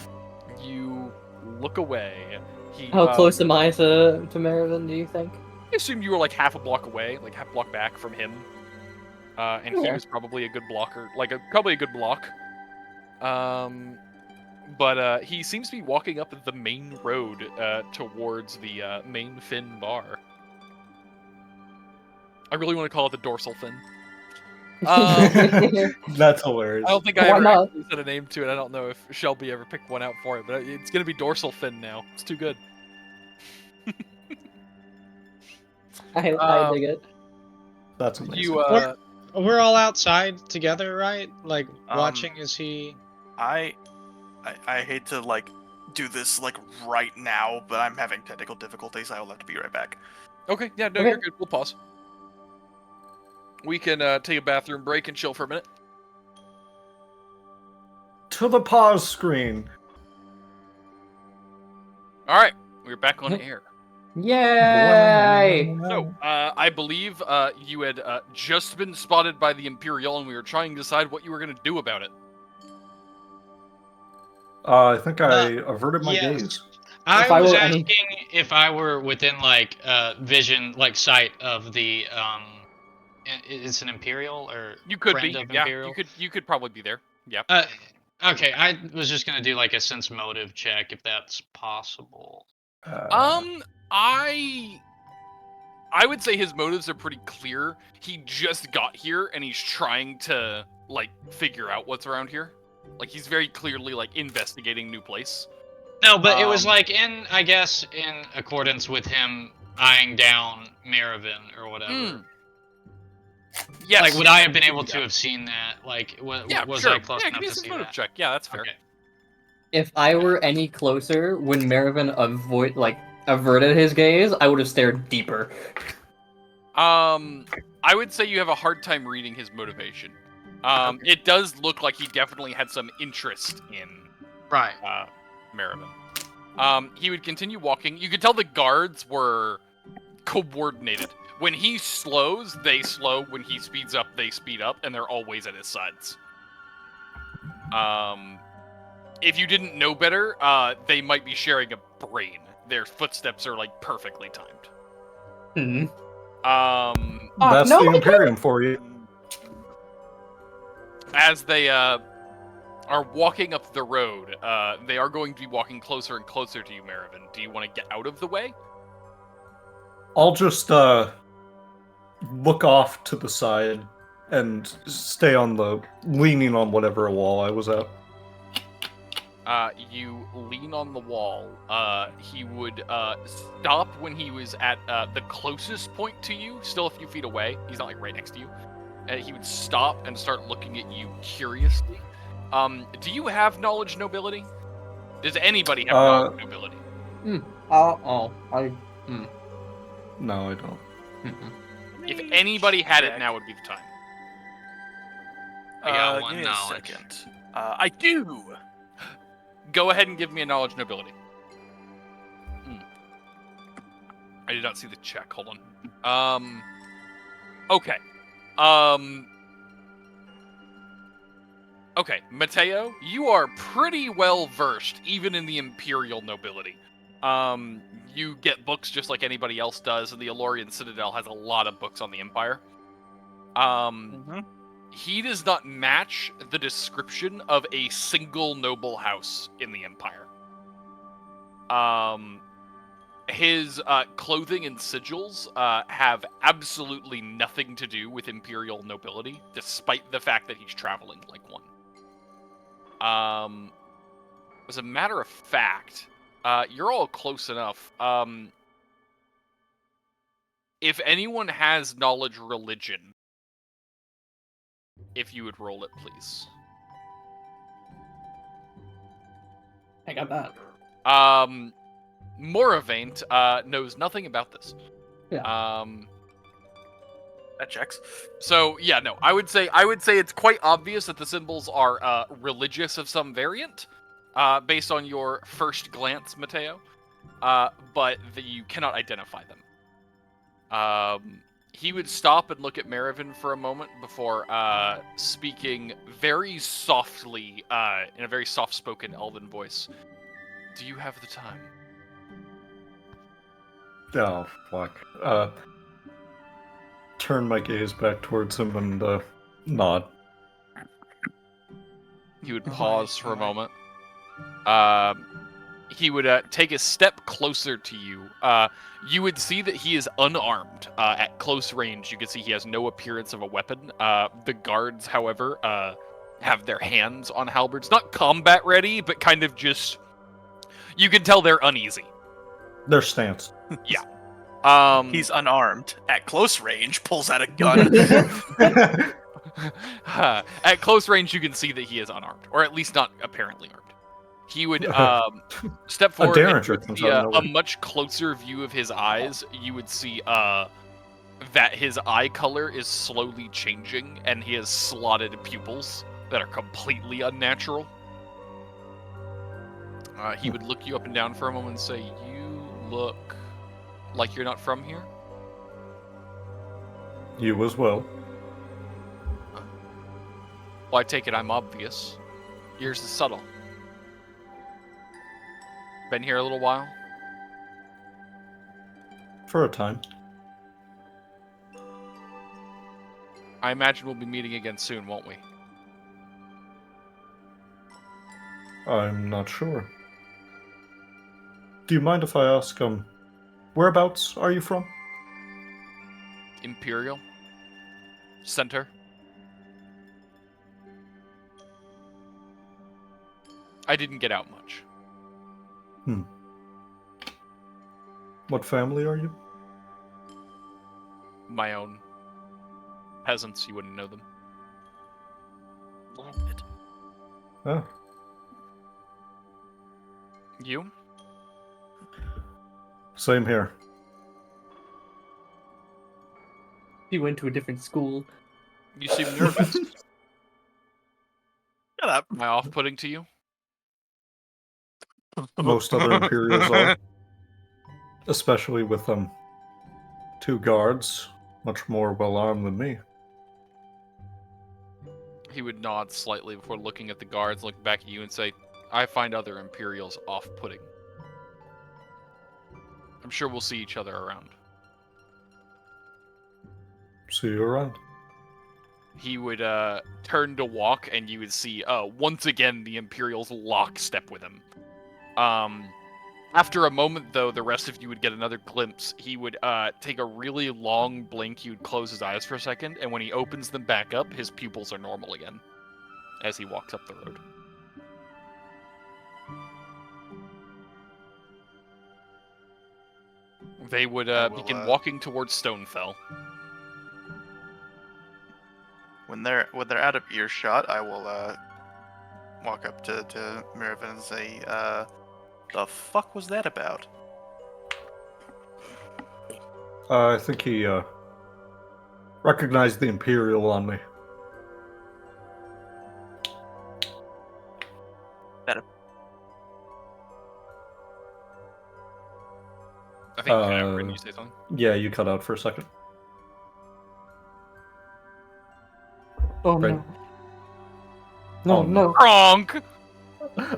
You look away. How close am I to Marivin, do you think? I assume you were like half a block away, like half a block back from him. And he Yeah. was probably a good blocker, probably a good block. But he seems to be walking up the main road towards the main Finn bar. I really want to call it the dorsal fin. That's hilarious. I don't think I Why ever not? actually said a name to it. I don't know if Shelby ever picked one out for it, but it's going to be dorsal fin now. It's too good. I dig it. That's amazing. You, We're all outside together, right? Like watching as he. I hate to like do this like right now, but I'm having technical difficulties. I will have to be right back. okay, yeah, no, Okay. you're good. We'll pause. We can take a bathroom break and chill for a minute. To the pause screen. All right, we're back on air. Yay! So, I believe you had just been spotted by the Imperial, and we were trying to decide what you were going to do about it. I think I averted my yes. gaze. I If I was were asking any- if I were within like vision, like sight of the it's an Imperial or You could friend be, of yeah. Imperial? You could probably be there. Yeah. Okay, I was just gonna do like a sense motive check if that's possible. I would say his motives are pretty clear. He just got here and he's trying to like figure out what's around here. Like he's very clearly like investigating new place. No, but it was like I guess in accordance with him eyeing down Marivin or whatever. Yes. Like, would I have been able to have seen that? Like, Yeah, was sure. I close yeah, enough give me to some see motive that? check. Yeah, that's fair. Okay. If I were any closer when Marivin averted his gaze, I would have stared deeper. I would say you have a hard time reading his motivation. It does look like he definitely had some interest in Right. Marivin. He would continue walking. You could tell the guards were coordinated. When he slows, they slow. When he speeds up, they speed up, and they're always at his sides. If you didn't know better, they might be sharing a brain. Their footsteps are like perfectly timed. That's no, the Imperium for you. As they are walking up the road, they are going to be walking closer and closer to you, Marivin. Do you want to get out of the way? I'll just look off to the side and stay on leaning on whatever wall I was at. You lean on the wall. He would stop when he was at the closest point to you, still a few feet away. He's not like right next to you. He would stop and start looking at you curiously. Do you have knowledge nobility? Does anybody have knowledge nobility? No, I don't. If anybody had it, now would be the time. I got Give one me a knowledge. second. I do. Go ahead and give me a knowledge nobility. I did not see the check. Hold on. Okay. Okay, Matteo, you are pretty well versed, even in the Imperial nobility. You get books just like anybody else does, and the Elorian Citadel has a lot of books on the Empire. He does not match the description of a single noble house in the Empire. His clothing and sigils have absolutely nothing to do with Imperial nobility, despite the fact that he's traveling like one. As a matter of fact, you're all close enough. If anyone has knowledge religion, if you would roll it, please. I got that. Moravaint knows nothing about this. Yeah. That checks. So yeah, no, I would say it's quite obvious that the symbols are religious of some variant, based on your first glance, Matteo. But you cannot identify them. He would stop and look at Marivin for a moment before speaking very softly, in a very soft-spoken Elven voice. Do you have the time? Oh, fuck. Turn my gaze back towards him and nod. He would pause for a moment. He would take a step closer to you. You would see that he is unarmed. At close range, you can see he has no appearance of a weapon. The guards, however, have their hands on halberds. Not combat ready, but kind of just... You can tell they're uneasy. Their stance. Yeah. He's unarmed. At close range, pulls out a gun. At close range, you can see that he is unarmed, or at least not apparently armed. He would step forward and Derringer you would comes see out of a nowhere. much closer view of his eyes. You would see that his eye color is slowly changing, and he has slotted pupils that are completely unnatural. He would look you up and down for a moment and say, "You look like you're not from here?" You as well. Well, I take it I'm obvious. Yours is subtle. Been here a little while? For a time. I imagine we'll be meeting again soon, won't we? I'm not sure. Do you mind if I ask, whereabouts are you from? Imperial? Center? I didn't get out much. What family are you? My own. Peasants, you wouldn't know them. Oh, You? same here. You went to a different school. You seem nervous. Shut up. Am I off-putting to you? Most other Imperials are. Especially with two guards, much more well-armed than me. He would nod slightly before looking at the guards, look back at you and say, I find other Imperials off-putting. I'm sure we'll see each other around. See you around. He would turn to walk, and you would see once again the Imperials lockstep with him. After a moment, though, the rest of you would get another glimpse. He would take a really long blink. He would close his eyes for a second, and when he opens them back up, his pupils are normal again as he walks up the road. They would begin walking towards Stonefell. When they're out of earshot, I will walk up to Marivin and say, "The fuck was that about?" I think he recognized the Imperial on me. I think you cut out. Didn't you say something? Yeah, you cut out for a second. Oh Right. no. Oh, no. Kronk!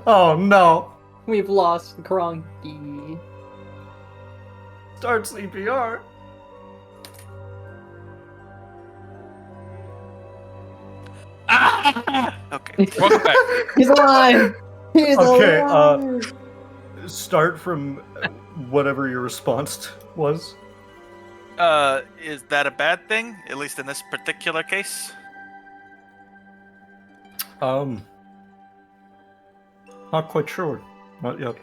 Oh no! We've lost Cronky. Start CPR. Okay. Welcome back. He's alive! He's Okay, alive! Start from whatever your response was. Is that a bad thing? At least in this particular case? Not quite sure. Not yet.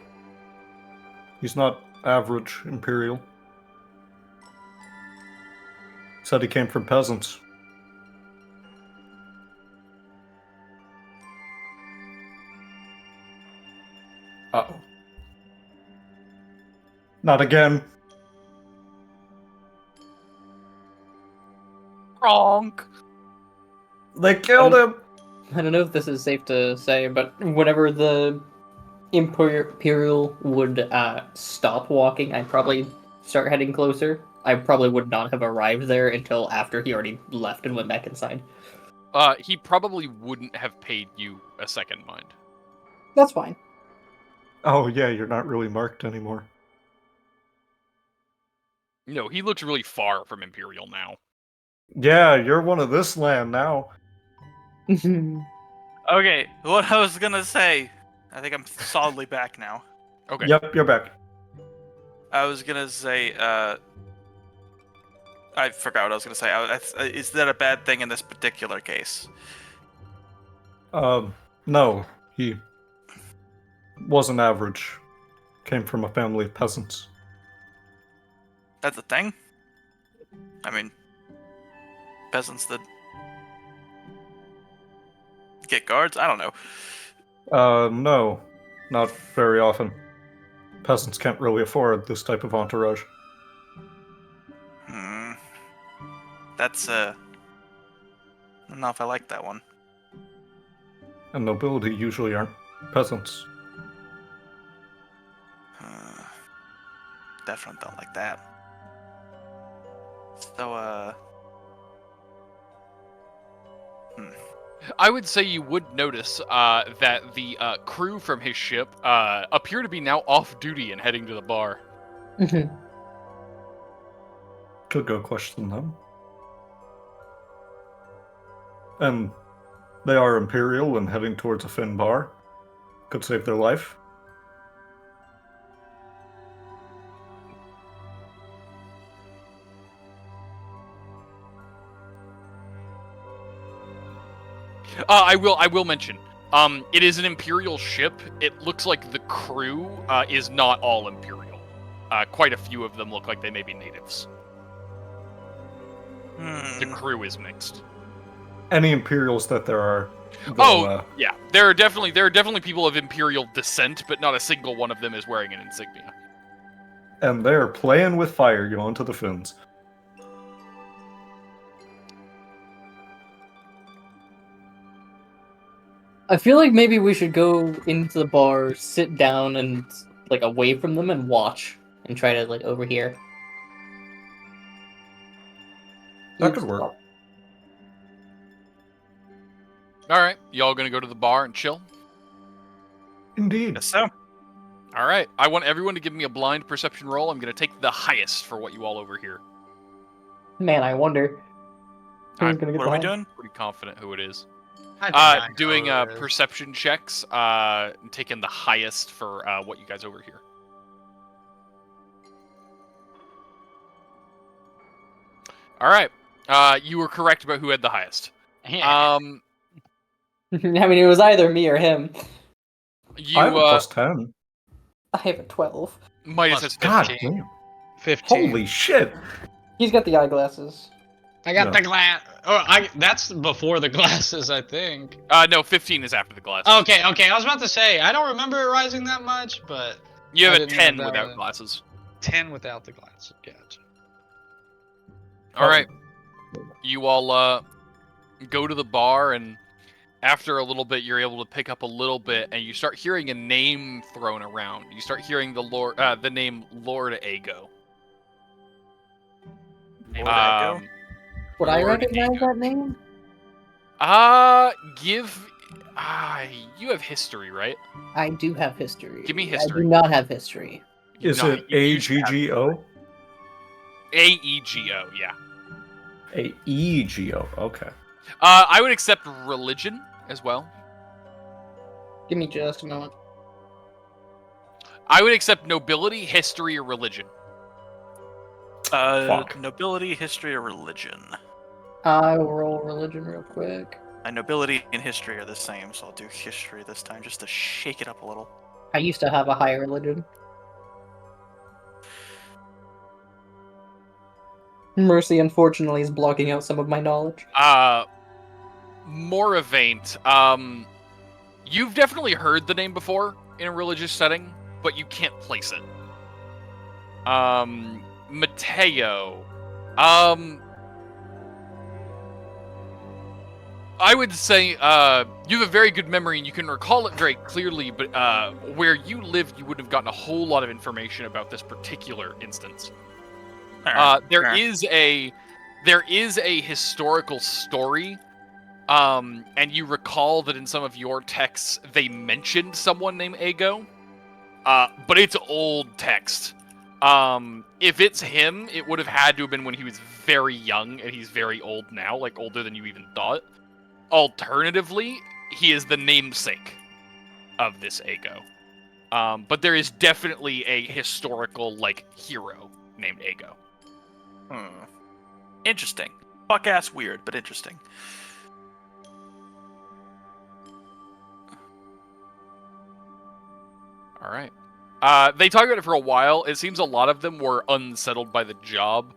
He's not average Imperial. Said he came from peasants. Uh-oh. Not again. Kronk! They killed him! I don't know if this is safe to say, but whenever the Imperial would stop walking, I'd probably start heading closer. I probably would not have arrived there until after he already left and went back inside. He probably wouldn't have paid you a second mind. That's fine. Oh yeah, you're not really marked anymore. No, he looks really far from Imperial now. Yeah, you're one of this land now. Okay, what I was gonna say, I think I'm solidly back now. Okay. Yep, you're back. I was gonna say, I forgot what I was gonna say. Is that a bad thing in this particular case? No, he wasn't average. Came from a family of peasants. That's a thing? I mean, peasants that get guards? I don't know. No, not very often. Peasants can't really afford this type of entourage. That's, I don't know if I like that one. And nobility usually aren't peasants. Definitely don't like that. So, I would say you would notice that the crew from his ship appear to be now off duty and heading to the bar. Could go question them. And they are Imperial and heading towards a Finn bar. Could save their life. I will mention. It is an Imperial ship. It looks like the crew is not all Imperial. Quite a few of them look like they may be natives. The crew is mixed. Any Imperials that there are. Yeah. There are definitely people of Imperial descent, but not a single one of them is wearing an insignia. And they're playing with fire going to the Finns. I feel like maybe we should go into the bar, sit down, and like away from them and watch, and try to like overhear. That could work. All right, y'all gonna go to the bar and chill? Indeed. yes, so. All right, I want everyone to give me a blind perception roll. I'm gonna take the highest for what you all overhear. Man, I wonder who's gonna get What are we the doing? Pretty confident who it is. I think I know Doing who it is. perception checks, taking the highest for what you guys overhear. All right, you were correct about who had the highest. I mean, it was either me or him. You I have a plus 10. I have a 12. Midas Plus has God 15. damn. 15. Holy shit. He's got the eyeglasses. I got No. the glass. Oh, that's before the glasses, I think. No, 15 is after the glasses. Okay. I was about to say, I don't remember it rising that much, but You have I a didn't know 10 that without was- glasses. 10 without the glasses. Gotcha. All right. You all go to the bar, and after a little bit, you're able to pick up a little bit, and you start hearing a name thrown around. You start hearing the name Lord Ago. Lord Echo? Would I Lord recognize Ego. that name? You have history, right? I do have history. Give me I history. do not have history. Is No, it you used to have AGGO? AEGO, yeah. AEGO, okay. I would accept religion as well. Give me just a moment. I would accept nobility, history, or religion. Fuck. Nobility, history, or religion? I will roll religion real quick. My nobility and history are the same, so I'll do history this time just to shake it up a little. I used to have a higher religion. Mercy, unfortunately, is blocking out some of my knowledge. Moravaint. You've definitely heard the name before in a religious setting, but you can't place it. Matteo. I would say you have a very good memory and you can recall it very clearly, but where you lived, you wouldn't have gotten a whole lot of information about this particular instance. There is a historical story, and you recall that in some of your texts they mentioned someone named Ego, but it's old text. If it's him, it would have had to have been when he was very young, and he's very old now, like older than you even thought. Alternatively, he is the namesake of this Ego. But there is definitely a historical, hero named Ego. Interesting. Fuck-ass weird, but interesting. All right. They talked about it for a while. It seems a lot of them were unsettled by the job.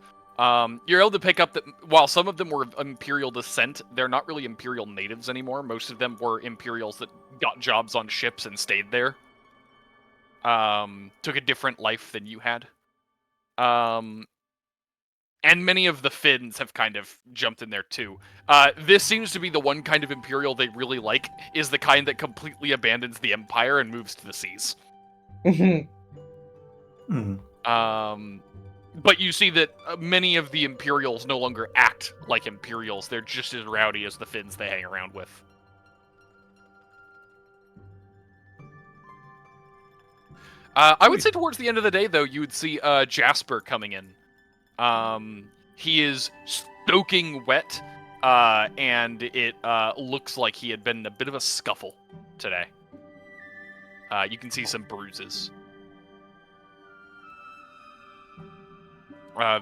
You're able to pick up that while some of them were of Imperial descent, they're not really Imperial natives anymore. Most of them were Imperials that got jobs on ships and stayed there. Took a different life than you had. And many of the Finns have kind of jumped in there too. This seems to be the one kind of Imperial they really like, is the kind that completely abandons the Empire and moves to the seas. But you see that many of the Imperials no longer act like Imperials. They're just as rowdy as the Finns they hang around with. I would say towards the end of the day, though, you would see Jasper coming in. He is soaking wet, and it looks like he had been in a bit of a scuffle today. You can see some bruises.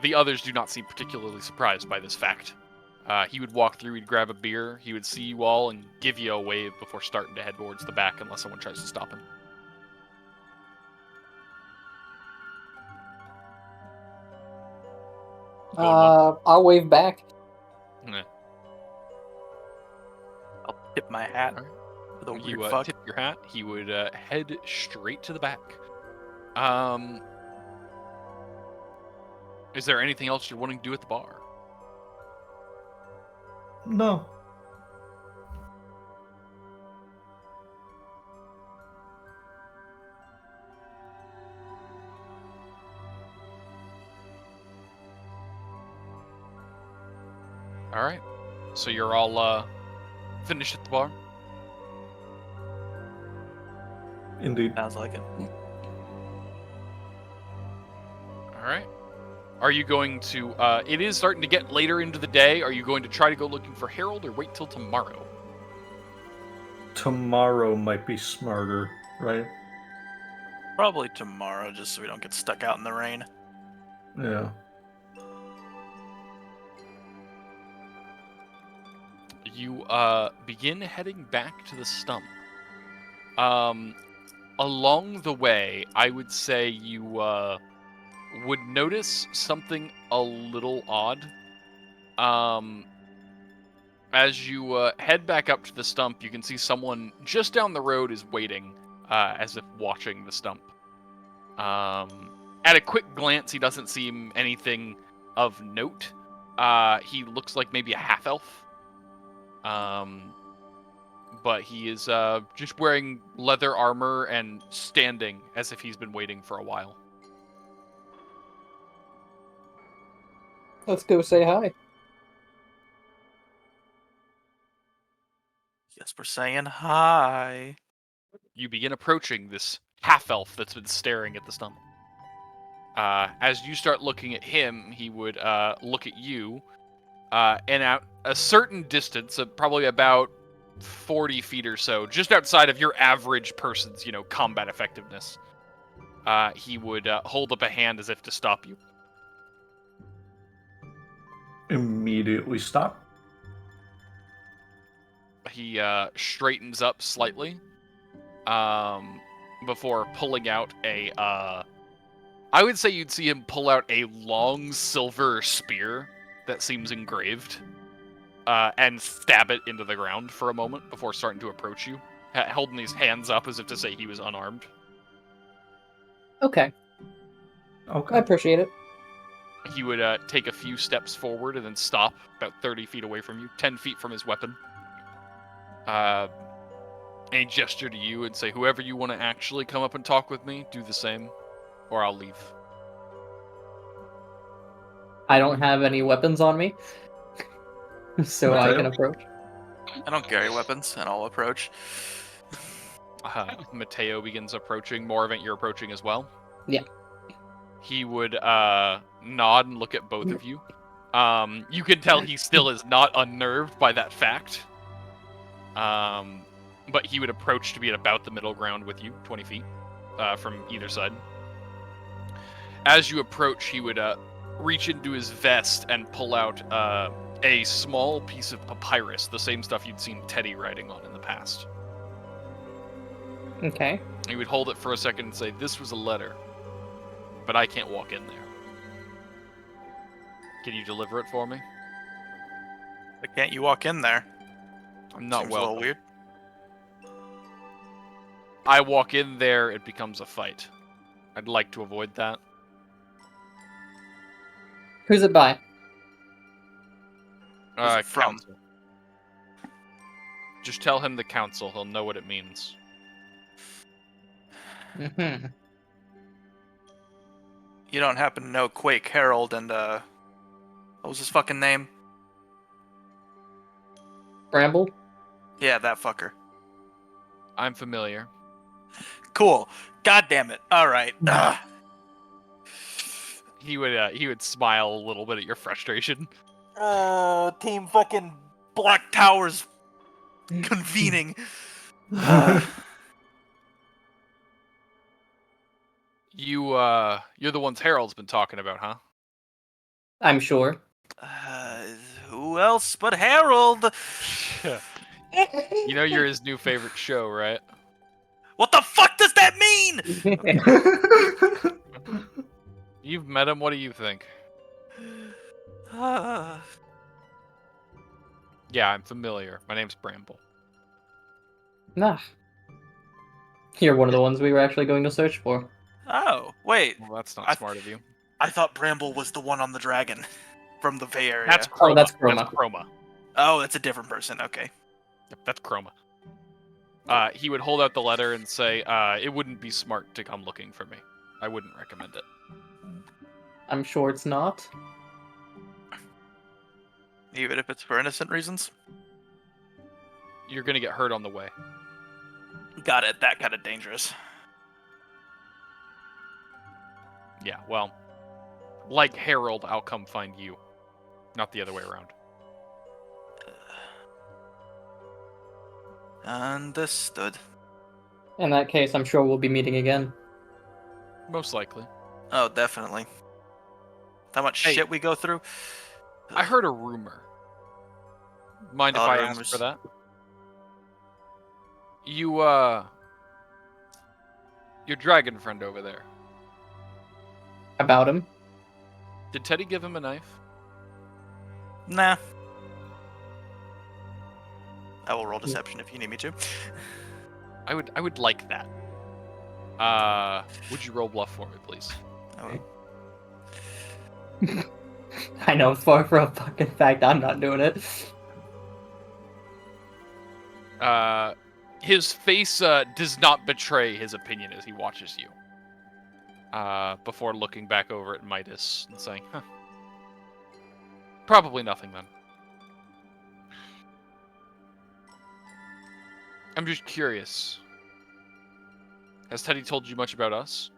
The others do not seem particularly surprised by this fact. He would walk through, he'd grab a beer, he would see you all, and give you a wave before starting to head towards the back unless someone tries to stop him. I'll wave back. I'll tip my hat. Alright. For the You weird fuck. tip your hat, he would head straight to the back. Is there anything else you're wanting to do at the bar? No. Alright. So you're all finished at the bar? Indeed. Sounds like it. Alright. Are you going to, it is starting to get later into the day. Are you going to try to go looking for Harold or wait till tomorrow? Tomorrow might be smarter, right? Probably tomorrow, just so we don't get stuck out in the rain. Yeah. You begin heading back to the stump. Along the way, I would say you would notice something a little odd. As you head back up to the stump, you can see someone just down the road is waiting, as if watching the stump. At a quick glance, he doesn't seem anything of note. He looks like maybe a half-elf. But he is just wearing leather armor and standing as if he's been waiting for a while. Let's go say hi. Yes, we're saying hi. You begin approaching this half-elf that's been staring at the stump. As you start looking at him, he would look at you, and at a certain distance, probably about 40 feet or so, just outside of your average person's, combat effectiveness, he would hold up a hand as if to stop you. Immediately stop. He straightens up slightly, before pulling out a, I would say you'd see him pull out a long silver spear that seems engraved, and stab it into the ground for a moment before starting to approach you, holding his hands up as if to say he was unarmed. Okay, I Okay. appreciate it. He would take a few steps forward and then stop about 30 feet away from you, 10 feet from his weapon. And he gesture to you and say, whoever you want to actually come up and talk with me, do the same, or I'll leave. I don't have any weapons on me, so I can approach. I don't carry weapons, and I'll approach. Matteo begins approaching. Moravaint, you're approaching as well? Yeah. He would nod and look at both of you. You can tell he still is not unnerved by that fact. But he would approach to be at about the middle ground with you, 20 feet from either side. As you approach, he would reach into his vest and pull out a small piece of papyrus, the same stuff you'd seen Teddy writing on in the past. Okay. He would hold it for a second and say, this was a letter, but I can't walk in there. Can you deliver it for me? But can't you walk in there? I'm not Seems well. a little weird. I walk in there, it becomes a fight. I'd like to avoid that. Who's it by? Who's it from? Council. Just tell him the council, he'll know what it means. Mm-hmm. You don't happen to know Quake Herald and, what was his fucking name? Bramble? Yeah, that fucker. I'm familiar. Cool. God damn it. Alright. He would smile a little bit at your frustration. Team fucking Black Towers convening. You're the ones Harold's been talking about, huh? I'm sure. Who else but Harold? You know you're his new favorite show, right? What the fuck does that mean? You've met him, what do you think? Yeah, I'm familiar. My name's Bramble. Nah. You're one of the ones we were actually going to search for. Oh, wait. Well, that's not smart of you. I thought Bramble was the one on the dragon from the Bay Area. That's Chroma. Oh, that's Chroma. That's Chroma. Oh, that's a different person. Okay. Yep, that's Chroma. He would hold out the letter and say, it wouldn't be smart to come looking for me. I wouldn't recommend it. I'm sure it's not. Even if it's for innocent reasons? You're gonna get hurt on the way. Got it. That kind of dangerous. Yeah, well, like Harold, I'll come find you. Not the other way around. Understood. In that case, I'm sure we'll be meeting again. Most likely. Oh, definitely. How much Hey. shit we go through? I heard a rumor. Mind if I ask rumors. for that? Your dragon friend over there. About him? Did Teddy give him a knife? Nah. I will roll deception if you need me to. I would like that. Would you roll bluff for me, please? Oh, I know for a fucking fact I'm not doing it. His face does not betray his opinion as he watches you. Before looking back over at Midas and saying, huh. Probably nothing then. I'm just curious. Has Teddy told you much about us?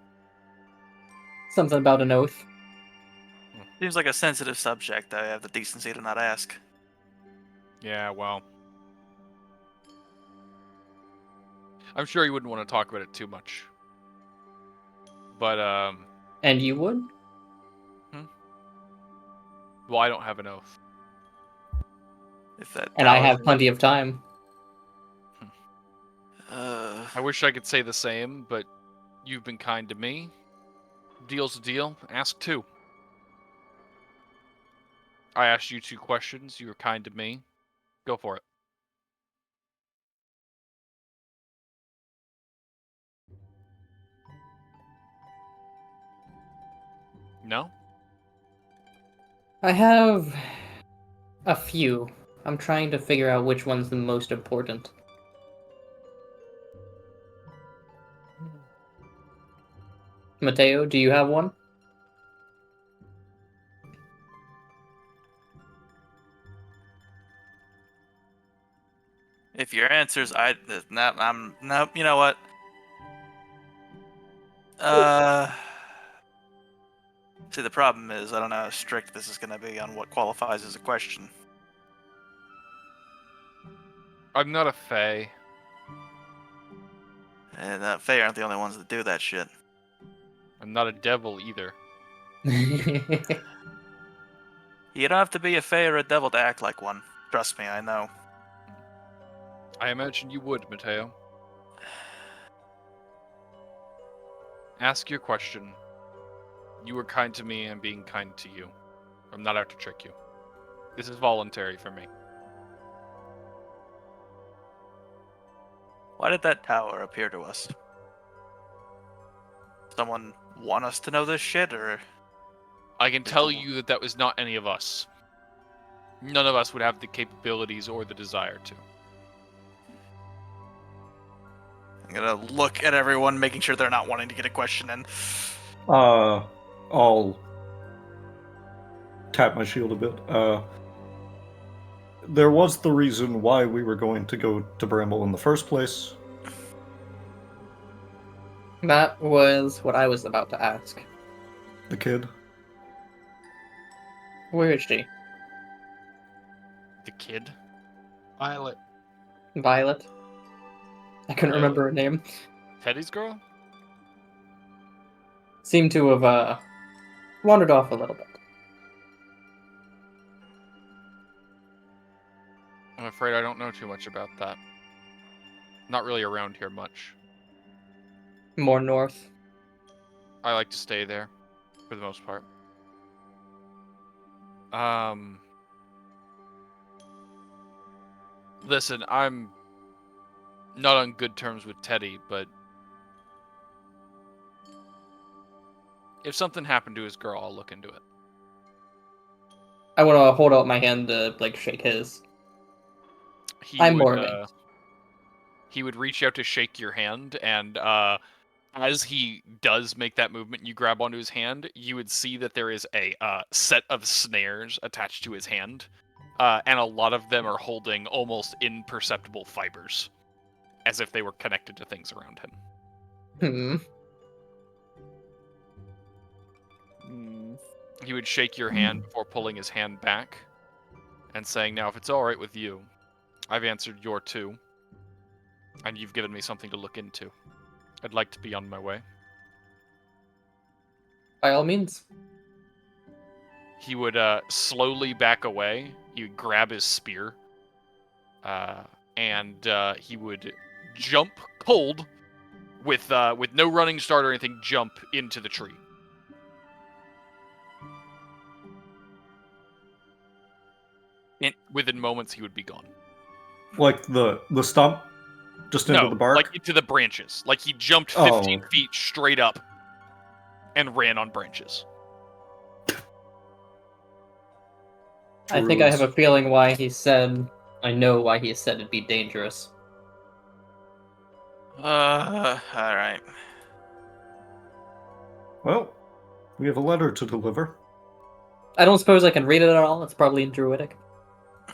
Something about an oath. Seems like a sensitive subject. I have the decency to not ask. Yeah, well. I'm sure you wouldn't want to talk about it too much. But, And you would? well, I don't have an oath. If that And I Dallas- have plenty of time. I wish I could say the same, but you've been kind to me. Deal's a deal. Ask two. I asked you 2 questions. You were kind to me. Go for it. No? I have a few. I'm trying to figure out which one's the most important. Matteo, do you have one? If your answer's no, you know what? See, the problem is I don't know how strict this is going to be on what qualifies as a question. I'm not a fae. And Fae aren't the only ones that do that shit. I'm not a devil either. You don't have to be a Fae or a devil to act like one. Trust me, I know. I imagine you would, Matteo. Ask your question. You were kind to me, I'm being kind to you. I'm not out to trick you. This is voluntary for me. Why did that tower appear to us? Someone want us to know this shit, or I can tell you that that was not any of us. None of us would have the capabilities or the desire to. I'm gonna look at everyone, making sure they're not wanting to get a question in. I'll tap my shield a bit. There was the reason why we were going to go to Bramble in the first place. That was what I was about to ask. The kid. Where is she? The kid? Violet. Violet? I couldn't remember her name. Teddy's girl? Seemed to have wandered off a little bit. I'm afraid I don't know too much about that. Not really around here much. More north. I like to stay there, for the most part. Listen, I'm not on good terms with Teddy, but if something happened to his girl, I'll look into it. I want to hold out my hand to shake his. I'm Moravaint. He would reach out to shake your hand, and as he does make that movement, you grab onto his hand, you would see that there is a set of snares attached to his hand, and a lot of them are holding almost imperceptible fibers, as if they were connected to things around him. He would shake your hand before pulling his hand back, and saying, "Now, if it's alright with you, I've answered your 2, and you've given me something to look into. I'd like to be on my way." By all means. He would slowly back away. He would grab his spear, and he would jump cold with no running start or anything. Jump into the tree. Within moments, he would be gone. Like the stump? Just into the bark? Like into the branches. Like he jumped 15 feet straight up and ran on branches. I think I have a feeling why he said... I know why he said it'd be dangerous. Alright. Well, we have a letter to deliver. I don't suppose I can read it at all. It's probably in Druidic.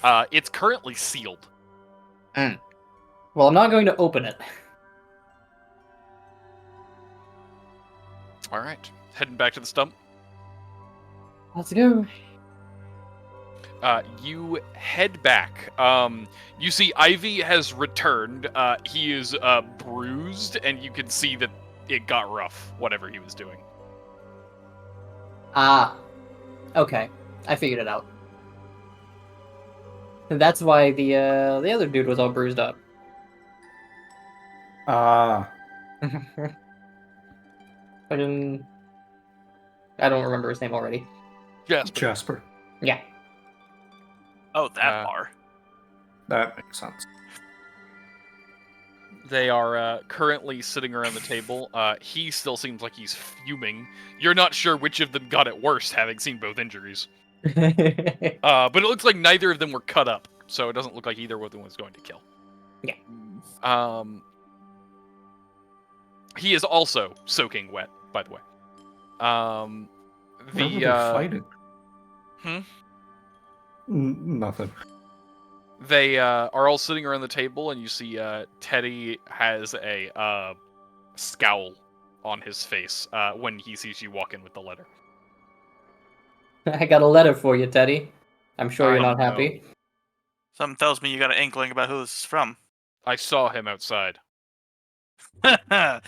It's currently sealed. Well, I'm not going to open it. All right, heading back to the stump. Let's go. You head back. You see Ivy has returned. He is bruised, and you can see that it got rough, whatever he was doing. Ah. Okay. I figured it out. That's why the other dude was all bruised up. Ah. I don't remember his name already. Jasper. Yeah. Oh, that bar. That makes sense. They are currently sitting around the table. He still seems like he's fuming. You're not sure which of them got it worse, having seen both injuries. But it looks like neither of them were cut up, so it doesn't look like either of them was going to kill. Yeah. He is also soaking wet, by the way. Where were they fighting? Hmm? Nothing. They are all sitting around the table, and you see Teddy has a scowl on his face when he sees you walk in with the letter. I got a letter for you, Teddy. I'm sure you're I not happy. Something tells me you got an inkling about who this is from. I saw him outside. I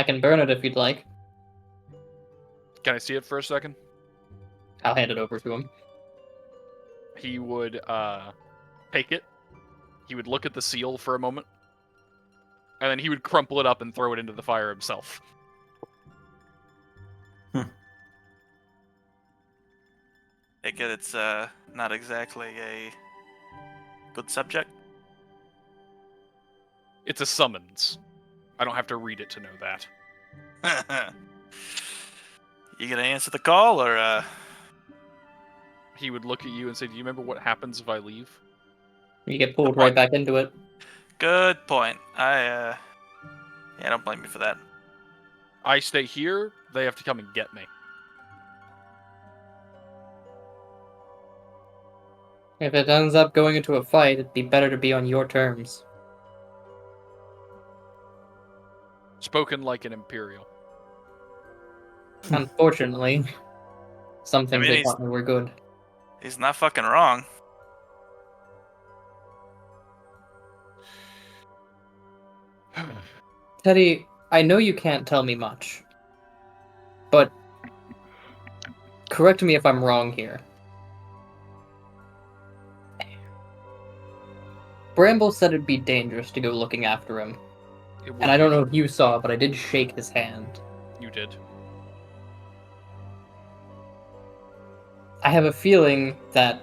can burn it if you'd like. Can I see it for a second? I'll hand it over to him. He would take it. He would look at the seal for a moment. And then he would crumple it up and throw it into the fire himself. Take it, it's not exactly a good subject. It's a summons. I don't have to read it to know that. You gonna answer the call, or He would look at you and say, "Do you remember what happens if I leave?" You get pulled right back into it. Good point. Yeah, don't blame me for that. I stay here, they have to come and get me. If it ends up going into a fight, it'd be better to be on your terms. Spoken like an Imperial. Unfortunately, some things they he's- taught me were good. He's not fucking wrong. Teddy, I know you can't tell me much, but correct me if I'm wrong here. Bramble said it'd be dangerous to go looking after him. And I don't know if you saw, but I did shake his hand. You did. I have a feeling that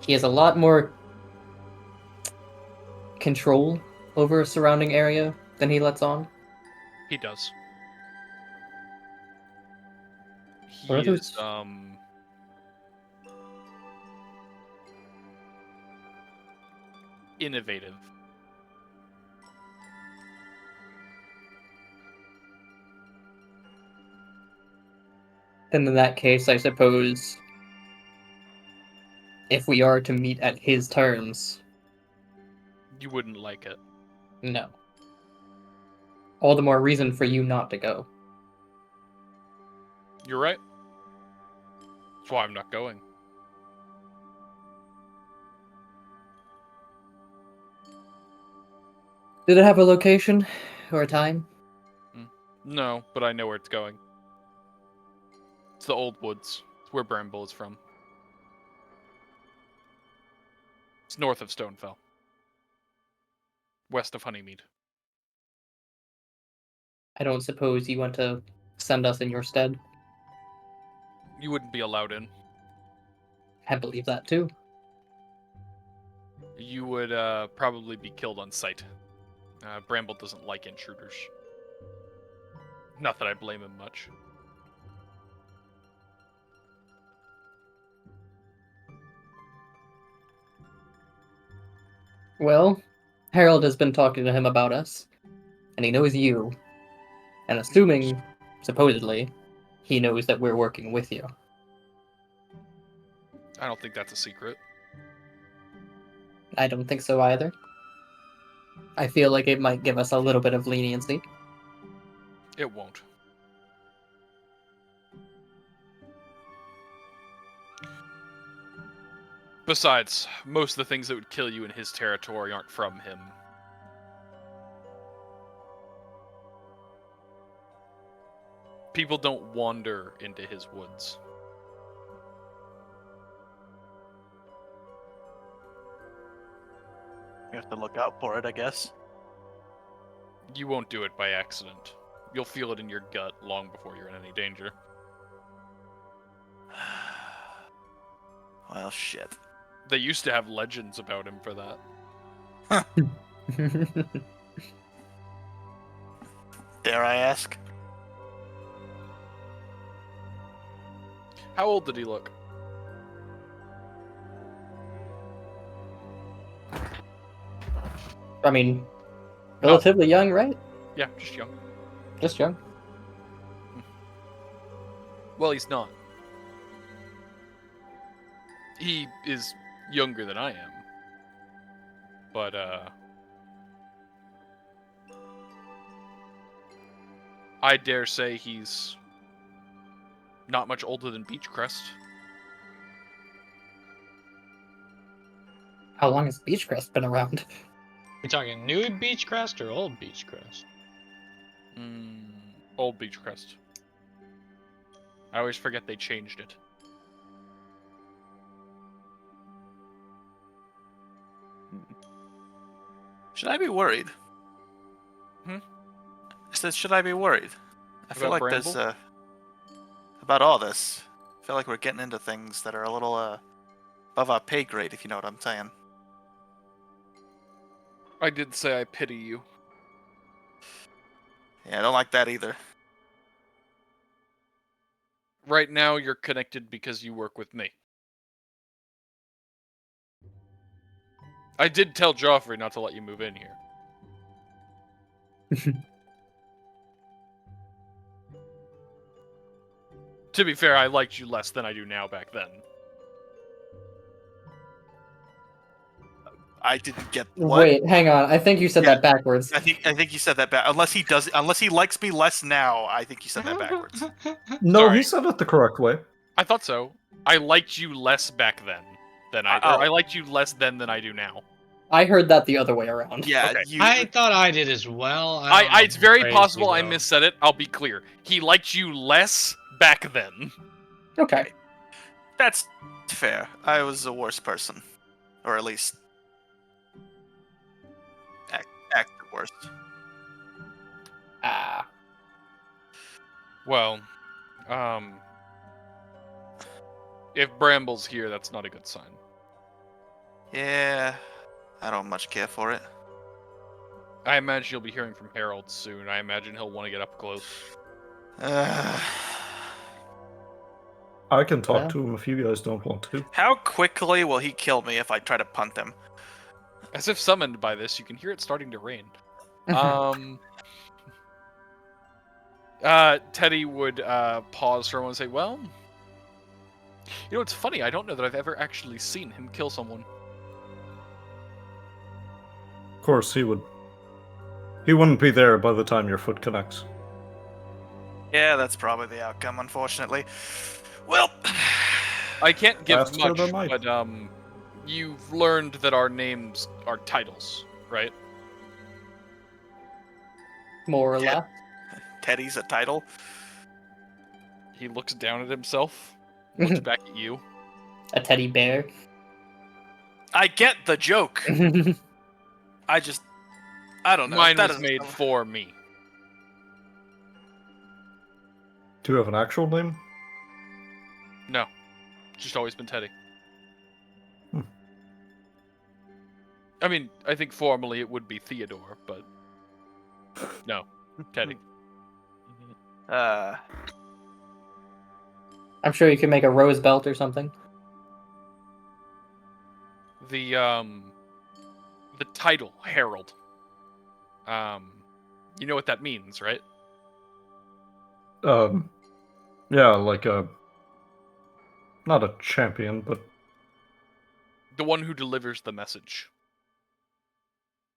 he has a lot more control over a surrounding area than he lets on. He does. He What are those- is, innovative. And in that case, I suppose, if we are to meet at his terms, You wouldn't like it. no. All the more reason for you not to go. You're right. That's why I'm not going. Did it have a location or a time? No, but I know where it's going. It's the Old Woods. It's where Bramble is from. It's north of Stonefell. West of Honeymead. I don't suppose you want to send us in your stead? You wouldn't be allowed in. I believe that too. You would probably be killed on sight. Bramble doesn't like intruders. Not that I blame him much. Well, Harold has been talking to him about us, and he knows you. And assuming, supposedly, he knows that we're working with you. I don't think that's a secret. I don't think so either. I feel like it might give us a little bit of leniency. It won't. Besides, most of the things that would kill you in his territory aren't from him. People don't wander into his woods. You have to look out for it, I guess. You won't do it by accident. You'll feel it in your gut long before you're in any danger. Well, shit. They used to have legends about him for that. Dare I ask? How old did he look? I mean, relatively young, right? Yeah, just young. Just young. Well, he's not. He is younger than I am. But, I dare say he's not much older than Beachcrest. How long has Beachcrest been around? You talking new Beachcrest or old Beachcrest? Old Beachcrest. I always forget they changed it. Should I be worried? Hmm? I said, should I be worried? I feel About like there's Bramble? about all this. I feel like we're getting into things that are a little above our pay grade, if you know what I'm saying. I did say I pity you. Yeah, I don't like that either. Right now, you're connected because you work with me. I did tell Joffrey not to let you move in here. To be fair, I liked you less than I do now back then. I didn't get what? Wait, hang on. I think you said Yeah. that backwards. I think you said that back. Unless he likes me less now, I think you said that backwards. No, Sorry. he said it the correct way. I thought so. I liked you less back then than I liked you less then than I do now. I heard that the other way around. Yeah, Okay. I thought I did as well. I don't know It's very crazy, possible I though. missaid it. I'll be clear. He liked you less back then. Okay. that's fair. I was the worst person, or at least act the worst. Ah. Well, if Bramble's here, that's not a good sign. Yeah, I don't much care for it. I imagine you'll be hearing from Harold soon. I imagine he'll want to get up close. I can talk Yeah. to him if you guys don't want to. How quickly will he kill me if I try to punt him? As if summoned by this, you can hear it starting to rain. Teddy would pause for a moment and say, well, you know, it's funny, I don't know that I've ever actually seen him kill someone. Of course, he would. He wouldn't be there by the time your foot connects. Yeah, that's probably the outcome, unfortunately. Well, I can't give Faster much, than light. but you've learned that our names are titles, right? More or Yeah. less. Teddy's a title. He looks down at himself, looks back at you. A teddy bear. I get the joke. I don't know. Mine That was doesn't made sound- for me. Do you have an actual name? No, just always been Teddy. Hmm. I mean, I think formally it would be Theodore, but no, Teddy. I'm sure you can make a rose belt or something. The title Herald. You know what that means, right? Yeah, like a... Not a champion, but The one who delivers the message.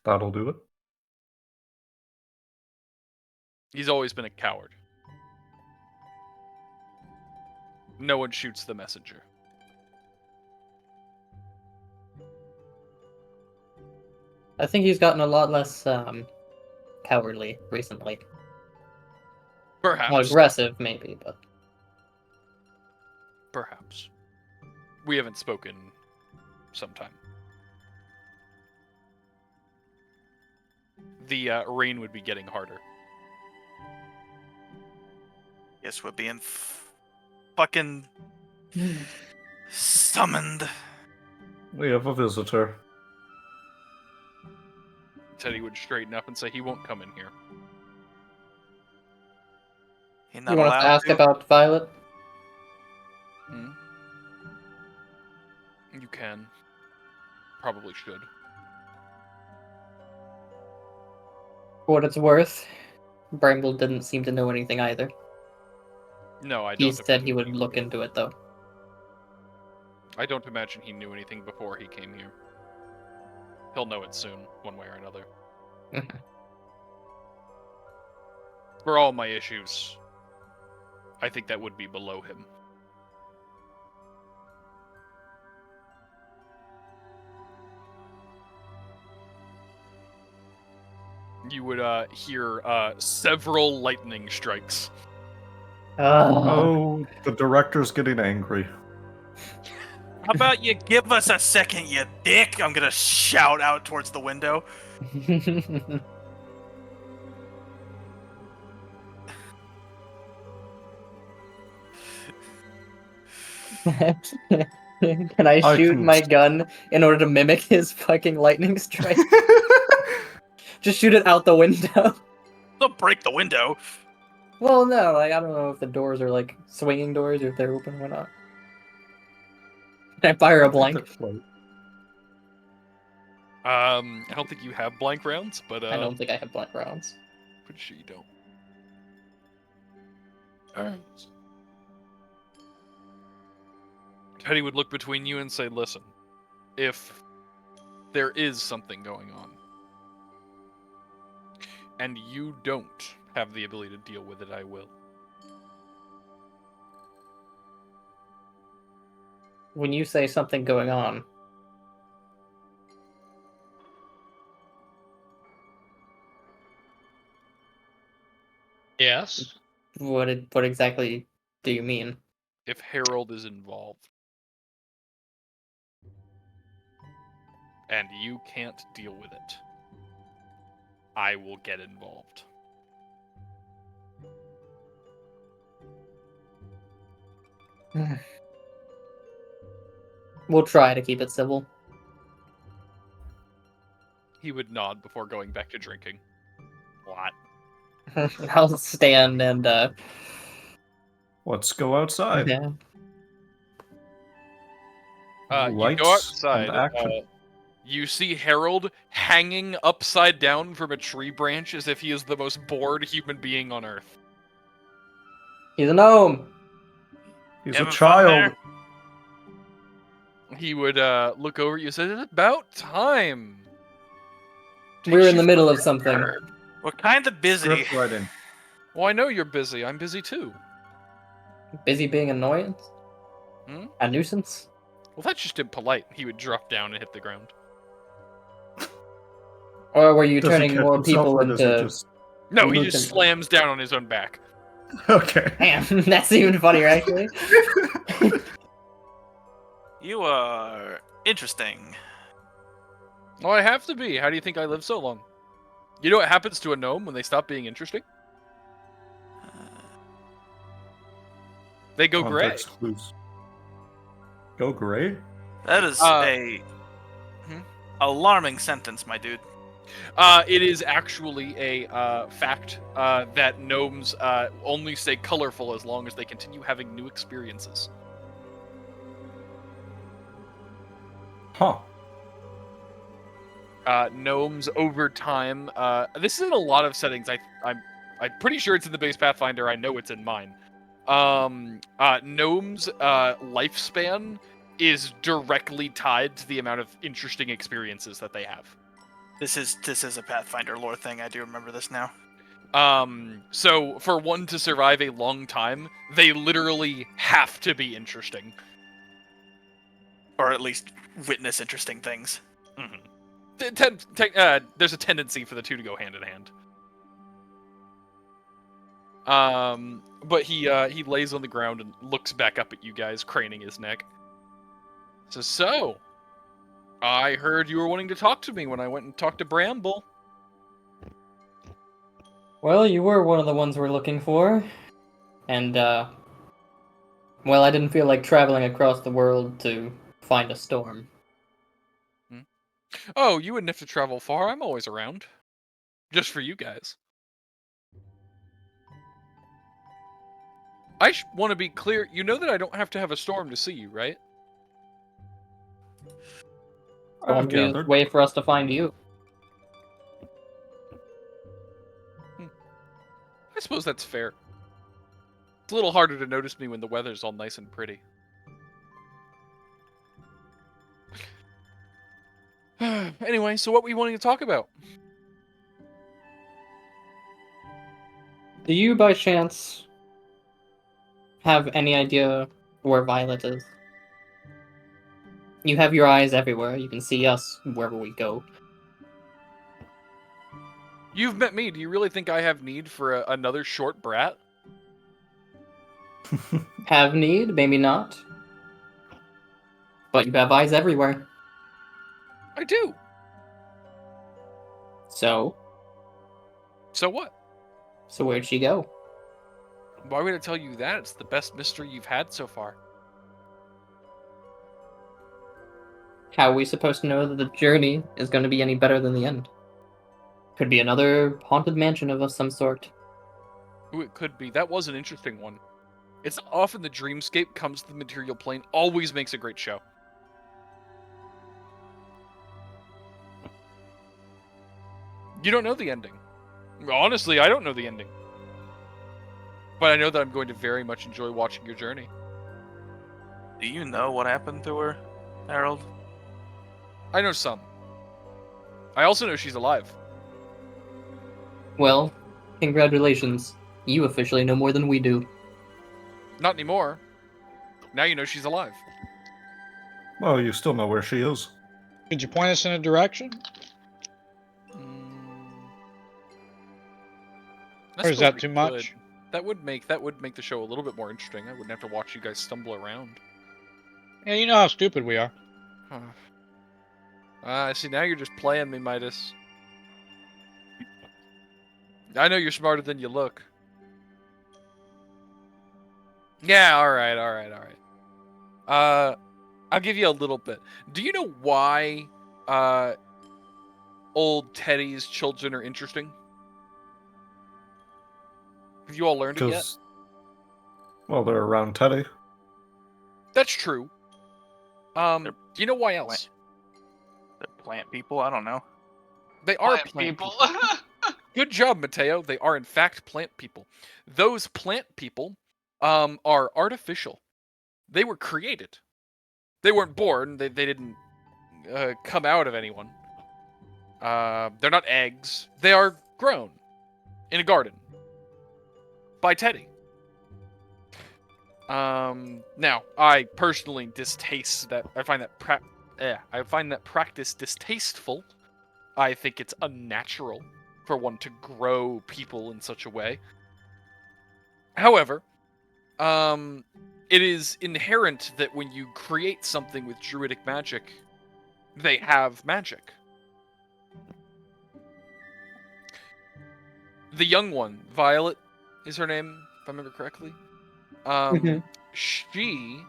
that'll do it. He's always been a coward. No one shoots the messenger. I think he's gotten a lot less cowardly recently. Perhaps. Well, aggressive, maybe, but Perhaps. We haven't spoken sometime. The rain would be getting harder. Yes, we're being fucking summoned. We have a visitor. Teddy would straighten up and say he won't come in here. He's you not want us to allowed ask to. about Violet? Hmm? You can. Probably should. For what it's worth, Bramble didn't seem to know anything either. No, I He don't. said he would look into it, though. I don't imagine he knew anything before he came here. He'll know it soon, one way or another. For all my issues, I think that would be below him. You would hear several lightning strikes. Oh, the director's getting angry. How about you give us a second, you dick? I'm gonna shout out towards the window. Can I shoot can- my gun in order to mimic his fucking lightning strike? Just shoot it out the window. Don't break the window. Well, no, like I don't know if the doors are like swinging doors or if they're open or not. Can I fire a blank? I don't think you have blank rounds, but I don't think I have blank rounds. pretty sure you don't. Alright. Teddy would look between you and say, listen, if there is something going on, and you don't have the ability to deal with it, I will. When you say something going on, Yes. what exactly do you mean? If Harold is involved, and you can't deal with it, I will get involved. We'll try to keep it civil. He would nod before going back to drinking. What? I'll stand and Let's go outside. yeah. You Lights go outside. and action. You see Harold hanging upside down from a tree branch as if he is the most bored human being on Earth. He's a gnome. He's Having a fun child. He would look over at you and say, it's about time. We're in the middle of something. We're kind of busy. Script writing. Well, I know you're busy. I'm busy too. Busy being annoyance? Hmm? A nuisance? Well, that's just impolite. He would drop down and hit the ground. Or were you Does he turning catch more himself, people or does he into... just... No, he Luke just and- slams down on his own back. Okay. Damn, that's even funnier, actually. You are interesting. Well, I have to be. How do you think I live so long? You know what happens to a gnome when they stop being interesting? They go gray. Context clues. Go gray? That is a alarming sentence, my dude. It is actually a fact that gnomes only stay colorful as long as they continue having new experiences. Huh. Gnomes over time. This is in a lot of settings. I'm I'm pretty sure it's in the base Pathfinder. I know it's in mine. Gnomes' lifespan is directly tied to the amount of interesting experiences that they have. This is a Pathfinder lore thing. I do remember this now. So for one to survive a long time, they literally have to be interesting. Or at least witness interesting things. Mm-hmm. There's a tendency for the two to go hand in hand. But he lays on the ground and looks back up at you guys, craning his neck. So, I heard you were wanting to talk to me when I went and talked to Bramble. Well, you were one of the ones we're looking for. And, well, I didn't feel like traveling across the world to find a storm. Oh, you wouldn't have to travel far. I'm always around. Just for you guys. I want to be clear. You know that I don't have to have a storm to see you, right? Storm's the way for us to find you. I suppose that's fair. It's a little harder to notice me when the weather's all nice and pretty. Anyway, so what were you wanting to talk about? Do you, by chance, have any idea where Violet is? You have your eyes everywhere. You can see us wherever we go. You've met me. Do you really think I have need for another short brat? Have need? Maybe not. But you have eyes everywhere. I do. So? So what? So where'd she go? Why would I tell you that? It's the best mystery you've had so far. How are we supposed to know that the journey is going to be any better than the end? Could be another haunted mansion of some sort. Ooh, it could be. That was an interesting one. It's often the dreamscape comes to the material plane always makes a great show. You don't know the ending. Honestly, I don't know the ending. But I know that I'm going to very much enjoy watching your journey. Do you know what happened to her, Harold? I know some. I also know she's alive. Well, congratulations. You officially know more than we do. Not anymore. Now you know she's alive. Well, you still know where she is. Could you point us in a direction? Or is that too much? That would make the show a little bit more interesting. I wouldn't have to watch you guys stumble around. Yeah, you know how stupid we are. I see. Now you're just playing me, Midas. I know you're smarter than you look. Yeah, all right. I'll give you a little bit. Do you know why old Teddy's children are interesting? Have you all learned it yet? Well, they're around Teddy. That's true. Do you know why else? They're plant people? I don't know. They are plant people. Good job, Matteo. They are in fact plant people. Those plant people are artificial. They were created. They weren't born. They didn't come out of anyone. They're not eggs. They are grown in a garden by Teddy. Now, I personally distaste that. I find that practice distasteful. I think it's unnatural for one to grow people in such a way. However, it is inherent that when you create something with druidic magic, they have magic. The young one, Violet, is her name, if I remember correctly. She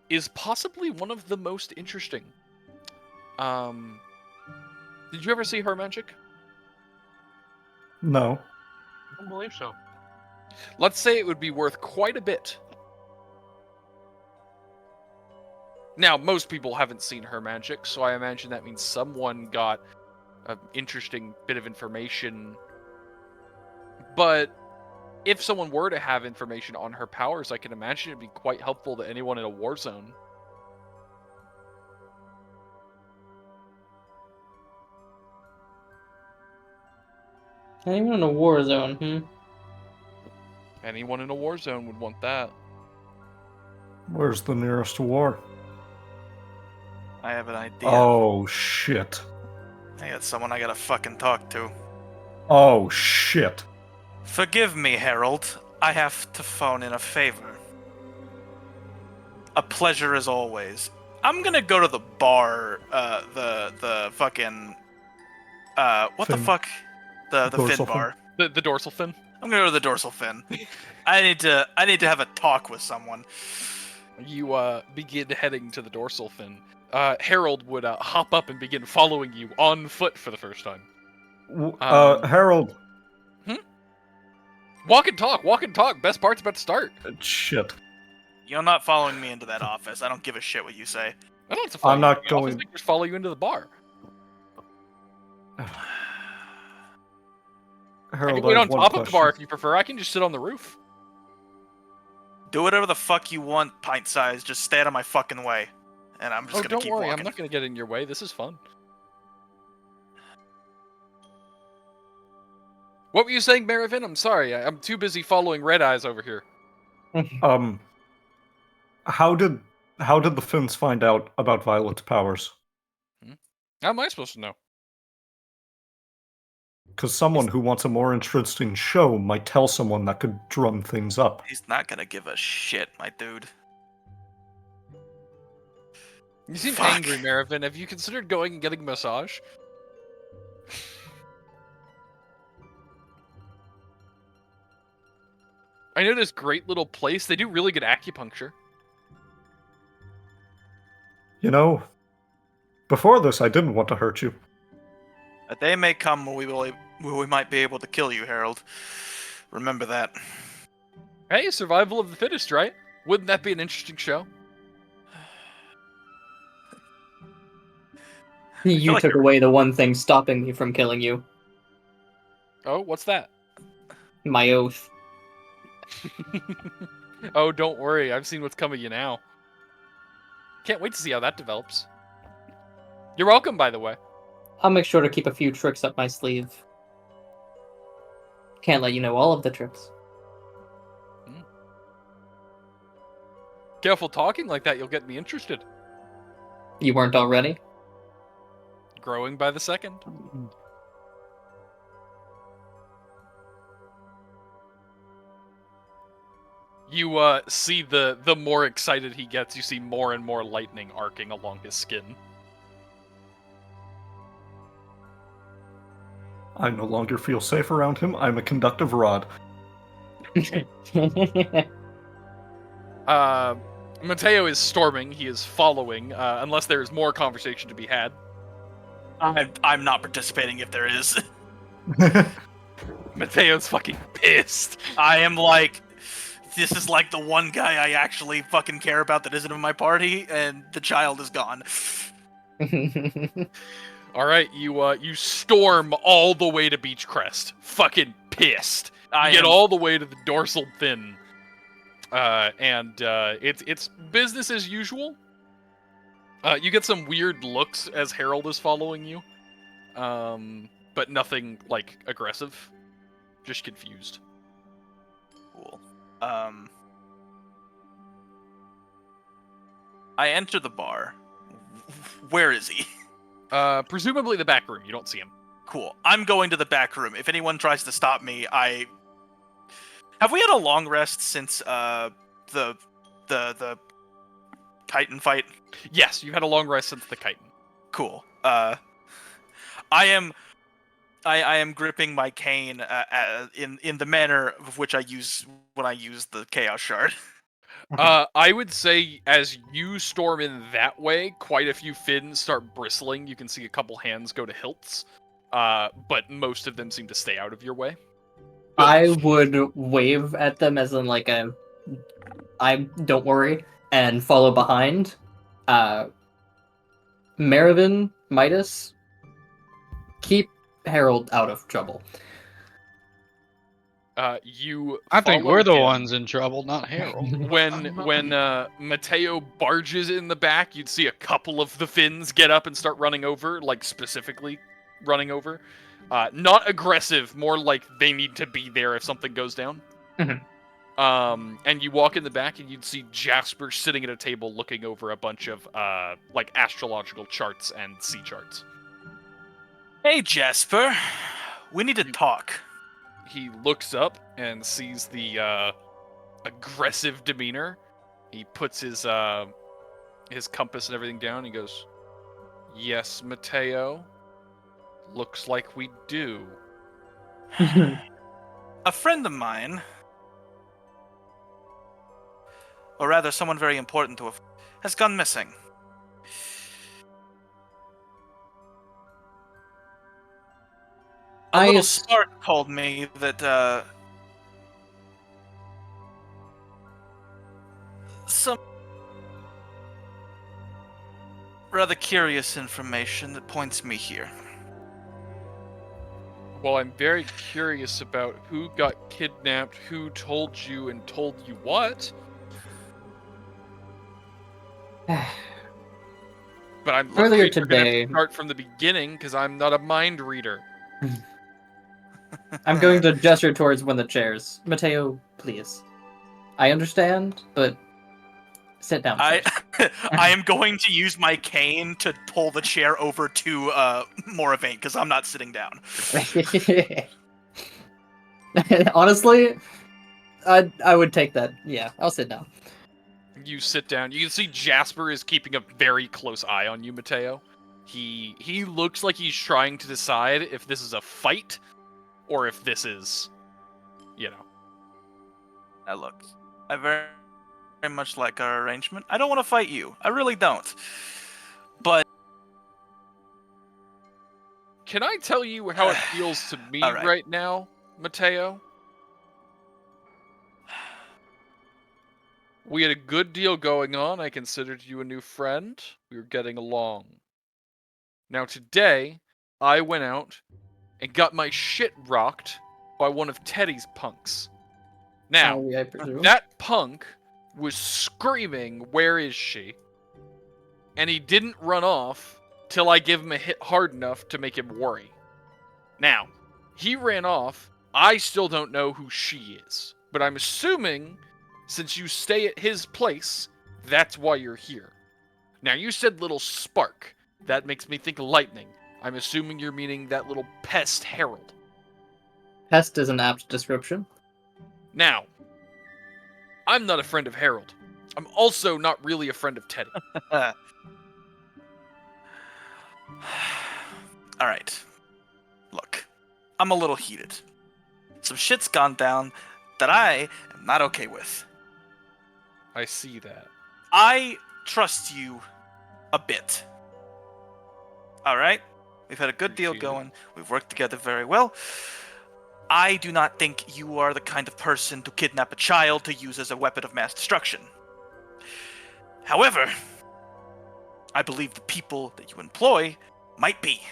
is possibly one of the most interesting. Did you ever see her magic? No. I don't believe so. Let's say it would be worth quite a bit. Now, most people haven't seen her magic, so I imagine that means someone got an interesting bit of information But if someone were to have information on her powers, I can imagine it'd be quite helpful to anyone in a war zone. Anyone in a war zone, Anyone in a war zone would want that. Where's the nearest war? I have an idea. Oh, shit. I got someone I gotta fucking talk to. Oh, shit. Forgive me, Harold. I have to phone in a favor. A pleasure as always. I'm gonna go to the bar, the fucking, what the Fin. fuck? The Dorsal fin bar. The dorsal fin. I'm gonna go to the dorsal fin. I need to have a talk with someone. You begin heading to the dorsal fin. Harold would hop up and begin following you on foot for the first time. Harold. Walk and talk. Best part's about to start. Shit. You're not following me into that office. I don't give a shit what you say. I don't have to follow I'm you not into the office, going- I can just follow you into the bar. I Harold, can wait I on have one top of the bar question. if you prefer. I can just sit on the roof. Do whatever the fuck you want, pint size. Just stay out of my fucking way. And I'm just Oh, gonna don't keep worry. walking. I'm not going to get in your way. This is fun. What were you saying, Marivin? I'm sorry. I'm too busy following Red Eyes over here. How did the Finns find out about Violet's powers? How am I supposed to know? Because someone who wants a more interesting show might tell someone that could drum things up. He's not gonna give a shit, my dude. You seem Fuck. angry, Marivin. Have you considered going and getting a massage? I know this great little place. They do really good acupuncture. You know, before this, I didn't want to hurt you. A day may come when we might be able to kill you, Harold. Remember that. Hey, survival of the fittest, right? Wouldn't that be an interesting show? You like took you're- away the one thing stopping me from killing you. Oh, what's that? My oath. Oh, don't worry. I've seen what's coming to you now. Can't wait to see how that develops. You're welcome, by the way. I'll make sure to keep a few tricks up my sleeve. Can't let you know all of the tricks. Careful talking like that, you'll get me interested. You weren't already? Growing by the second. You see the more excited he gets, you see more and more lightning arcing along his skin. I no longer feel safe around him. I'm a conductive rod. Matteo is storming. He is following, unless there is more conversation to be had. I'm not participating if there is. Mateo's fucking pissed. I am like, this is like the one guy I actually fucking care about that isn't in my party, and the child is gone. All right, you storm all the way to Beachcrest, fucking pissed. You get all the way to the dorsal fin, and it's business as usual. You get some weird looks as Harold is following you, but nothing like aggressive, just confused. Cool. I enter the bar. Where is he? Presumably the back room. You don't see him. Cool. I'm going to the back room. If anyone tries to stop me, have we had a long rest since the Titan fight? Yes, you had a long rest since the chitin. Cool. I am gripping my cane in the manner of which I use when I use the Chaos Shard. I would say as you storm in that way, quite a few fins start bristling. You can see a couple hands go to hilts, but most of them seem to stay out of your way. I would wave at them as in like don't worry, and follow behind. Marivin, Midas, keep Harold out of trouble. You. I think follow we're the him. ones in trouble, not Harold. When Matteo barges in the back, you'd see a couple of the Finns get up and start running over, like specifically running over. Not aggressive, more like they need to be there if something goes down. And you walk in the back and you'd see Jasper sitting at a table looking over a bunch of like astrological charts and sea charts. Hey, Jasper. We need to talk. He looks up and sees the aggressive demeanor. He puts his compass and everything down. He goes, "Yes, Matteo. Looks like we do." A friend of mine, or rather someone very important to us, has gone missing. A little spark told me that some rather curious information that points me here. Well, I'm very curious about who got kidnapped, who told you, and told you what. But I'm Earlier afraid we're gonna have today- to start from the beginning because I'm not a mind reader. I'm going to gesture towards one of the chairs. Matteo, please. I understand, but sit down. I am going to use my cane to pull the chair over to Moravaint because I'm not sitting down. Honestly, I would take that. Yeah, I'll sit down. You sit down. You can see Jasper is keeping a very close eye on you, Matteo. He looks like he's trying to decide if this is a fight or if this is, you know. Now look, I very much like our arrangement. I don't want to fight you. I really don't. But can I tell you how it feels to me right now, Matteo? We had a good deal going on. I considered you a new friend. We were getting along. Now today, I went out and got my shit rocked by one of Teddy's punks. Now, I presume. that punk was screaming, "Where is she?" And he didn't run off till I give him a hit hard enough to make him worry. Now, he ran off. I still don't know who she is, but I'm assuming since you stay at his place, that's why you're here. Now, you said little spark. That makes me think lightning. I'm assuming you're meaning that little pest Harold. Pest is an apt description. Now, I'm not a friend of Harold. I'm also not really a friend of Teddy. Alright. Look, I'm a little heated. Some shit's gone down that I am not okay with. I see that. I trust you a bit. Alright? We've had a good deal going. We've worked together very well. I do not think you are the kind of person to kidnap a child to use as a weapon of mass destruction. However, I believe the people that you employ might be.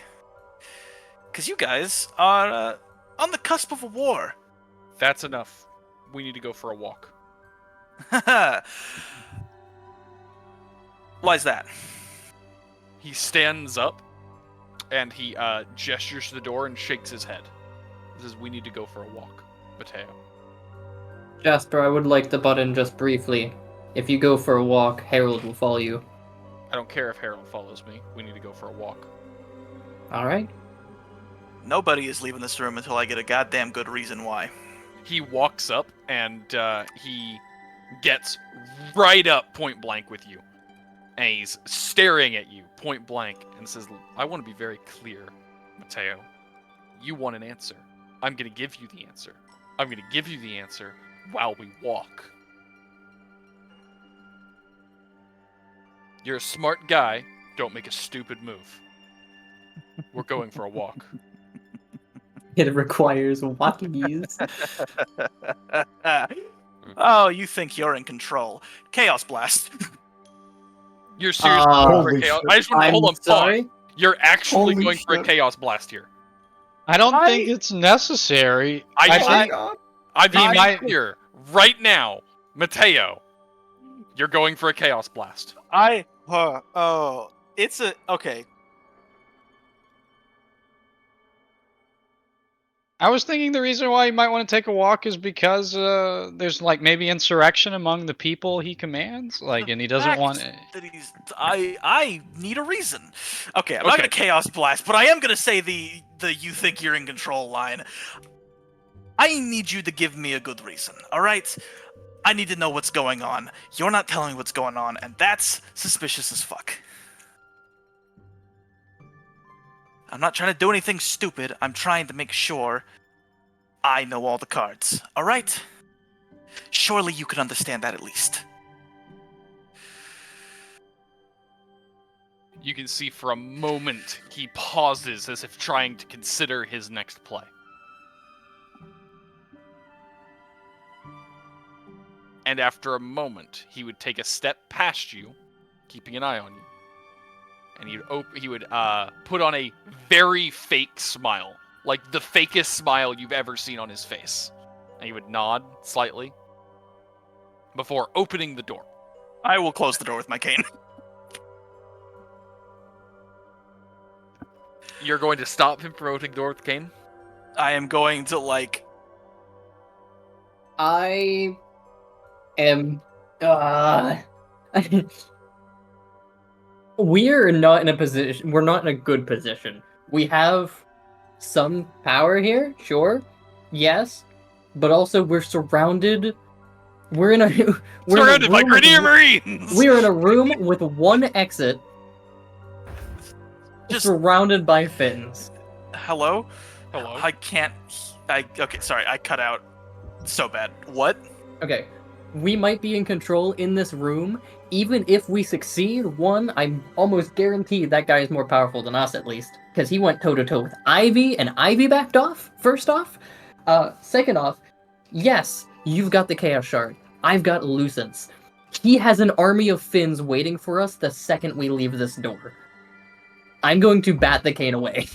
Because you guys are on the cusp of a war. That's enough. We need to go for a walk. Why's that? He stands up and he gestures to the door and shakes his head. He says, "We need to go for a walk, Matteo." Jasper, I would like to butt in just briefly. If you go for a walk, Harold will follow you. I don't care if Harold follows me. We need to go for a walk. Alright. Nobody is leaving this room until I get a goddamn good reason why. He walks up and he gets right up point blank with you. And he's staring at you point blank and says, "I want to be very clear, Matteo. You want an answer. I'm going to give you the answer. I'm going to give you the answer while we walk. You're a smart guy. Don't make a stupid move. We're going for a walk." It requires walkies. Oh, you think you're in control. Chaos Blast. You're seriously going for a Holy chaos. shit. I just want to I'm hold on. sorry. Pause. You're actually Holy going for a shit. chaos blast here. I don't think it's necessary. I I'm being might- clear right now, Matteo. You're going for a Chaos Blast. It's a okay. I was thinking the reason why he might want to take a walk is because there's like maybe insurrection among the people he commands, like, and he doesn't Fact want. that he's. I need a reason. Okay, I'm not gonna Chaos Blast, but I am gonna say the "you think you're in control" line. I need you to give me a good reason. All right. I need to know what's going on. You're not telling me what's going on, and that's suspicious as fuck. I'm not trying to do anything stupid. I'm trying to make sure I know all the cards. All right? Surely you can understand that at least. You can see for a moment he pauses as if trying to consider his next play. And after a moment, he would take a step past you, keeping an eye on you. And he would put on a very fake smile, like the fakest smile you've ever seen on his face. And he would nod slightly before opening the door. I will close the door with my cane. You're going to stop him from opening the door with the cane? I am going to, like... I am. We're not in a position. We're not in a good position. We have some power here, sure, yes, but also we're surrounded. We're in a. We're Surrounded in a by room with Grenadier Marines! We are in a room with one exit, Just- surrounded by Fittens. Hello? Hello? I can't... Okay, sorry, I cut out so bad. What? Okay, we might be in control in this room. Even if we succeed, one, I'm almost guaranteed that guy is more powerful than us, at least. Because he went toe-to-toe with Ivy, and Ivy backed off, first off. Second off, yes, you've got the Chaos Shard. I've got Lucence. He has an army of Finns waiting for us the second we leave this door. I'm going to bat the cane away.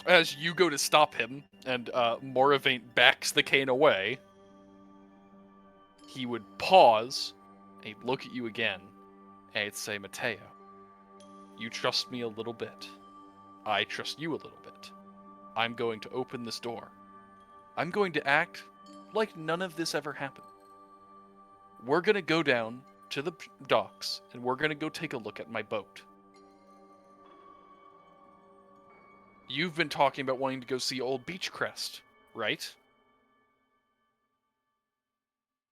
As you go to stop him, and Moravaint backs the cane away, he would pause, and he'd look at you again, and he'd say, Matteo, you trust me a little bit. I trust you a little bit. I'm going to open this door. I'm going to act like none of this ever happened. We're going to go down to the docks, and we're going to go take a look at my boat. You've been talking about wanting to go see old Beachcrest, right?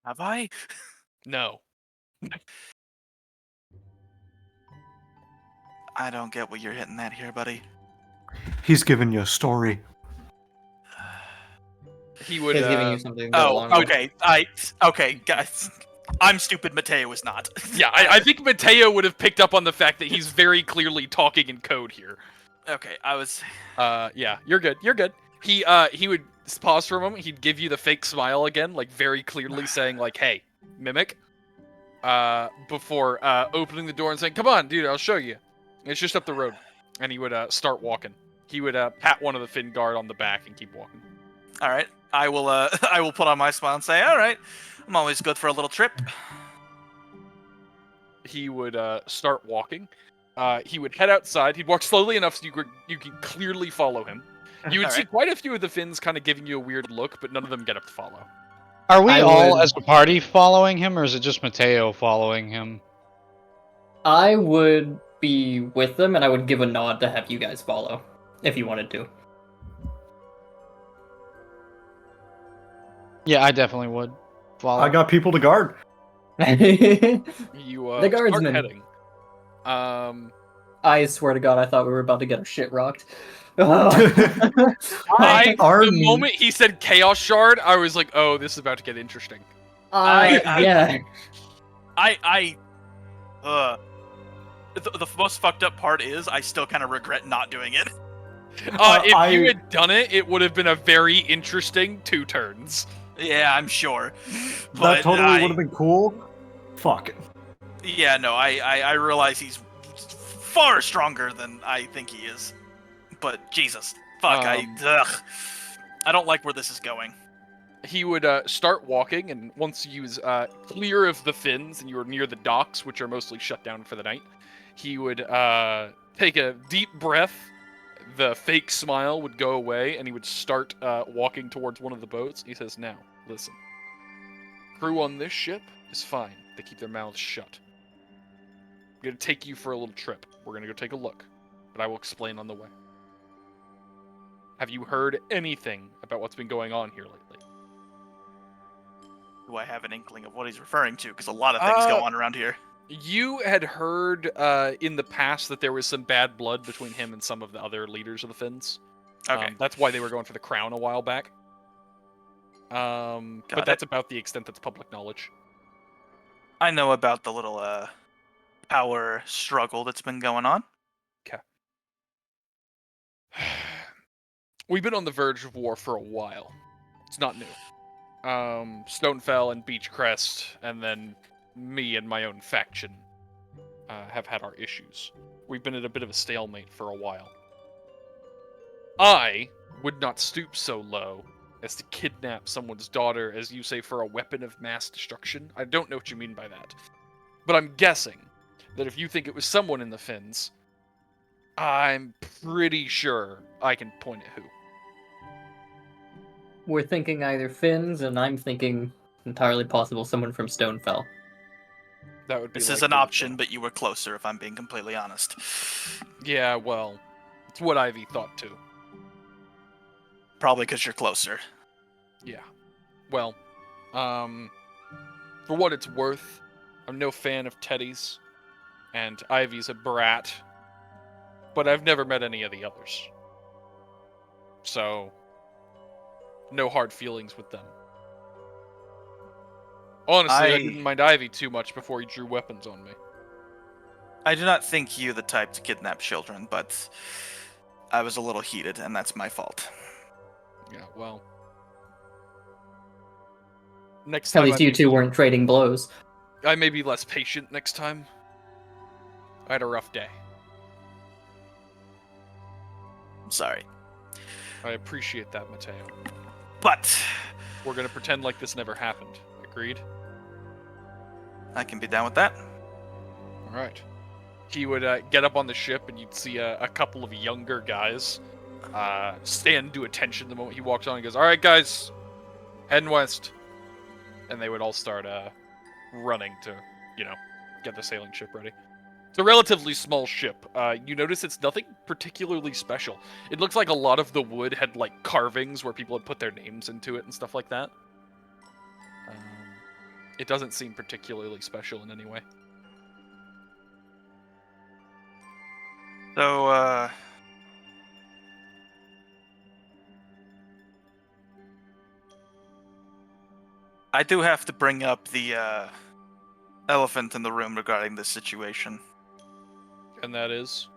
Have I? No. I don't get what you're hitting at here, buddy. He's giving you a story. He would. He's giving you something. to go Oh, along with. okay, guys. I'm stupid, Matteo is not. Yeah, I think Matteo would have picked up on the fact that he's very clearly talking in code here. Okay, I was... Yeah, you're good. You're good. He would pause for a moment. He'd give you the fake smile again, like very clearly saying, like, "Hey, mimic." Before opening the door and saying, "Come on, dude, I'll show you. It's just up the road." And he would start walking. He would pat one of the Finn guard on the back and keep walking. All right, I will. I will put on my smile and say, "All right, I'm always good for a little trip." He would start walking. He would head outside. He'd walk slowly enough so you can clearly follow him. You would All see right. quite a few of the Finns kind of giving you a weird look, but none of them get up to follow. Are we I all, would- as a party, following him, or is it just Matteo following him? I would be with them, and I would give a nod to have you guys follow, if you wanted to. Yeah, I definitely would follow. I got people to guard. You The start guardsmen. heading. I swear to God, I thought we were about to get our shit rocked. The Army. moment he said Chaos Shard, I was like, oh, this is about to get interesting. Yeah. The most fucked up part is I still kind of regret not doing it. If you had done it, it would have been a very interesting 2 turns. Yeah, I'm sure. But That totally would have been cool. Fuck it. Yeah, no, I realize he's far stronger than I think he is. but Jesus, fuck, I don't like where this is going. He would start walking, and once he was clear of the fins and you were near the docks, which are mostly shut down for the night, he would take a deep breath. The fake smile would go away, and he would start walking towards one of the boats. He says, "Now, listen. Crew on this ship is fine. They keep their mouths shut. I'm going to take you for a little trip. We're going to go take a look, but I will explain on the way. Have you heard anything about what's been going on here lately?" Do I have an inkling of what he's referring to? Because a lot of things go on around here. You had heard in the past that there was some bad blood between him and some of the other leaders of the Finns. Okay. That's why they were going for the crown a while back. But that's about the extent that's public knowledge. I know about the little power struggle that's been going on. Okay. We've been on the verge of war for a while. It's not new. Stonefell and Beachcrest, and then me and my own faction have had our issues. We've been at a bit of a stalemate for a while. I would not stoop so low as to kidnap someone's daughter, as you say, for a weapon of mass destruction. I don't know what you mean by that. But I'm guessing that if you think it was someone in the Finns, I'm pretty sure I can point at who. We're thinking either Finns, and I'm thinking entirely possible someone from Stonefell. That would be This is an option, but you were closer, if I'm being completely honest. Yeah, well, it's what Ivy thought too. Probably because you're closer. Yeah. Well, for what it's worth, I'm no fan of Teddy's, and Ivy's a brat, but I've never met any of the others. So, no hard feelings with them. Honestly, I didn't mind Ivy too much before he drew weapons on me. I do not think you the type to kidnap children, but I was a little heated, and that's my fault. Yeah, well. Next At time least you two weren't trading blows. I may be less patient next time. I had a rough day. I'm sorry. I appreciate that, Matteo. But We're gonna pretend like this never happened. Agreed? I can be down with that. Alright. He would get up on the ship, and you'd see a couple of younger guys stand to attention the moment he walks on. He goes, "Alright, guys, heading west." And they would all start running to, get the sailing ship ready. It's a relatively small ship. You notice it's nothing particularly special. It looks like a lot of the wood had, carvings where people had put their names into it and stuff like that. It doesn't seem particularly special in any way. So, I do have to bring up the elephant in the room regarding this situation. And that is?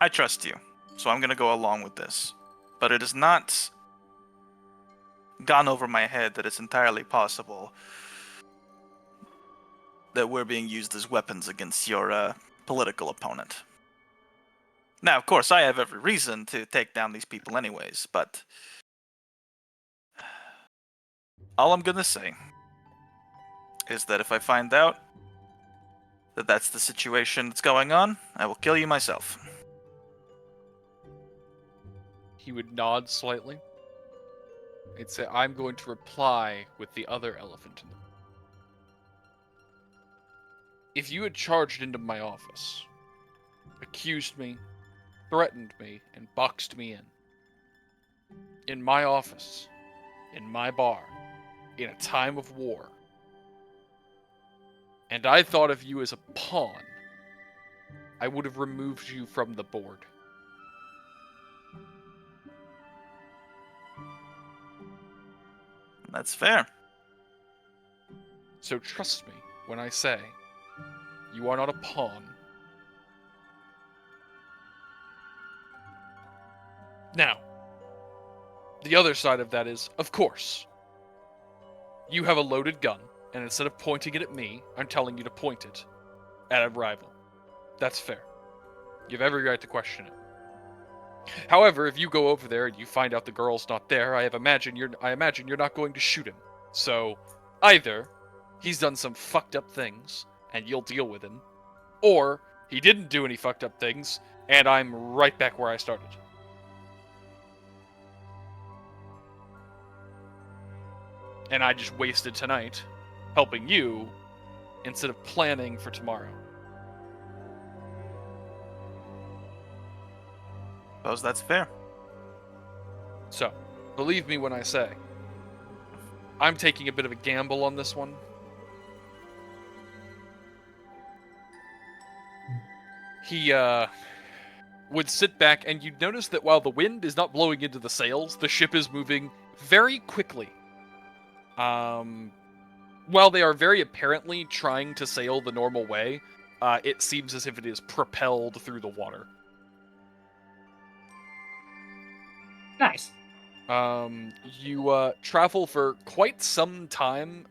I trust you, so I'm going to go along with this. But it has not gone over my head that it's entirely possible that we're being used as weapons against your political opponent. Now, of course, I have every reason to take down these people anyways, but all I'm going to say is that if I find out that that's the situation that's going on, I will kill you myself. He would nod slightly. He'd say, "I'm going to reply with the other elephant in the room. If you had charged into my office, accused me, threatened me, and boxed me in my office, in my bar, in a time of war, and I thought of you as a pawn, I would have removed you from the board. That's fair. So trust me when I say, you are not a pawn. Now, the other side of that is, of course, you have a loaded gun, and instead of pointing it at me, I'm telling you to point it at a rival. That's fair. You have every right to question it. However, if you go over there and you find out the girl's not there, I imagine you're not going to shoot him. So, either he's done some fucked up things and you'll deal with him, or he didn't do any fucked up things and I'm right back where I started. And I just wasted tonight helping you instead of planning for tomorrow. Suppose that's fair. So, believe me when I say, I'm taking a bit of a gamble on this one. He, would sit back, and you'd notice that while the wind is not blowing into the sails, the ship is moving very quickly. While they are very apparently trying to sail the normal way, it seems as if it is propelled through the water. Nice. You travel for quite some time,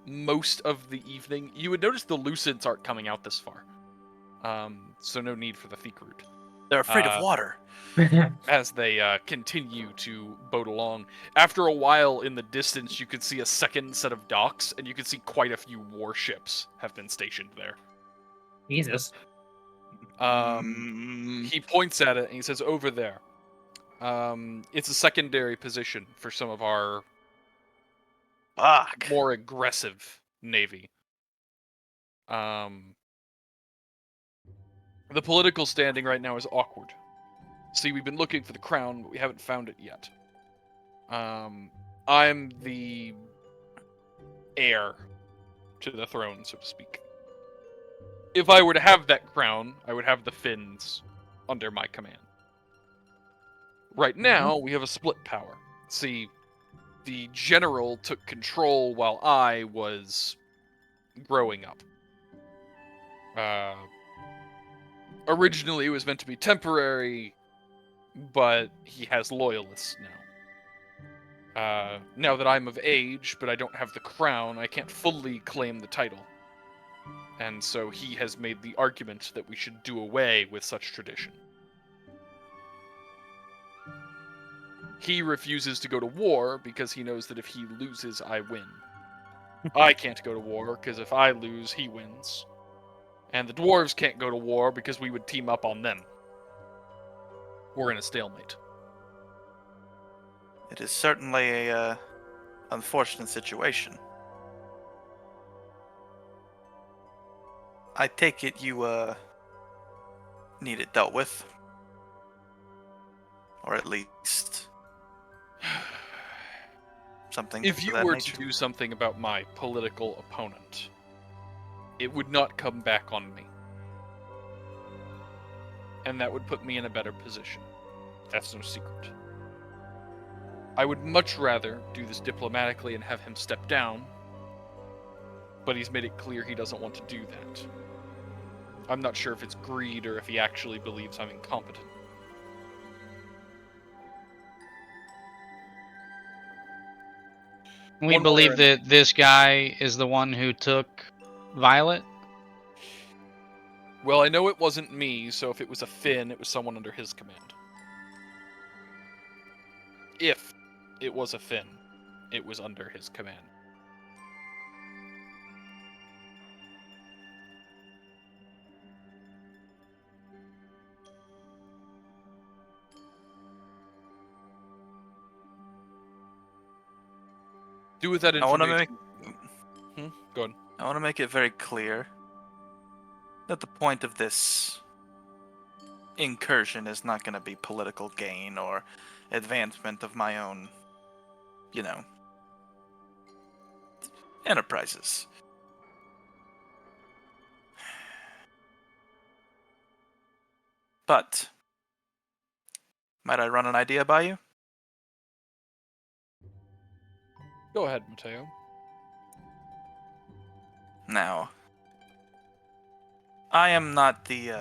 most of the evening. You would notice the Lucents aren't coming out this far. So no need for the Thick route. They're afraid of water. As they continue to boat along. After a while, in the distance, you could see a second set of docks, and you could see quite a few warships have been stationed there. Jesus. He points at it, and he says, over there. It's a secondary position for some of our more aggressive navy. The political standing right now is awkward. See, we've been looking for the crown, but we haven't found it yet. I'm the heir to the throne, so to speak. If I were to have that crown, I would have the Finns under my command. Right now, we have a split power. See, the general took control while I was growing up. Originally, it was meant to be temporary, but he has loyalists now. Now that I'm of age, but I don't have the crown, I can't fully claim the title. And so he has made the argument that we should do away with such tradition. He refuses to go to war because he knows that if he loses, I win. I can't go to war because if I lose, he wins. And the dwarves can't go to war because we would team up on them. We're in a stalemate. It is certainly a unfortunate situation. I take it you need it dealt with, or at least something. If of you that were nature. to do something about my political opponent, it would not come back on me. And that would put me in a better position. That's no secret. I would much rather do this diplomatically and have him step down, but he's made it clear he doesn't want to do that. I'm not sure if it's greed or if he actually believes I'm incompetent. We One believe more that this guy is the one who took Violet? Well, I know it wasn't me, so if it was a Finn, it was someone under his command. If it was a Finn, it was under his command. Do with that I want information. to make Go on. I want to make it very clear that the point of this incursion is not going to be political gain or advancement of my own, enterprises. But, might I run an idea by you? Go ahead, Matteo. Now, I am not the,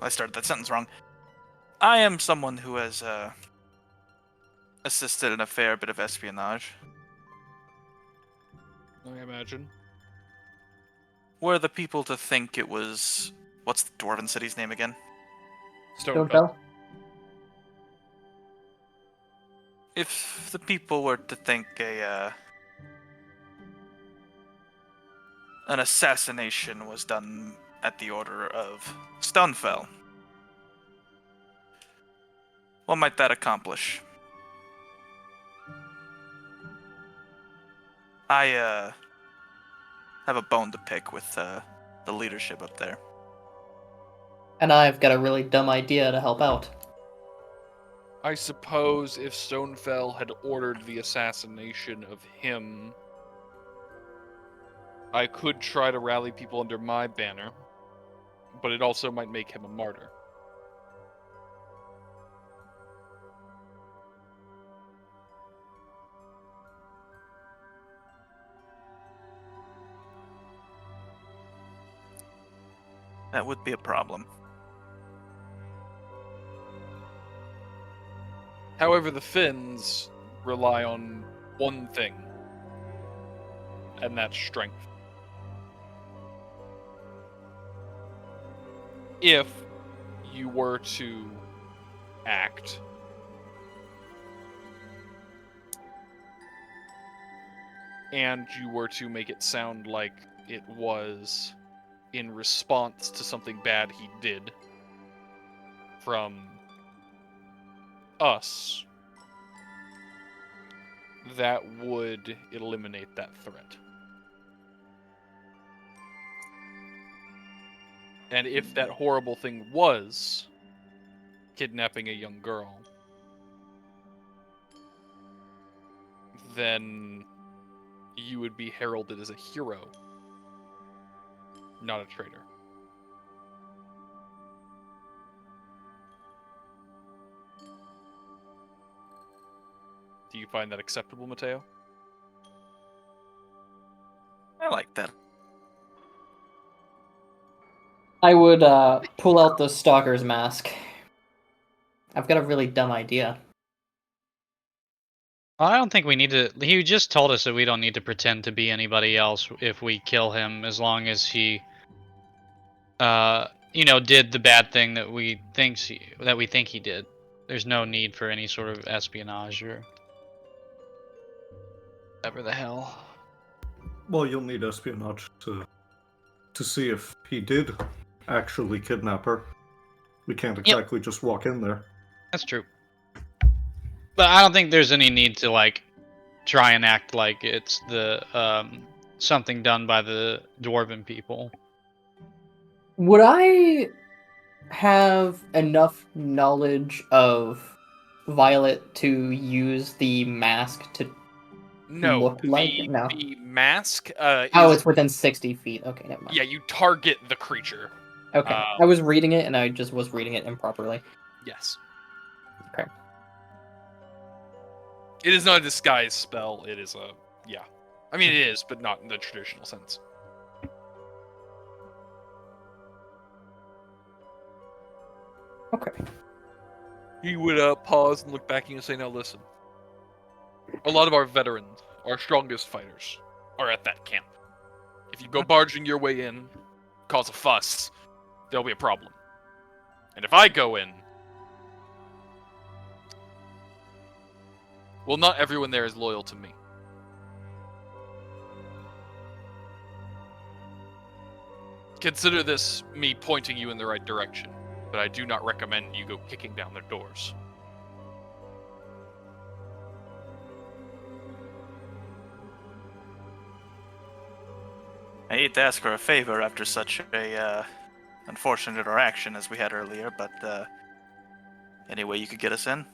I started that sentence wrong. I am someone who has, assisted in a fair bit of espionage. imagine. Were the people to think it was... What's the dwarven city's name again? Stonefell. If the people were to think an assassination was done at the order of Stonefell, what might that accomplish? I have a bone to pick with the leadership up there. And I've got a really dumb idea to help out. I suppose if Stonefell had ordered the assassination of him, I could try to rally people under my banner, but it also might make him a martyr. That would be a problem. However, the Finns rely on one thing, and that's strength. If you were to act, and you were to make it sound like it was in response to something bad he did from us, that would eliminate that threat. And if that horrible thing was kidnapping a young girl, then you would be heralded as a hero, not a traitor. Do you find that acceptable, Matteo? I like that. I would pull out the Stalker's mask. I've got a really dumb idea. I don't think we need to. He just told us that we don't need to pretend to be anybody else if we kill him, as long as he, did the bad thing that we think he did. There's no need for any sort of espionage or whatever the hell. Well, you'll need espionage to see if he did actually kidnap her. We can't exactly just walk in there. That's true. But I don't think there's any need to try and act like it's the something done by the dwarven people. Would I have enough knowledge of Violet to use the mask to No, look like? No. the mask Oh, it's within 60 feet. Okay, never mind. Yeah, you target the creature. Okay. I was reading it, and I just was reading it improperly. Yes. Okay. It is not a disguise spell. It is a... Yeah. I mean, it is, but not in the traditional sense. Okay. He would pause and look back at you and say, now listen. A lot of our veterans, our strongest fighters, are at that camp. If you go barging your way in, cause a fuss, there'll be a problem. And if I go in... Well, not everyone there is loyal to me. Consider this me pointing you in the right direction, but I do not recommend you go kicking down their doors. I hate to ask her a favor after such a unfortunate interaction as we had earlier, but any way you could get us in?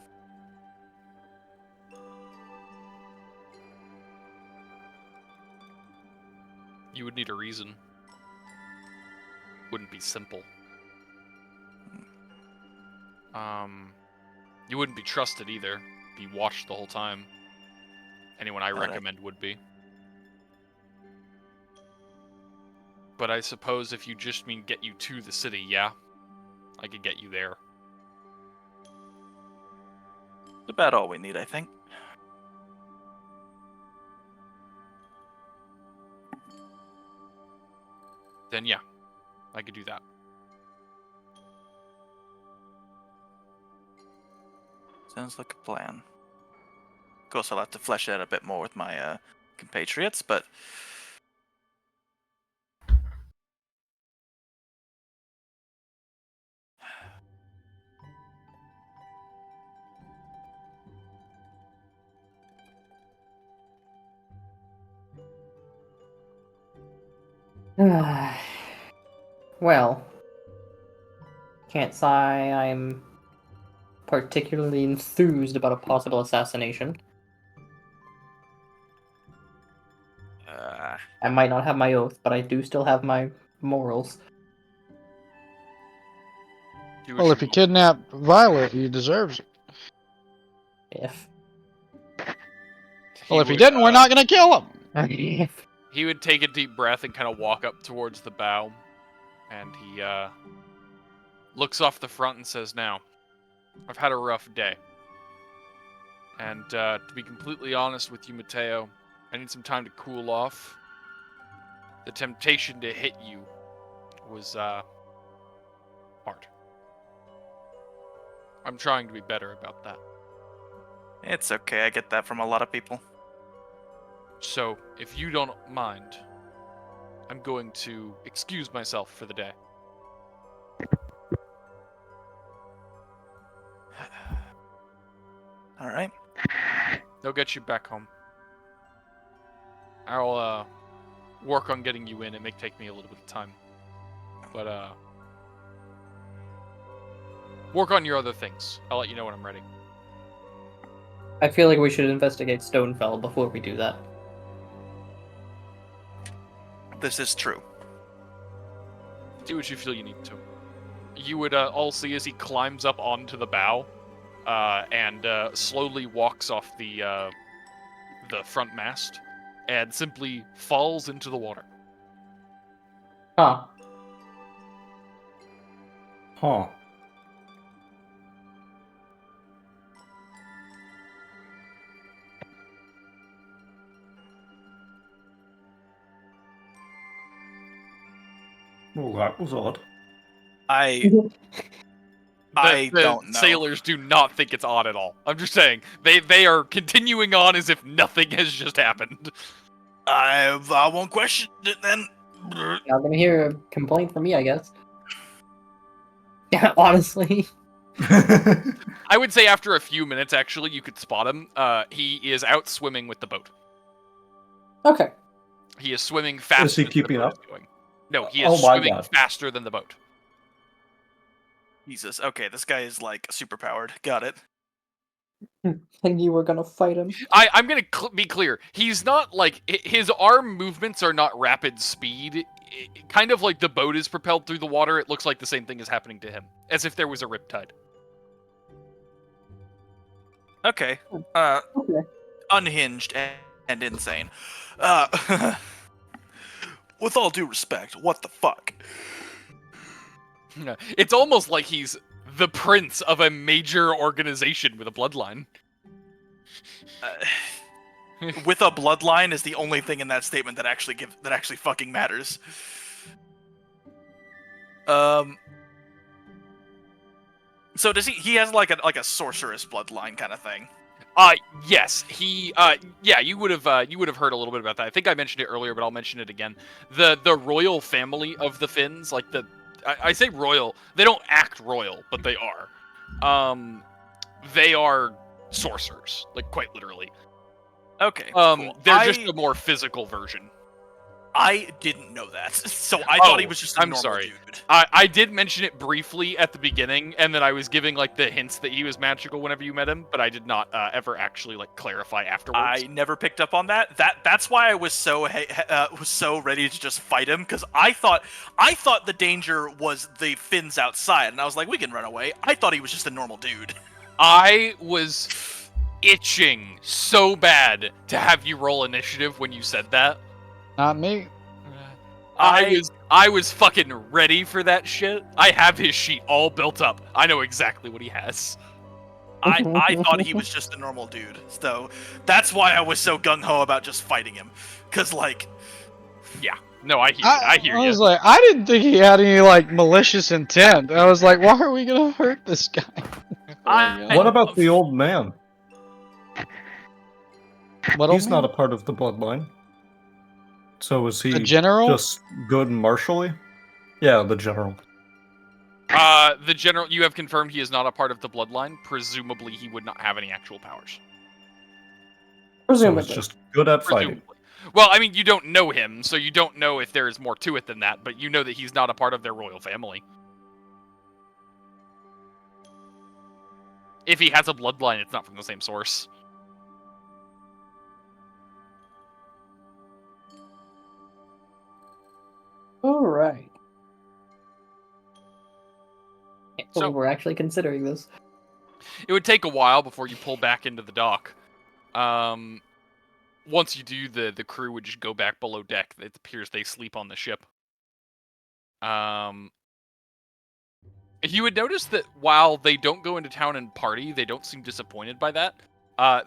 You would need a reason. Wouldn't be simple. You wouldn't be trusted either. Be watched the whole time. Anyone I recommend would be. But I suppose if you just mean get you to the city, yeah, I could get you there. That's about all we need, I think. then yeah, I could do that. Sounds like a plan. Of course, I'll have to flesh it out a bit more with my compatriots, but well, can't say I'm particularly enthused about a possible assassination. I might not have my oath, but I do still have my morals. Do Well, what if you want. kidnap Violet, he deserves it. If Well, if he would, didn't, we're not gonna kill him. He would take a deep breath and kind of walk up towards the bow, and he looks off the front and says, "Now, I've had a rough day, and to be completely honest with you, Matteo, I need some time to cool off. The temptation to hit you was hard. I'm trying to be better about that. it's okay. I get that from a lot of people. So, if you don't mind, I'm going to excuse myself for the day." All right. They'll get you back home. I'll work on getting you in. It may take me a little bit of time, but work on your other things. I'll let you know when I'm ready. I feel like we should investigate Stonefell before we do that. This is true. Do what you feel you need to. You would all see as he climbs up onto the bow, and slowly walks off the front mast, and simply falls into the water. Huh. Huh. Well, that was odd. I The don't know. sailors do not think it's odd at all. I'm just saying they are continuing on as if nothing has just happened. I won't question it then. Not gonna hear a complaint from me, I guess. Yeah, honestly. I would say after a few minutes, actually, you could spot him. He is out swimming with the boat. Okay. He is swimming faster. Is he than the keeping boat up? is going. No, he Oh is my swimming God. faster than the boat. Jesus. Okay, this guy is like super powered. Got it. And you were gonna fight him. I'm gonna be clear. He's not like his arm movements are not rapid speed. Kind of like the boat is propelled through the water. It looks like the same thing is happening to him, as if there was a riptide. Okay. Okay. Unhinged and insane. With all due respect, what the fuck? It's almost like he's the prince of a major organization with a bloodline. With a bloodline is the only thing in that statement that actually fucking matters. So does he has like a sorceress bloodline kind of thing? Yes, he yeah, you would have heard a little bit about that. I think I mentioned it earlier, but I'll mention it again. The royal family of the Finns, like I say royal, they don't act royal, but they are. They are sorcerers, like quite literally. Okay. Cool. They're just a more physical version. I didn't know that, so I thought he was just a I'm normal sorry. dude. I did mention it briefly at the beginning, and then I was giving like the hints that he was magical whenever you met him, but I did not ever actually like clarify afterwards. I never picked up on that. That's why I was so ready to just fight him, because I thought the danger was the Finns outside, and I was like, we can run away. I thought he was just a normal dude. I was itching so bad to have you roll initiative when you said that. Not me. I was fucking ready for that shit. I have his sheet all built up. I know exactly what he has. I thought he was just a normal dude, so that's why I was so gung ho about just fighting him. Cause like, Yeah. No, I hear you. I hear I you. was like, I didn't think he had any like malicious intent. I was like, why are we gonna hurt this guy? What about the old man? What He's old not a man? part of the bloodline. So is he The general? just good martially? Yeah, the general. The general, you have confirmed he is not a part of the bloodline. Presumably, he would not have any actual powers. So Presumably. he's just good at fighting. Presumably. Well, I mean, you don't know him, so you don't know if there is more to it than that, but you know that he's not a part of their royal family. If he has a bloodline, it's not from the same source. All right. So- We're actually considering this. It would take a while before you pull back into the dock. Once you do, the crew would just go back below deck. It appears they sleep on the ship. You would notice that while they don't go into town and party, they don't seem disappointed by that.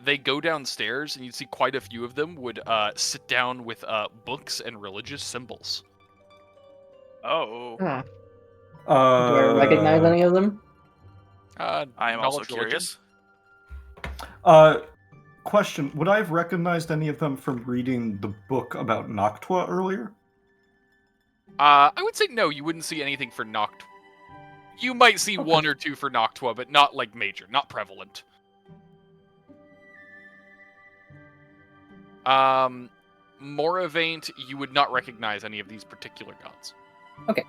They go downstairs, and you'd see quite a few of them would sit down with books and religious symbols. Oh, Do I recognize any of them? I am also Knowledge religion? curious. Question: would I have recognized any of them from reading the book about Noctua earlier? I would say no, you wouldn't see anything for Noctua. You might see Okay. one or two for Noctua, but not like major, not prevalent. Moravaint, you would not recognize any of these particular gods. Okay.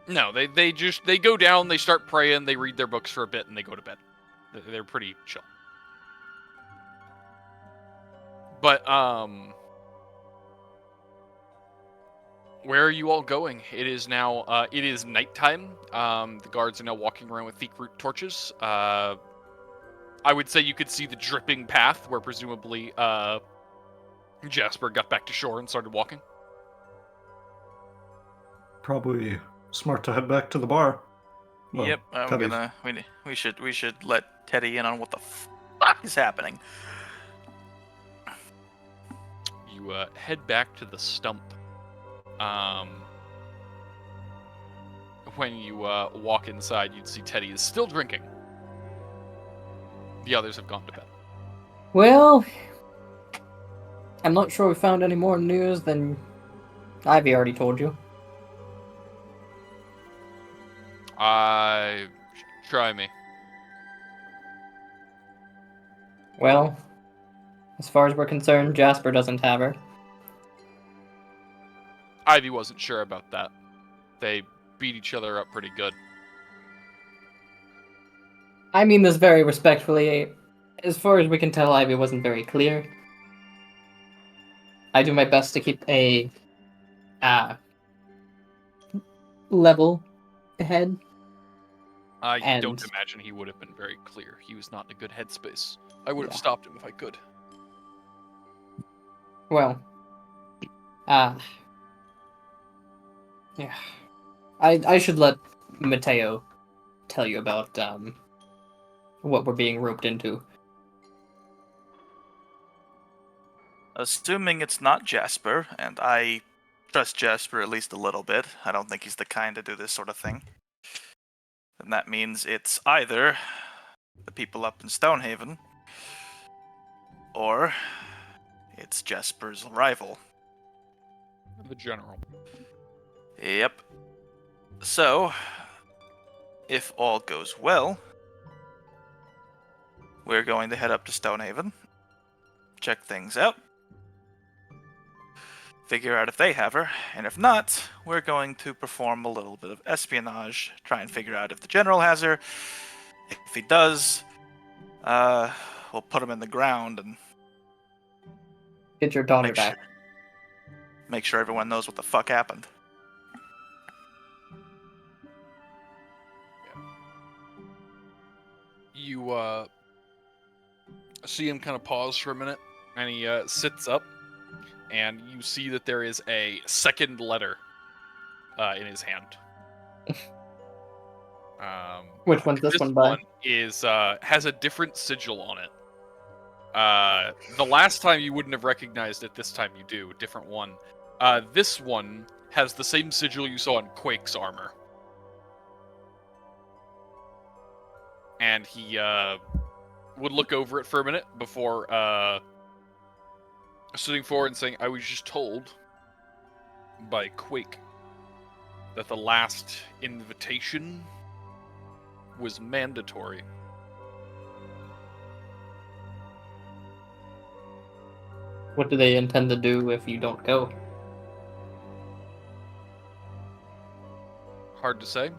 No, they go down, they start praying, they read their books for a bit, and they go to bed. They're pretty chill. But where are you all going? It is now it is nighttime. The guards are now walking around with thick root torches. I would say you could see the dripping path where presumably Jasper got back to shore and started walking. Probably smart to head back to the bar. Well, Yep, Teddy's- we should let Teddy in on what the fuck is happening. You head back to the stump. When you walk inside, you'd see Teddy is still drinking. The others have gone to bed. Well, I'm not sure we found any more news than Ivy already told you. Try me. Well, as far as we're concerned, Jasper doesn't have her. Ivy wasn't sure about that. They beat each other up pretty good. I mean this very respectfully. As far as we can tell, Ivy wasn't very clear. I do my best to keep a level head. I don't And- imagine he would have been very clear. He was not in a good headspace. I would have Yeah. stopped him if I could. Well, yeah. I should let Matteo tell you about what we're being roped into. Assuming it's not Jasper, and I trust Jasper at least a little bit. I don't think he's the kind to do this sort of thing. Then that means it's either the people up in Stonehaven, or it's Jasper's rival. The general. Yep. So, if all goes well, we're going to head up to Stonehaven, check things out, figure out if they have her, and if not, we're going to perform a little bit of espionage, try and figure out if the general has her. If he does, we'll put him in the ground and Get your daughter make back. sure, make sure everyone knows what the fuck happened. You see him kind of pause for a minute, and he sits up, and you see that there is a second letter in his hand. Which one's this one by? Is has a different sigil on it. The last time you wouldn't have recognized it, this time you do. Different one. This one has the same sigil you saw on Quake's armor. And he would look over it for a minute before sitting forward and saying, I was just told by Quake that the last invitation was mandatory. What do they intend to do if you don't go? Hard to say.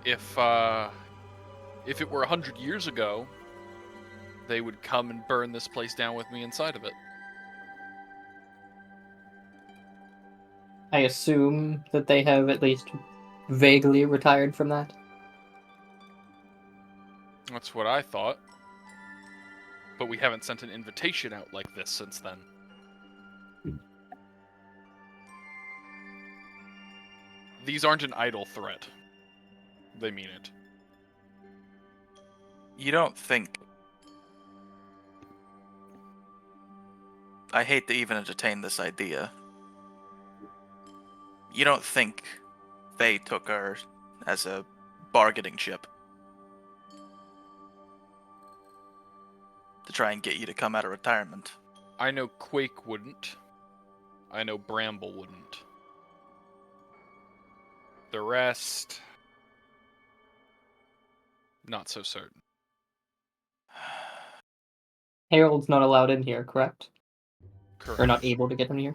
If it were 100 years ago, they would come and burn this place down with me inside of it. I assume that they have at least vaguely retired from that. That's what I thought. But we haven't sent an invitation out like this since then. These aren't an idle threat. They mean it. You don't think... I hate to even entertain this idea. You don't think they took her as a bargaining chip to try and get you to come out of retirement? I know Quake wouldn't. I know Bramble wouldn't. The rest... not so certain. Harold's not allowed in here, correct? Correct. Or not able to get in here?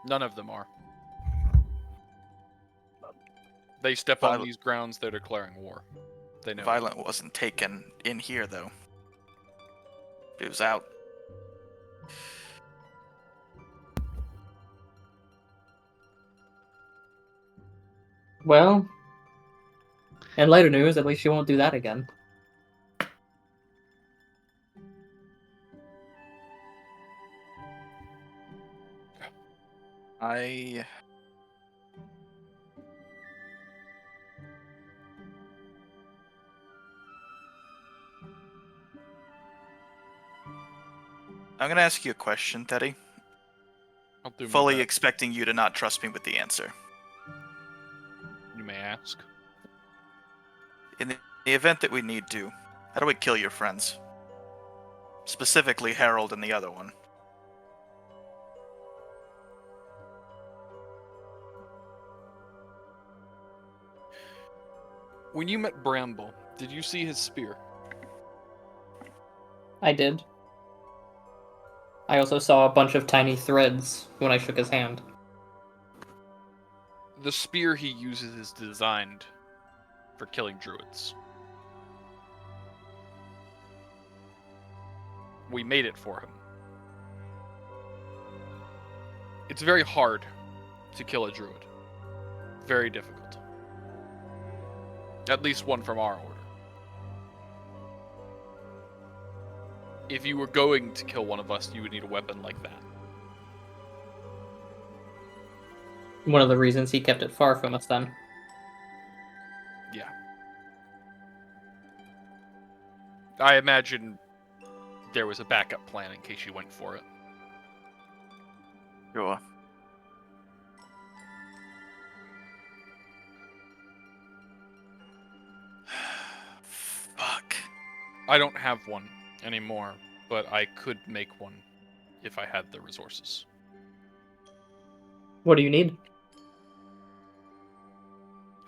None of them are. They step on these grounds, they're declaring war. They know. Violent wasn't taken in here, though. It was out. Well, in lighter news, at least she won't do that again. I'm gonna ask you a question, Teddy. I'll do my Fully best. expecting you to not trust me with the answer. You may ask. In the event that we need to, how do we kill your friends? Specifically Harold and the other one. When you met Bramble, did you see his spear? I did. I also saw a bunch of tiny threads when I shook his hand. The spear he uses is designed for killing druids. We made it for him. It's very hard to kill a druid. Very difficult. At least one from our order. If you were going to kill one of us, you would need a weapon like that. One of the reasons he kept it far from us, then. Yeah. I imagine there was a backup plan in case you went for it. Sure. Fuck. I don't have one anymore, but I could make one if I had the resources. What do you need?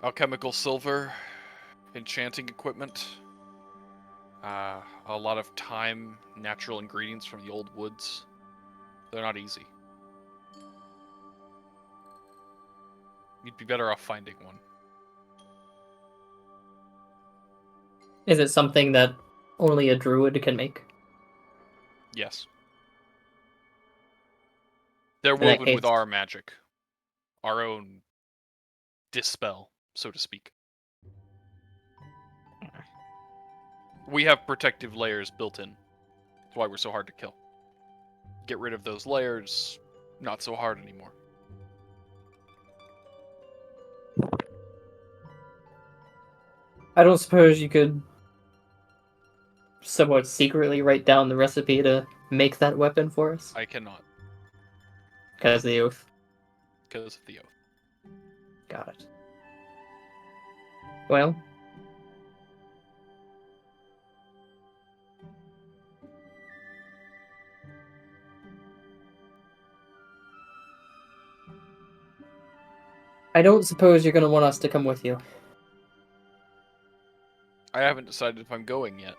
Alchemical silver, enchanting equipment, a lot of time, natural ingredients from the old woods. They're not easy. You'd be better off finding one. Is it something that only a druid can make? Yes. They're In that woven with case- our magic. Our own dispel, so to speak. We have protective layers built in. That's why we're so hard to kill. Get rid of those layers, not so hard anymore. I don't suppose you could somewhat secretly write down the recipe to make that weapon for us? I cannot, Because of the oath. because of the oath. Got it. Well, I don't suppose you're going to want us to come with you. I haven't decided if I'm going yet.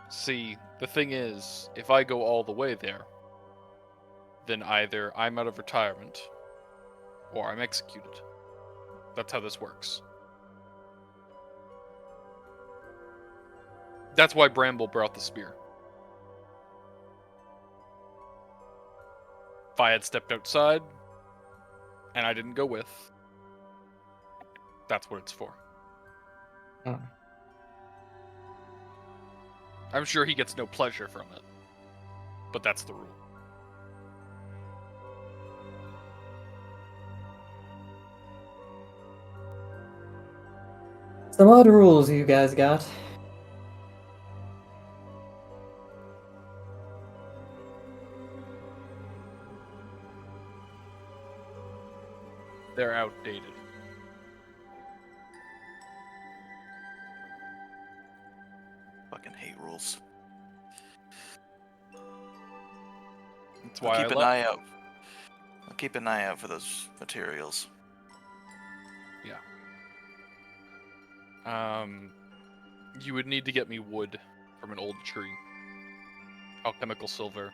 See, the thing is, if I go all the way there, then either I'm out of retirement, or I'm executed. That's how this works. That's why Bramble brought the spear. If I had stepped outside, and I didn't go with, that's what it's for. Oh. I'm sure he gets no pleasure from it, but that's the rule. Some odd rules you guys got. They're outdated. Fucking hate rules. That's I'll why keep I an left. eye out. I'll keep an eye out for those materials. You would need to get me wood from an old tree. Alchemical silver.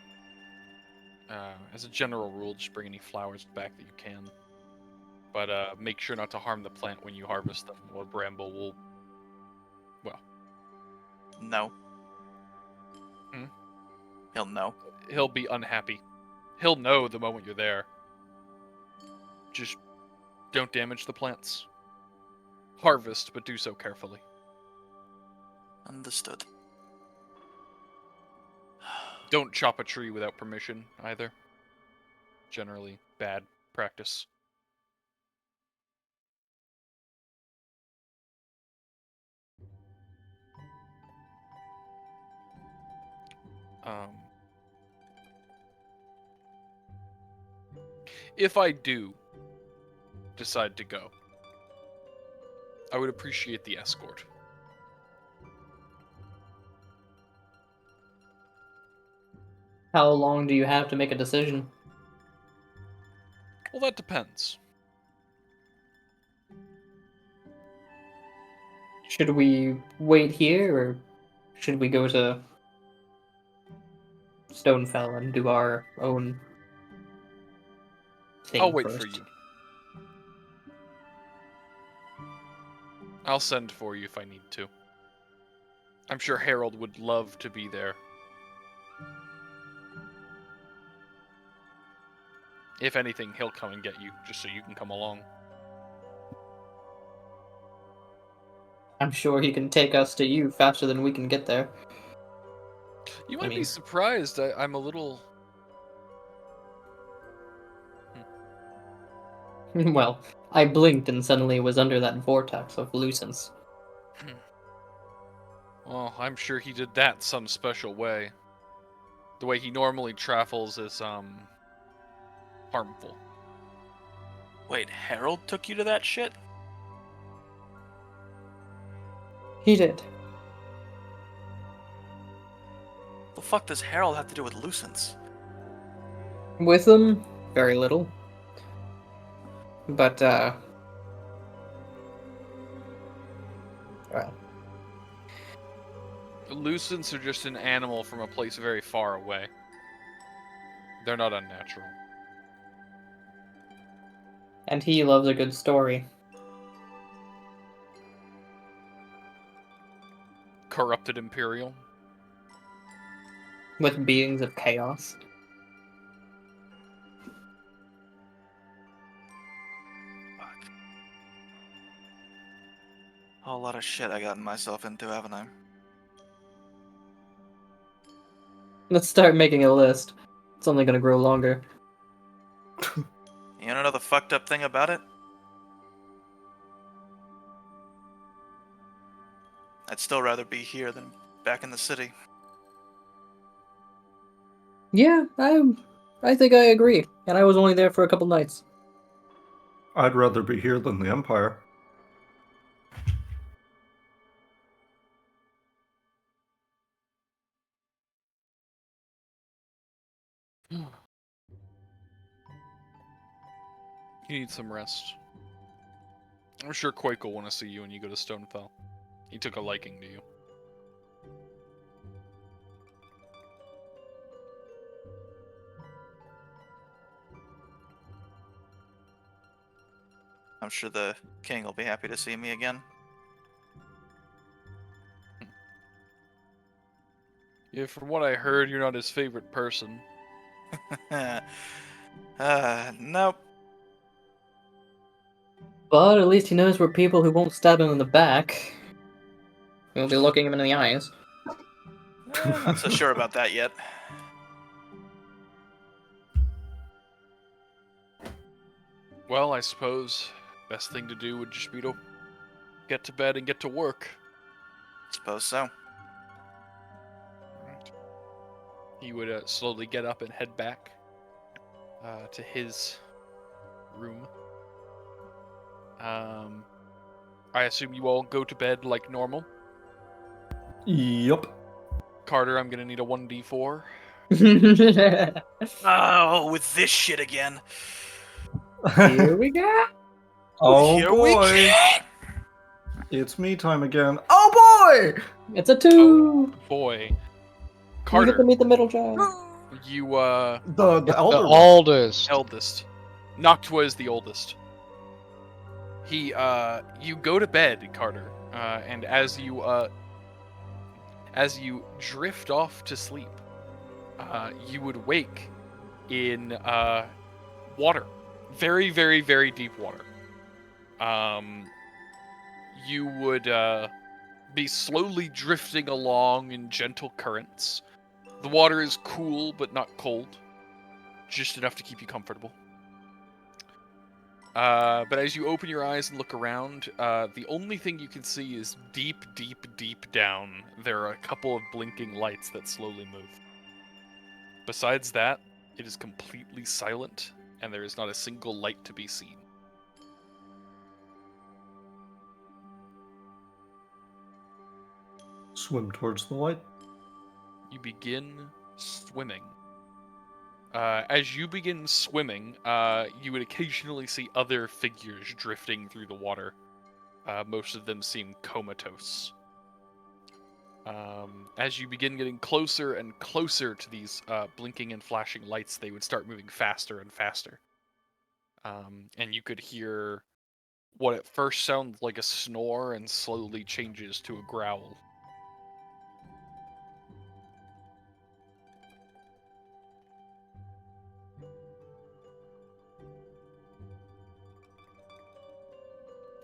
As a general rule, just bring any flowers back that you can. But make sure not to harm the plant when you harvest them, or Bramble will... well, No. Hmm? He'll know. he'll be unhappy. He'll know the moment you're there. Just don't damage the plants. Harvest, but do so carefully. Understood. Don't chop a tree without permission, either. Generally bad practice. If I do decide to go, I would appreciate the escort. How long do you have to make a decision? Well, that depends. Should we wait here, or should we go to Stonefell and do our own thing I'll wait first? for you. I'll send for you if I need to. I'm sure Harold would love to be there. If anything, he'll come and get you, just so you can come along. I'm sure he can take us to you faster than we can get there. You I might be mean- surprised. I'm a little... Well, I blinked and suddenly was under that vortex of lucence. Well, I'm sure he did that some special way. The way he normally travels is, harmful. Wait, Harold took you to that shit? He did. The fuck does Harold have to do with Lucence? With them, very little. But, well, Lucents are just an animal from a place very far away. They're not unnatural. and he loves a good story. Corrupted Imperial. With beings of chaos. Fuck. A whole lot of shit I gotten myself into, haven't I? Let's start making a list. It's only gonna grow longer. You wanna know the fucked up thing about it? I'd still rather be here than back in the city. Yeah, I think I agree. And I was only there for a couple nights. I'd rather be here than the Empire. You need some rest. I'm sure Quake will want to see you when you go to Stonefell. He took a liking to you. I'm sure the king will be happy to see me again. Yeah, from what I heard, you're not his favorite person. Nope. But at least he knows we're people who won't stab him in the back. We'll be looking him in the eyes. Not so sure about that yet. Well, I suppose best thing to do would just be to get to bed and get to work. Suppose so. Right. He would slowly get up and head back to his room. I assume you all go to bed like normal. Yup. Karter, I'm gonna need a 1d4. Oh, with this shit again. Here we go. Oh Here we boy. get. It's me time again. Oh boy! It's a 2. Boy. You get to Karter, meet the middle child. you The The elder one. oldest. eldest. Noctua is the oldest. You go to bed, Karter, and as you drift off to sleep, you would wake in water, very, very, very deep water. You would be slowly drifting along in gentle currents. The water is cool but not cold, just enough to keep you comfortable. But as you open your eyes and look around, the only thing you can see is deep, deep, deep down. There are a couple of blinking lights that slowly move. Besides that, it is completely silent, and there is not a single light to be seen. Swim towards the light. You begin swimming. As you begin swimming, you would occasionally see other figures drifting through the water. Most of them seem comatose. As you begin getting closer and closer to these blinking and flashing lights, they would start moving faster and faster. And you could hear what at first sounds like a snore and slowly changes to a growl.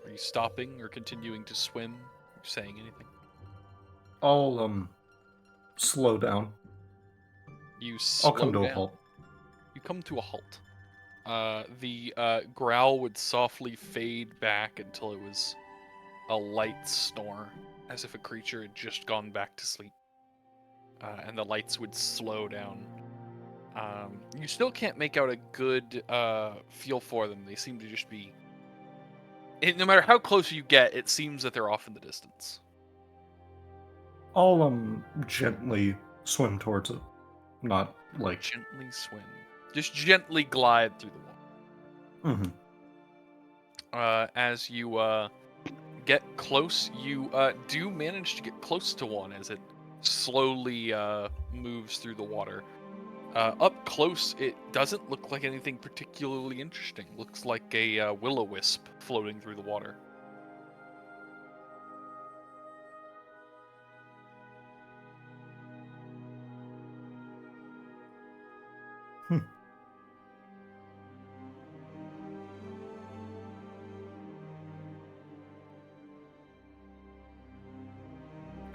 Are you stopping or continuing to swim? Are you saying anything? I'll slow down. You slow I'll come to a down. halt. You come to a halt. The growl would softly fade back until it was a light snore, as if a creature had just gone back to sleep. And the lights would slow down. You still can't make out a good feel for them. They seem to just be... no matter how close you get, it seems that they're off in the distance. I'll gently swim towards it. Not like Gently swim. Just gently glide through the water. As you get close, you do manage to get close to one as it slowly moves through the water. Up close, it doesn't look like anything particularly interesting. Looks like a will-o-wisp floating through the water.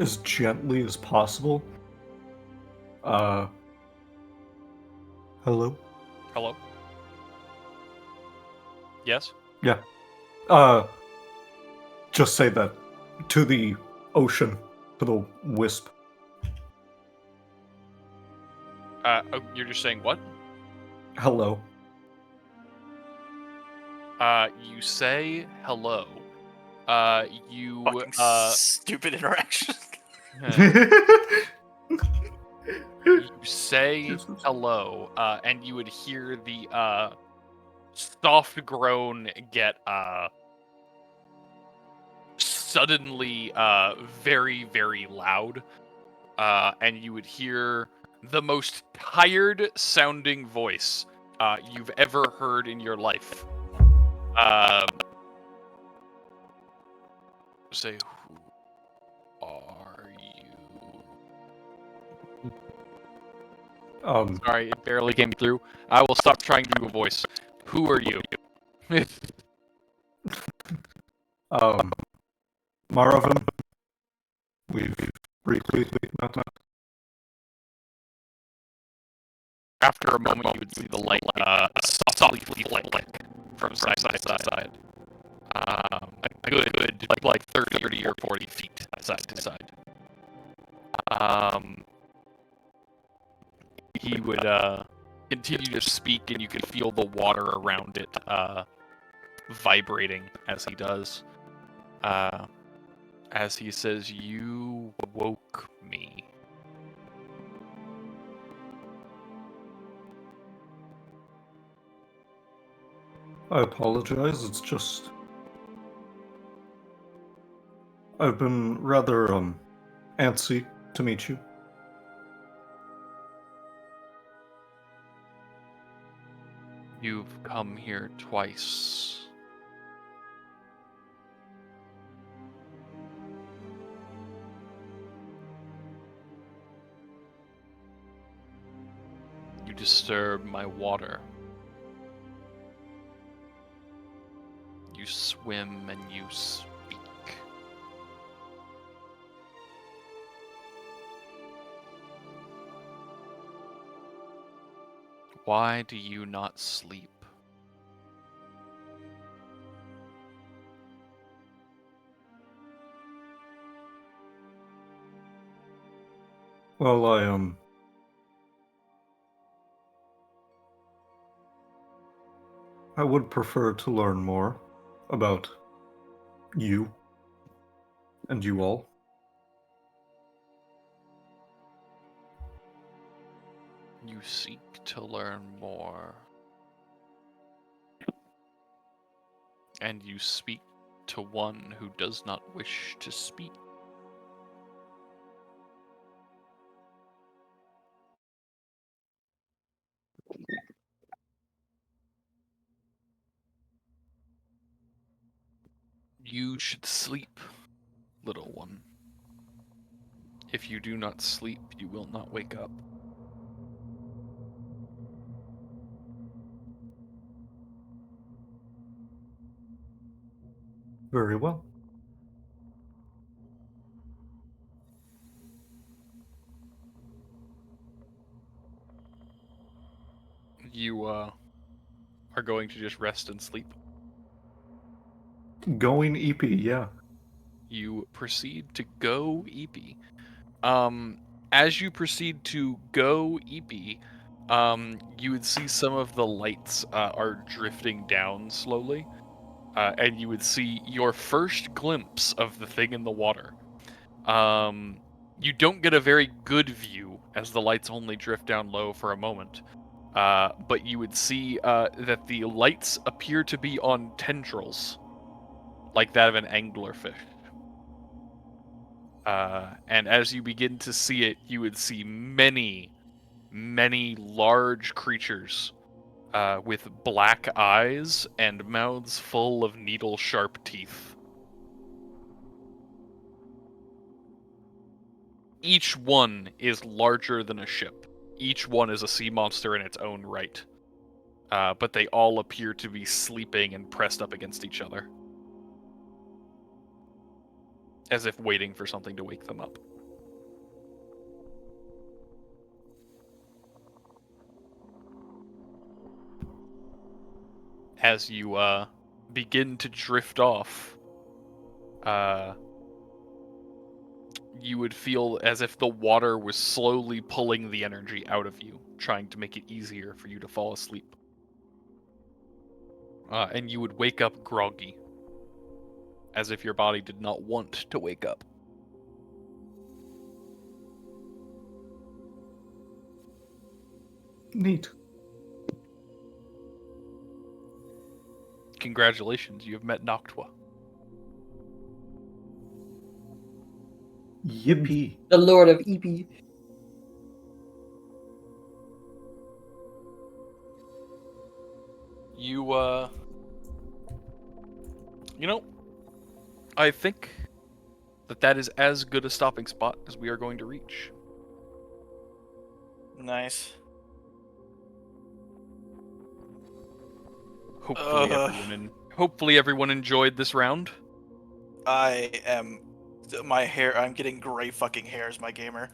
as gently as possible. Hello? Hello? Yes? Yeah. Just say that to the ocean to the wisp. You're just saying what? Hello. You say hello. You Fucking stupid interaction. you say Jesus. hello, and you would hear the soft groan get suddenly very, very loud, and you would hear the most tired sounding voice you've ever heard in your life. Say, who are you? Sorry, it barely came through. I will stop trying to do a voice. Who are you? Marivin. We've briefly met. After a moment, you would see the light softly flick from side to side. A good like 30 or 40 feet side to side. He would continue to speak, and you could feel the water around it vibrating as he does. As he says, "You woke me." I apologize, it's just... I've been rather, antsy to meet you. You've come here twice. You disturb my water. You swim and you speak. Why do you not sleep? Well, I would prefer to learn more about you and you all. You seek to learn more. And you speak to one who does not wish to speak. You should sleep, little one. If you do not sleep, you will not wake up. Very well. You are going to just rest and sleep. Going EP, yeah. You proceed to go EP. As you proceed to go EP, you would see some of the lights are drifting down slowly, and you would see your first glimpse of the thing in the water. You don't get a very good view as the lights only drift down low for a moment, but you would see that the lights appear to be on tendrils, like that of an anglerfish. And as you begin to see it, you would see many, many large creatures with black eyes and mouths full of needle-sharp teeth. Each one is larger than a ship. Each one is a sea monster in its own right. But they all appear to be sleeping and pressed up against each other, as if waiting for something to wake them up. As you begin to drift off, you would feel as if the water was slowly pulling the energy out of you, trying to make it easier for you to fall asleep. And you would wake up groggy, as if your body did not want to wake up. Neat. Congratulations, you have met Noctua. Yippee. The Lord of EP. You know, I think that is as good a stopping spot as we are going to reach. Nice. Hopefully everyone enjoyed this round. I am. My hair. I'm getting gray fucking hairs, my gamer.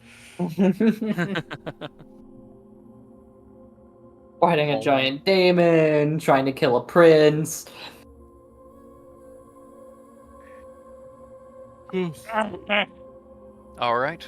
Fighting a giant daemon, trying to kill a prince. All right.